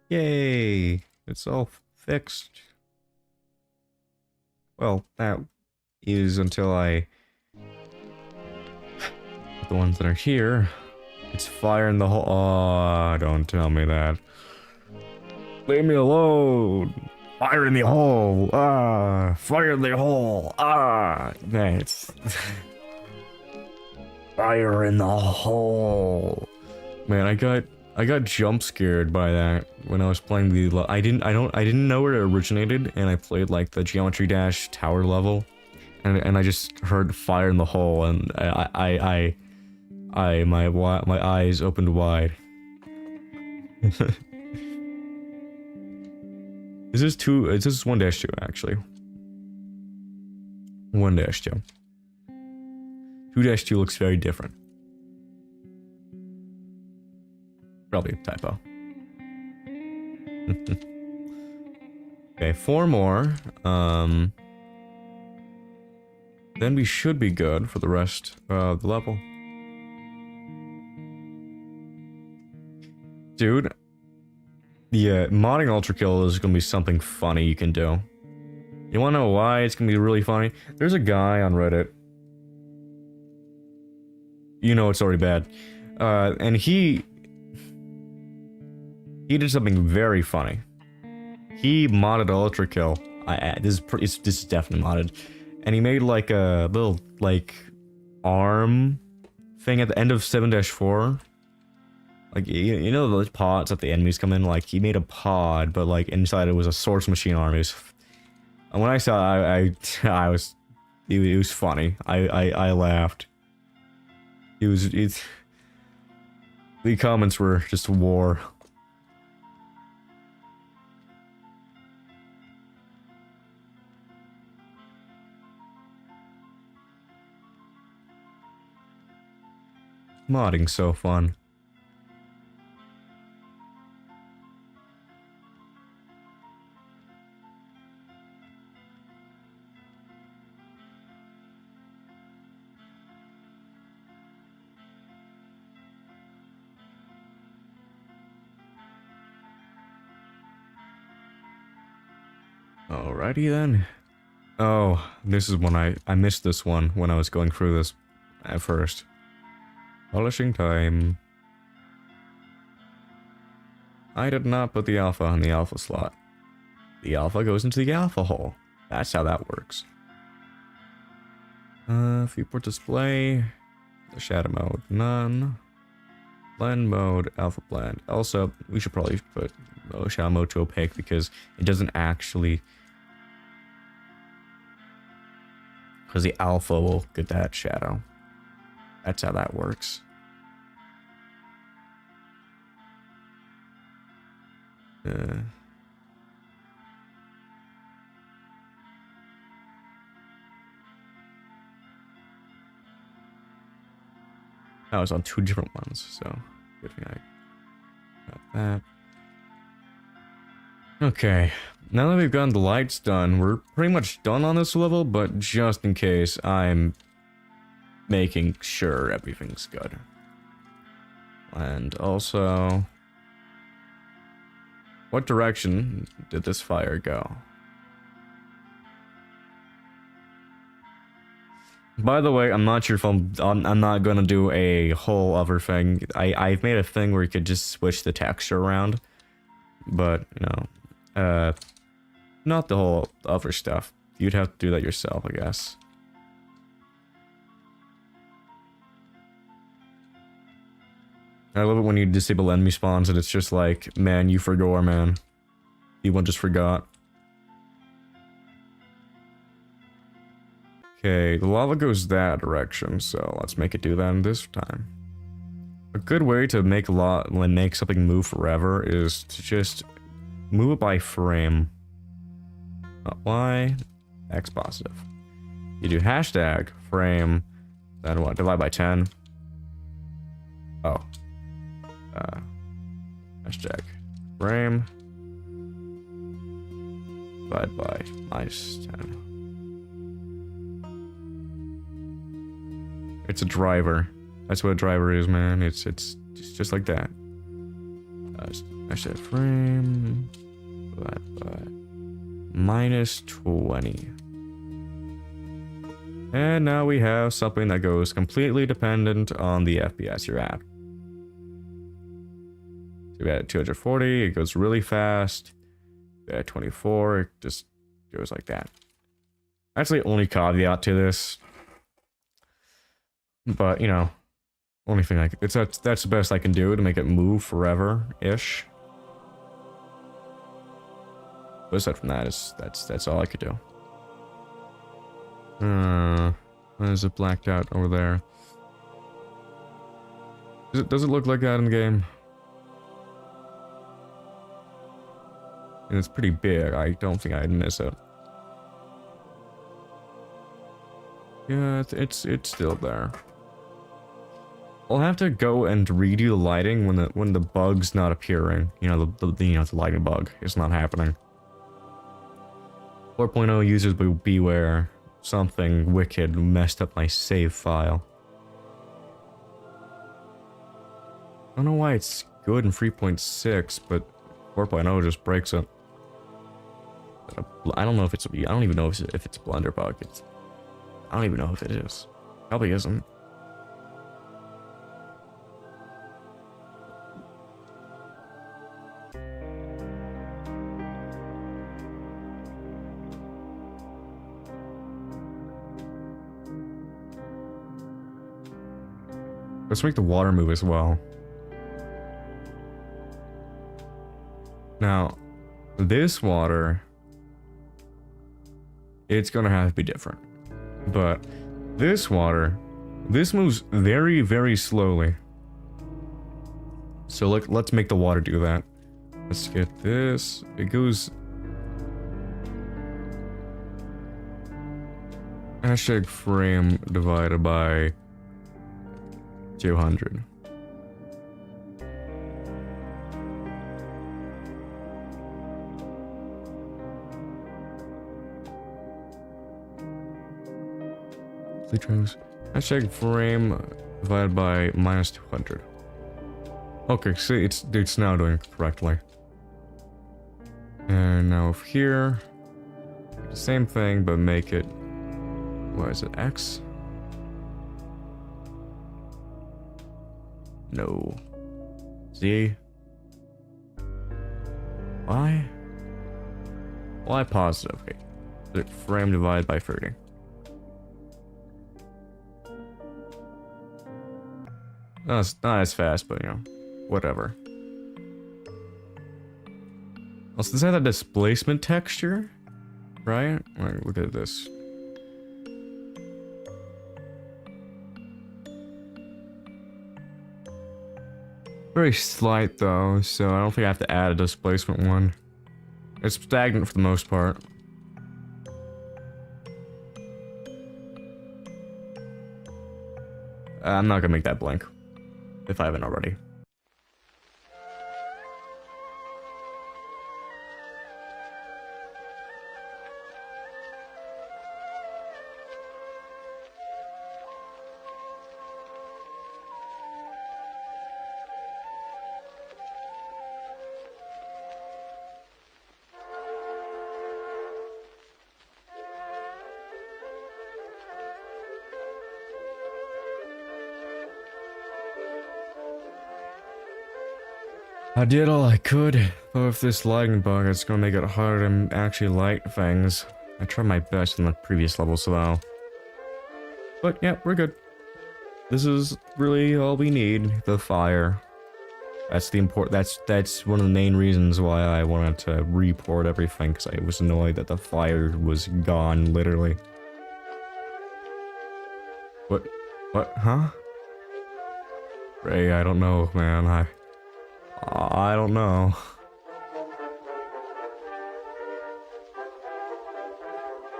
Yay! It's all fixed. Well, that is until I... The ones that are here. It's fire in the hole. Oh, don't tell me that. Leave me alone! Fire in the hole! Ah! Fire in the hole! Ah! Man, it's... Fire in the hole! Man, I got jump scared by that when I was playing the... I didn't know where it originated, and I played like the Geometry Dash tower level, and I just heard fire in the hole, and my eyes opened wide. This is 1-2 actually. 1-2. 2-2 looks very different. Probably a typo. Okay, 4 more. Then we should be good for the rest of the level. Dude. Yeah, modding Ultrakill is gonna be something funny you can do. You wanna know why it's gonna be really funny? There's a guy on Reddit. You know it's already bad. And he did something very funny. He modded Ultrakill. This is definitely modded. And he made like a little, like, arm thing at the end of 7-4. Like, you know those pods that the enemies come in? Like, he made a pod, but like inside it was a source machine arm. And when I saw it, I was, it was funny. I laughed. The comments were just war. Modding's so fun. Alrighty then. Oh, this is when I missed this one when I was going through this at first. Polishing time. I did not put the alpha on the alpha slot. The alpha goes into the alpha hole. That's how that works. Viewport display. The shadow mode, none. Blend mode, alpha blend. Also, we should probably put shadow mode to opaque because it doesn't actually... Because the alpha will get that shadow. That's how that works. I was on 2 different ones, so good thing I got that. Okay, now that we've gotten the lights done, we're pretty much done on this level, but just in case, I'm making sure everything's good. And also, what direction did this fire go? By the way, I'm not sure if I'm not gonna do a whole other thing. I've made a thing where you could just switch the texture around, but you know, not the whole other stuff. You'd have to do that yourself, I guess. I love it when you disable enemy spawns and it's just like, man, you forgot, man. People just forgot. Okay, the lava goes that direction, so let's make it do that this time. A good way to make something move forever is to just move it by frame. Not Y, X positive. You do hashtag frame, then what? Divide by 10. Oh. Hashtag frame. Divide by -10. It's a driver. That's what a driver is, man. It's just like that. Hashtag frame. Divide by -20. And now we have something that goes completely dependent on the FPS you're at. So we at 240, it goes really fast. At 24, it just goes like that. That's the only caveat to this. But, you know, only thing that's the best I can do to make it move forever-ish. But aside from that, that's all I could do. Why is it blacked out over there? Does it look like that in the game? And it's pretty big. I don't think I'd miss it. Yeah, it's still there. I'll have to go and redo the lighting when the bug's not appearing. You know, the lighting bug is not happening. 4.0 users beware. Something wicked messed up my save file. I don't know why it's good in 3.6, but 4.0 just breaks it. I don't know if it's. I don't even know if it's a Blender bug. I don't even know if it is. Probably isn't. Let's make the water move as well. Now, this water, it's gonna have to be different. But this water, this moves very, very slowly. So let's make the water do that. Let's get this. It goes... Hashtag frame divided by 200. Hashtag frame divided by minus 200. Okay, see, it's now doing it correctly. And now over here, the same thing, but make it, what is it, X? No. Z? Y? Y positive, okay. Frame divided by 30. Not as fast, but you know, whatever. Also, does that have a displacement texture? Right? Like, look at this. Very slight though, so I don't think I have to add a displacement one. It's stagnant for the most part. I'm not gonna make that blink, if I haven't already. I did all I could, but with this lighting bug, it's gonna make it harder to actually light things. I tried my best in the previous levels, though. But yeah, we're good. This is really all we need, the fire. That's the that's one of the main reasons why I wanted to report everything, because I was annoyed that the fire was gone, literally. What, huh? Ray, I don't know, man, I don't know.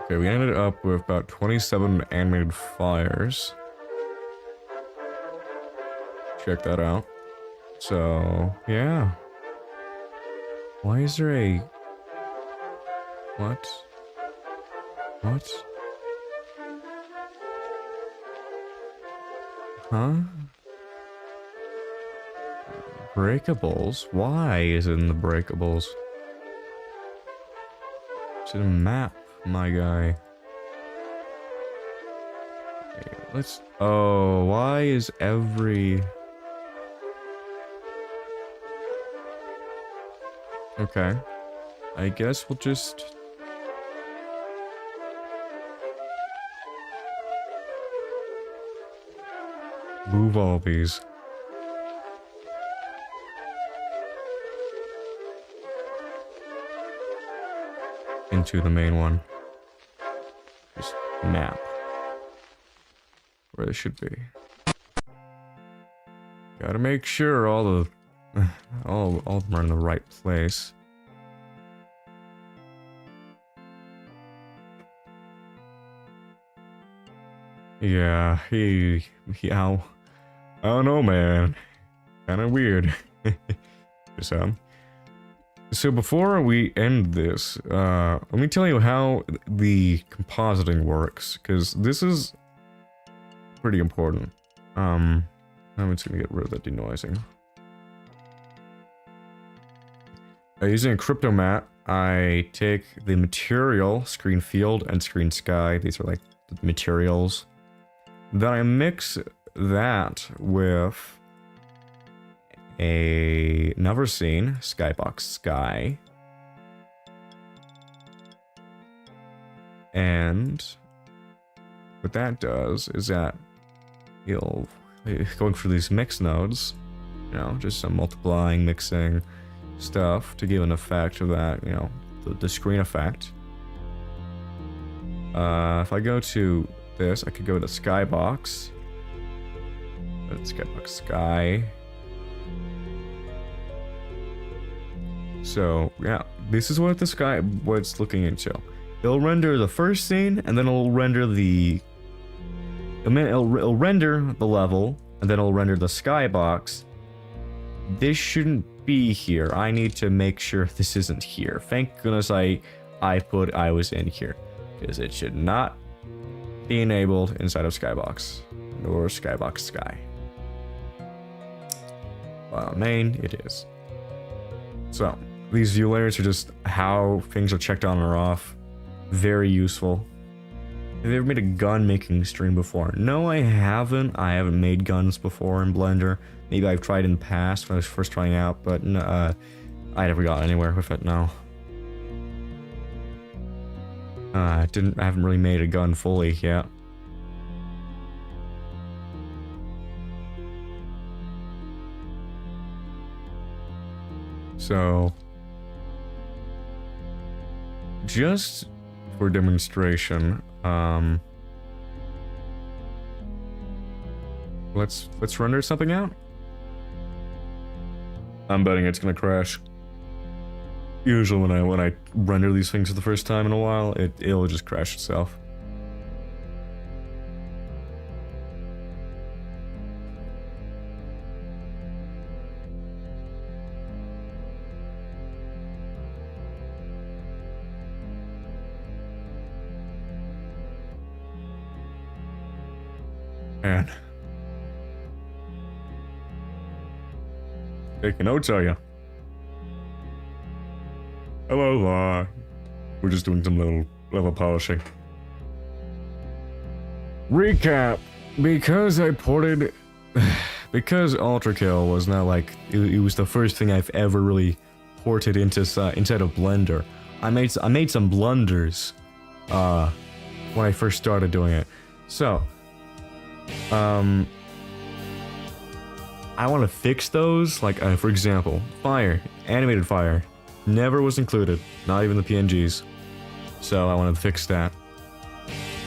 Okay, we ended up with about 27 animated fires. Check that out. So, yeah. Why is there a... What? What? Huh? Breakables? Why is it in the breakables? It's in a map, my guy. Okay, let's... Oh, why is every... Okay. I guess we'll just... move all these. Into the main one. Just map where they should be. Gotta make sure all the all of them are in the right place. Yeah, I don't know, man. Kind of weird. So before we end this, let me tell you how the compositing works, because this is pretty important. I'm just gonna get rid of that denoising. Using a crypto mat, I take the material, screen field, and screen sky. These are like the materials. Then I mix that with another scene, skybox sky, and what that does is that it'll going through these mix nodes, you know, just some multiplying, mixing stuff to give an effect of that, you know, the screen effect. If I go to this, I could go to Skybox. Let's Skybox Sky. So yeah, this is what it's looking into. It'll render the first scene, and then it'll render it'll render the level, and then it'll render the skybox. This shouldn't be here. I need to make sure this isn't here. Thank goodness I was in here, because it should not be enabled inside of Skybox, nor Skybox Sky. Main, it is. So these view layers are just how things are checked on or off. Very useful. Have you ever made a gun making stream before? No, I haven't. I haven't made guns before in Blender. Maybe I've tried in the past when I was first trying out, but I never got anywhere with it, no. I haven't really made a gun fully yet. So, just for demonstration, let's render something out. I'm betting it's gonna crash. Usually when I render these things for the first time in a while, it'll just crash itself. Man. Taking notes, are you? Hello, we're just doing some little level polishing. Recap. Because I ported... because Ultrakill was not like... It was the first thing I've ever really ported inside of Blender. I made some blunders when I first started doing it. So... I want to fix those, like, for example, fire, animated fire, never was included, not even the PNGs, so I want to fix that.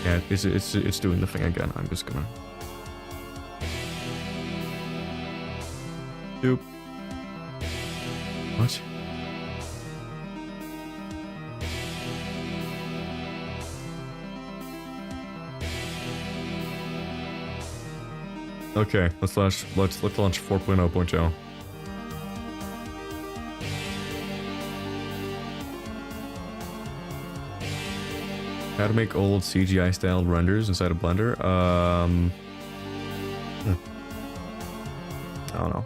Yeah, it's doing the thing again. I'm just gonna... Doop. What? Okay, let's launch 4.0.0. How to make old CGI styled renders inside of Blender? I don't know.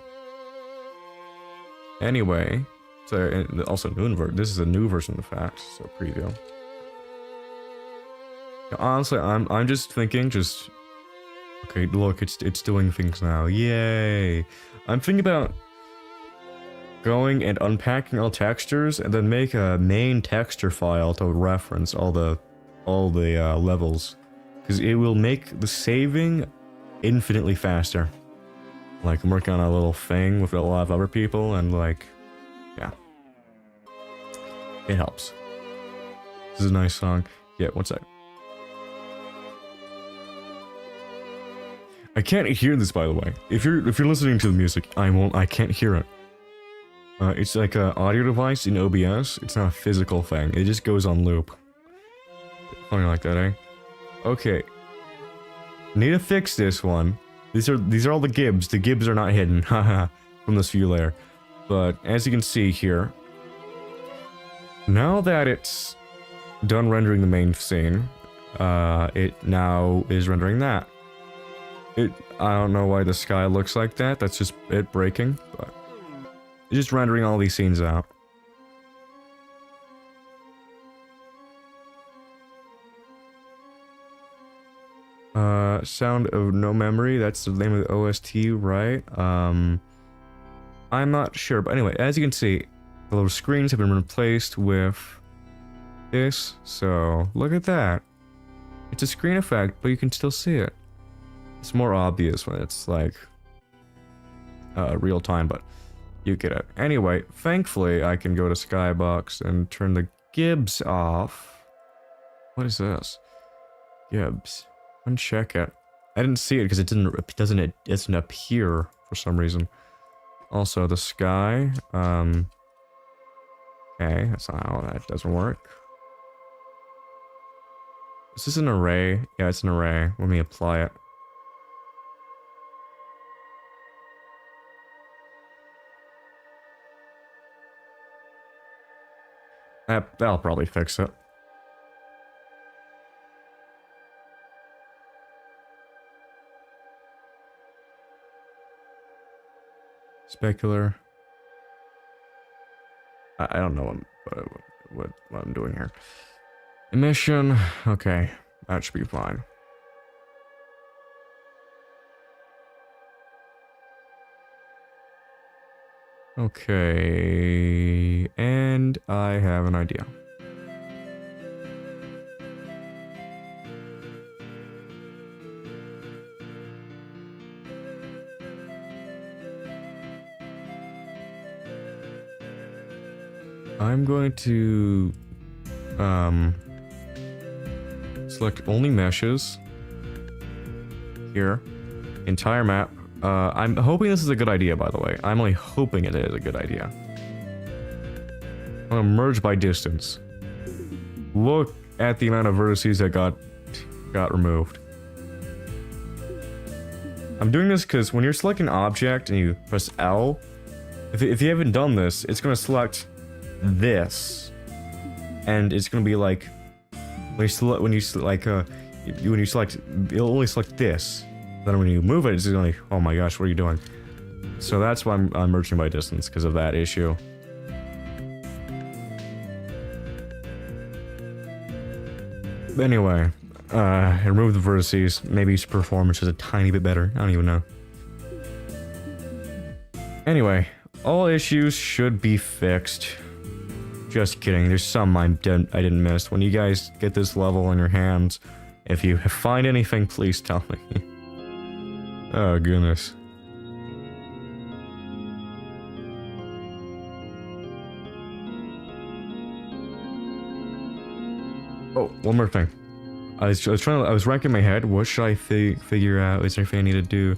Anyway, so also this is a new version of the fact, so preview. Honestly, I'm just thinking, okay, look, it's doing things now. Yay! I'm thinking about going and unpacking all textures and then make a main texture file to reference all the levels, because it will make the saving infinitely faster. Like, I'm working on a little thing with a lot of other people, and like, yeah, it helps. This is a nice song. Yeah, one sec. I can't hear this, by the way. If you're listening to the music, I can't hear it. It's like an audio device in OBS. It's not a physical thing. It just goes on loop. Funny like that, eh? Okay. Need to fix this one. These are all the gibs. The gibs are not hidden, haha, from this view layer. But as you can see here, now that it's done rendering the main scene, it now is rendering that. I don't know why the sky looks like that. That's just it breaking, but it's just rendering all these scenes out. Sound of No Memory, that's the name of the OST, right? I'm not sure, but anyway, as you can see, the little screens have been replaced with this, so look at that. It's a screen effect, but you can still see it. It's more obvious when it's like real time, but you get it. Anyway, thankfully I can go to Skybox and turn the Gibbs off. What is this? Gibbs. Uncheck it. I didn't see it because it doesn't appear for some reason. Also the sky. Okay, that's not how that doesn't work. Is this an array? Yeah, it's an array. Let me apply it. That'll probably fix it. Specular. I don't know what I'm doing here. Emission. Okay, that should be fine. Okay, and I have an idea. I'm going to select only meshes here, entire map. I'm hoping this is a good idea, by the way. I'm only hoping it is a good idea. I'm gonna merge by distance. Look at the amount of vertices that got removed. I'm doing this because when you're selecting an object and you press L, if you haven't done this, it's gonna select this, and it's gonna be like when you select it'll only select this. Then when you move it, it's gonna like, oh my gosh, what are you doing? So that's why I'm merging by distance, because of that issue. Anyway, remove the vertices. Maybe his performance is a tiny bit better. I don't even know. Anyway, all issues should be fixed. Just kidding. There's some I didn't miss. When you guys get this level in your hands, if you find anything, please tell me. Oh goodness. Oh, one more thing. I was racking my head. What should I figure out? Is there anything I need to do?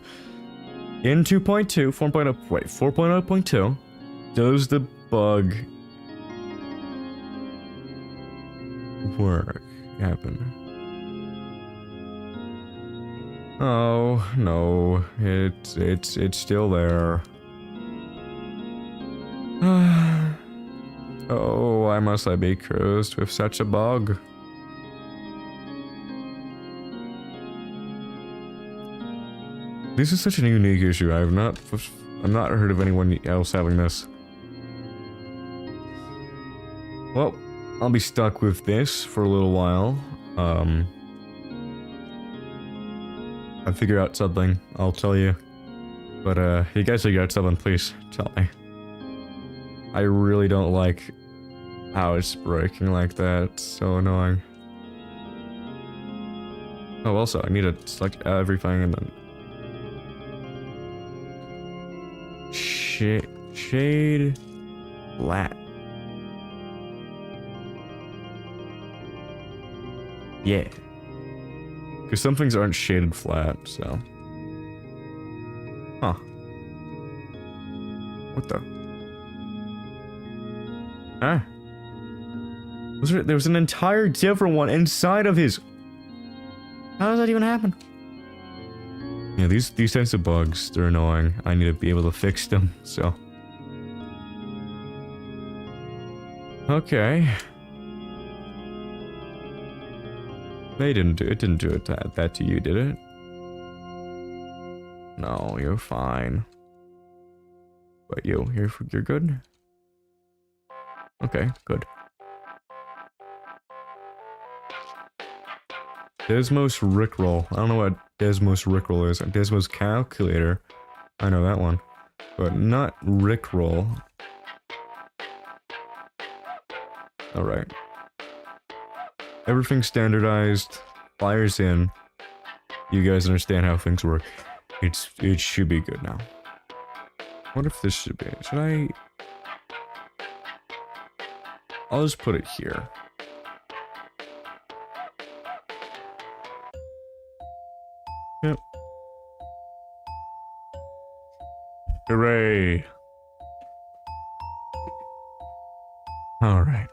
In 2.2, 4.0.2, does the bug happen? Oh no, it's still there. Oh, why must I be cursed with such a bug? This is such a unique issue. I've not heard of anyone else having this. Well, I'll be stuck with this for a little while. I figure out something, I'll tell you. But if you guys figure out something, please tell me. I really don't like how it's breaking like that. It's so annoying. Oh, also, I need to select everything and then shade flat. Yeah. Because some things aren't shaded flat, so. Huh. What the? Ah. There was an entire different one inside of his. How does that even happen? Yeah, these types of bugs, they're annoying. I need to be able to fix them, so. Okay. It didn't do that to you, did it? No, you're fine. But you're good? Okay, good. Desmos Rickroll. I don't know what Desmos Rickroll is. Desmos Calculator. I know that one. But not Rickroll. Alright. Everything's standardized. Fires in. You guys understand how things work. It should be good now. What if this should be? Should I? I'll just put it here. Yep. Hooray! All right.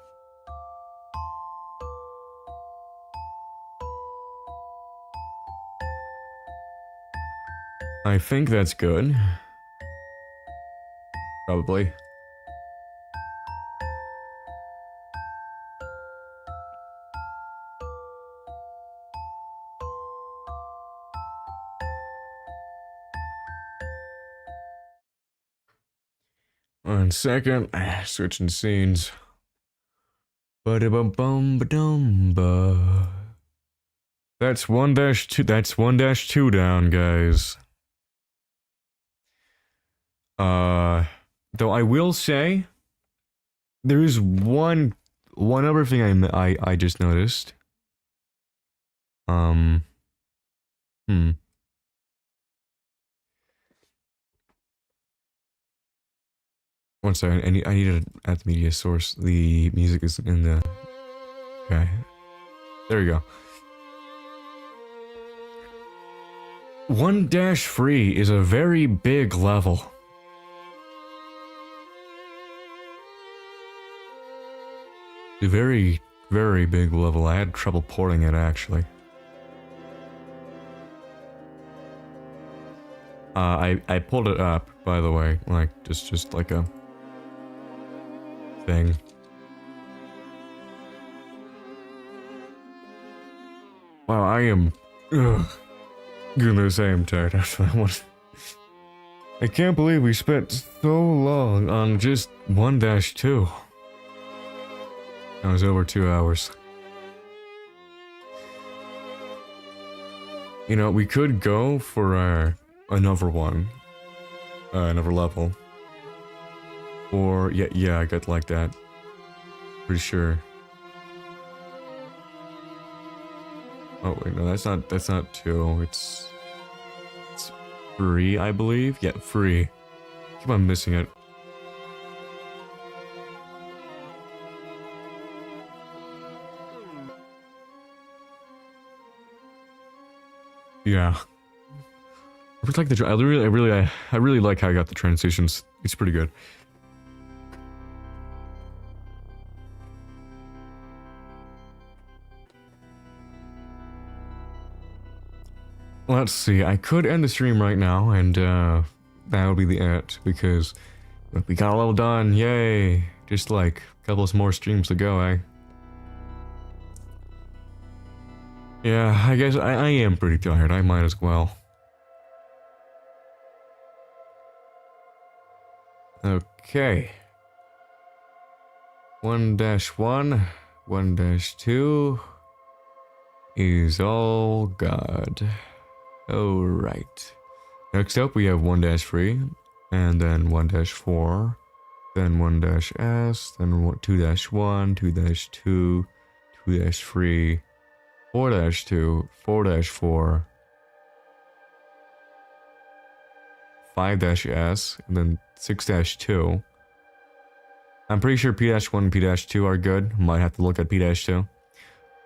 I think that's good. Probably. One second. Switching scenes. Ba-da-bum-bum-ba-dum-ba. That's 1-2. That's 1-2 down, guys. Though I will say, there is one other thing I just noticed. One second. I need to add the media source. The music is in the. Okay. There you go. 1-3 is a very big level. A very, very big level. I had trouble porting it, actually. I pulled it up, by the way, like, just like a thing. Wow, I am, goodness, I am tired after that one. I can't believe we spent so long on just 1-2. That was over 2 hours. You know, we could go for another one. Another level. Or, yeah, I got like that. Pretty sure. Oh, wait, no, that's not 2. It's 3, I believe. Yeah, 3. Keep on missing it. Yeah. I like the. I really like how I got the transitions. It's pretty good. Let's see. I could end the stream right now, and that would be the end because we got a level done. Yay! Just like a couple of more streams to go, eh? Yeah, I guess I am pretty tired. I might as well. Okay. 1-1, 1-2 is all good. Alright. Next up we have 1-3, and then 1-4, then 1-S, then 2-1, 2-2, 2-3, 4-2, 4-4, 5-S, and then 6-2. I'm pretty sure P-1 and P-2 are good. Might have to look at P-2.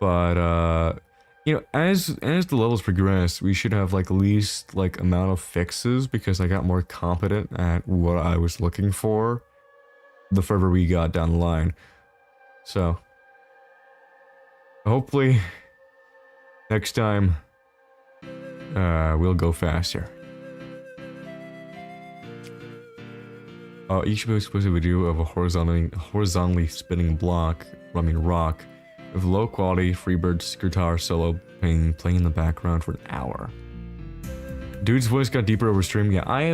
But, you know, as the levels progress, we should have, like, least, like, amount of fixes, because I got more competent at what I was looking for the further we got down the line. So, hopefully, next time, we'll go faster. Each exclusive video of a horizontally spinning rock, with low quality Freebird's guitar solo playing in the background for an hour. Dude's voice got deeper over stream. Yeah, I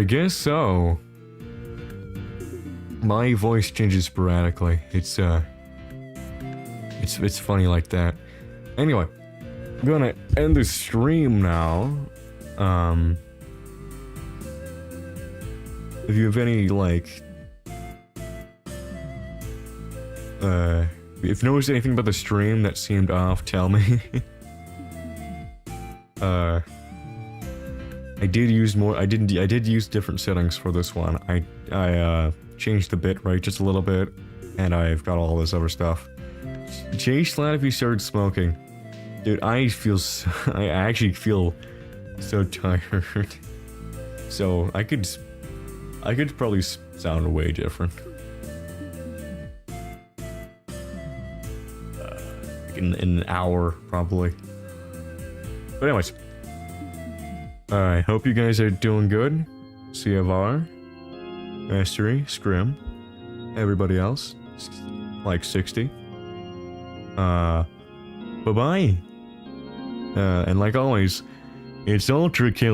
guess so. My voice changes sporadically. It's funny like that. Anyway, I'm gonna end the stream now. If you have any, like, if you noticed anything about the stream that seemed off, tell me. I did use more. I did use different settings for this one. I changed the bit rate just a little bit, and I've got all this other stuff. Jay Slat, if you started smoking, dude, I actually feel so tired. So I could probably sound way different. In an hour, probably. But anyways. I hope you guys are doing good. CFR. Mastery. Scrim. Everybody else. Like 60. Bye-bye. And like always, it's Ultrakill.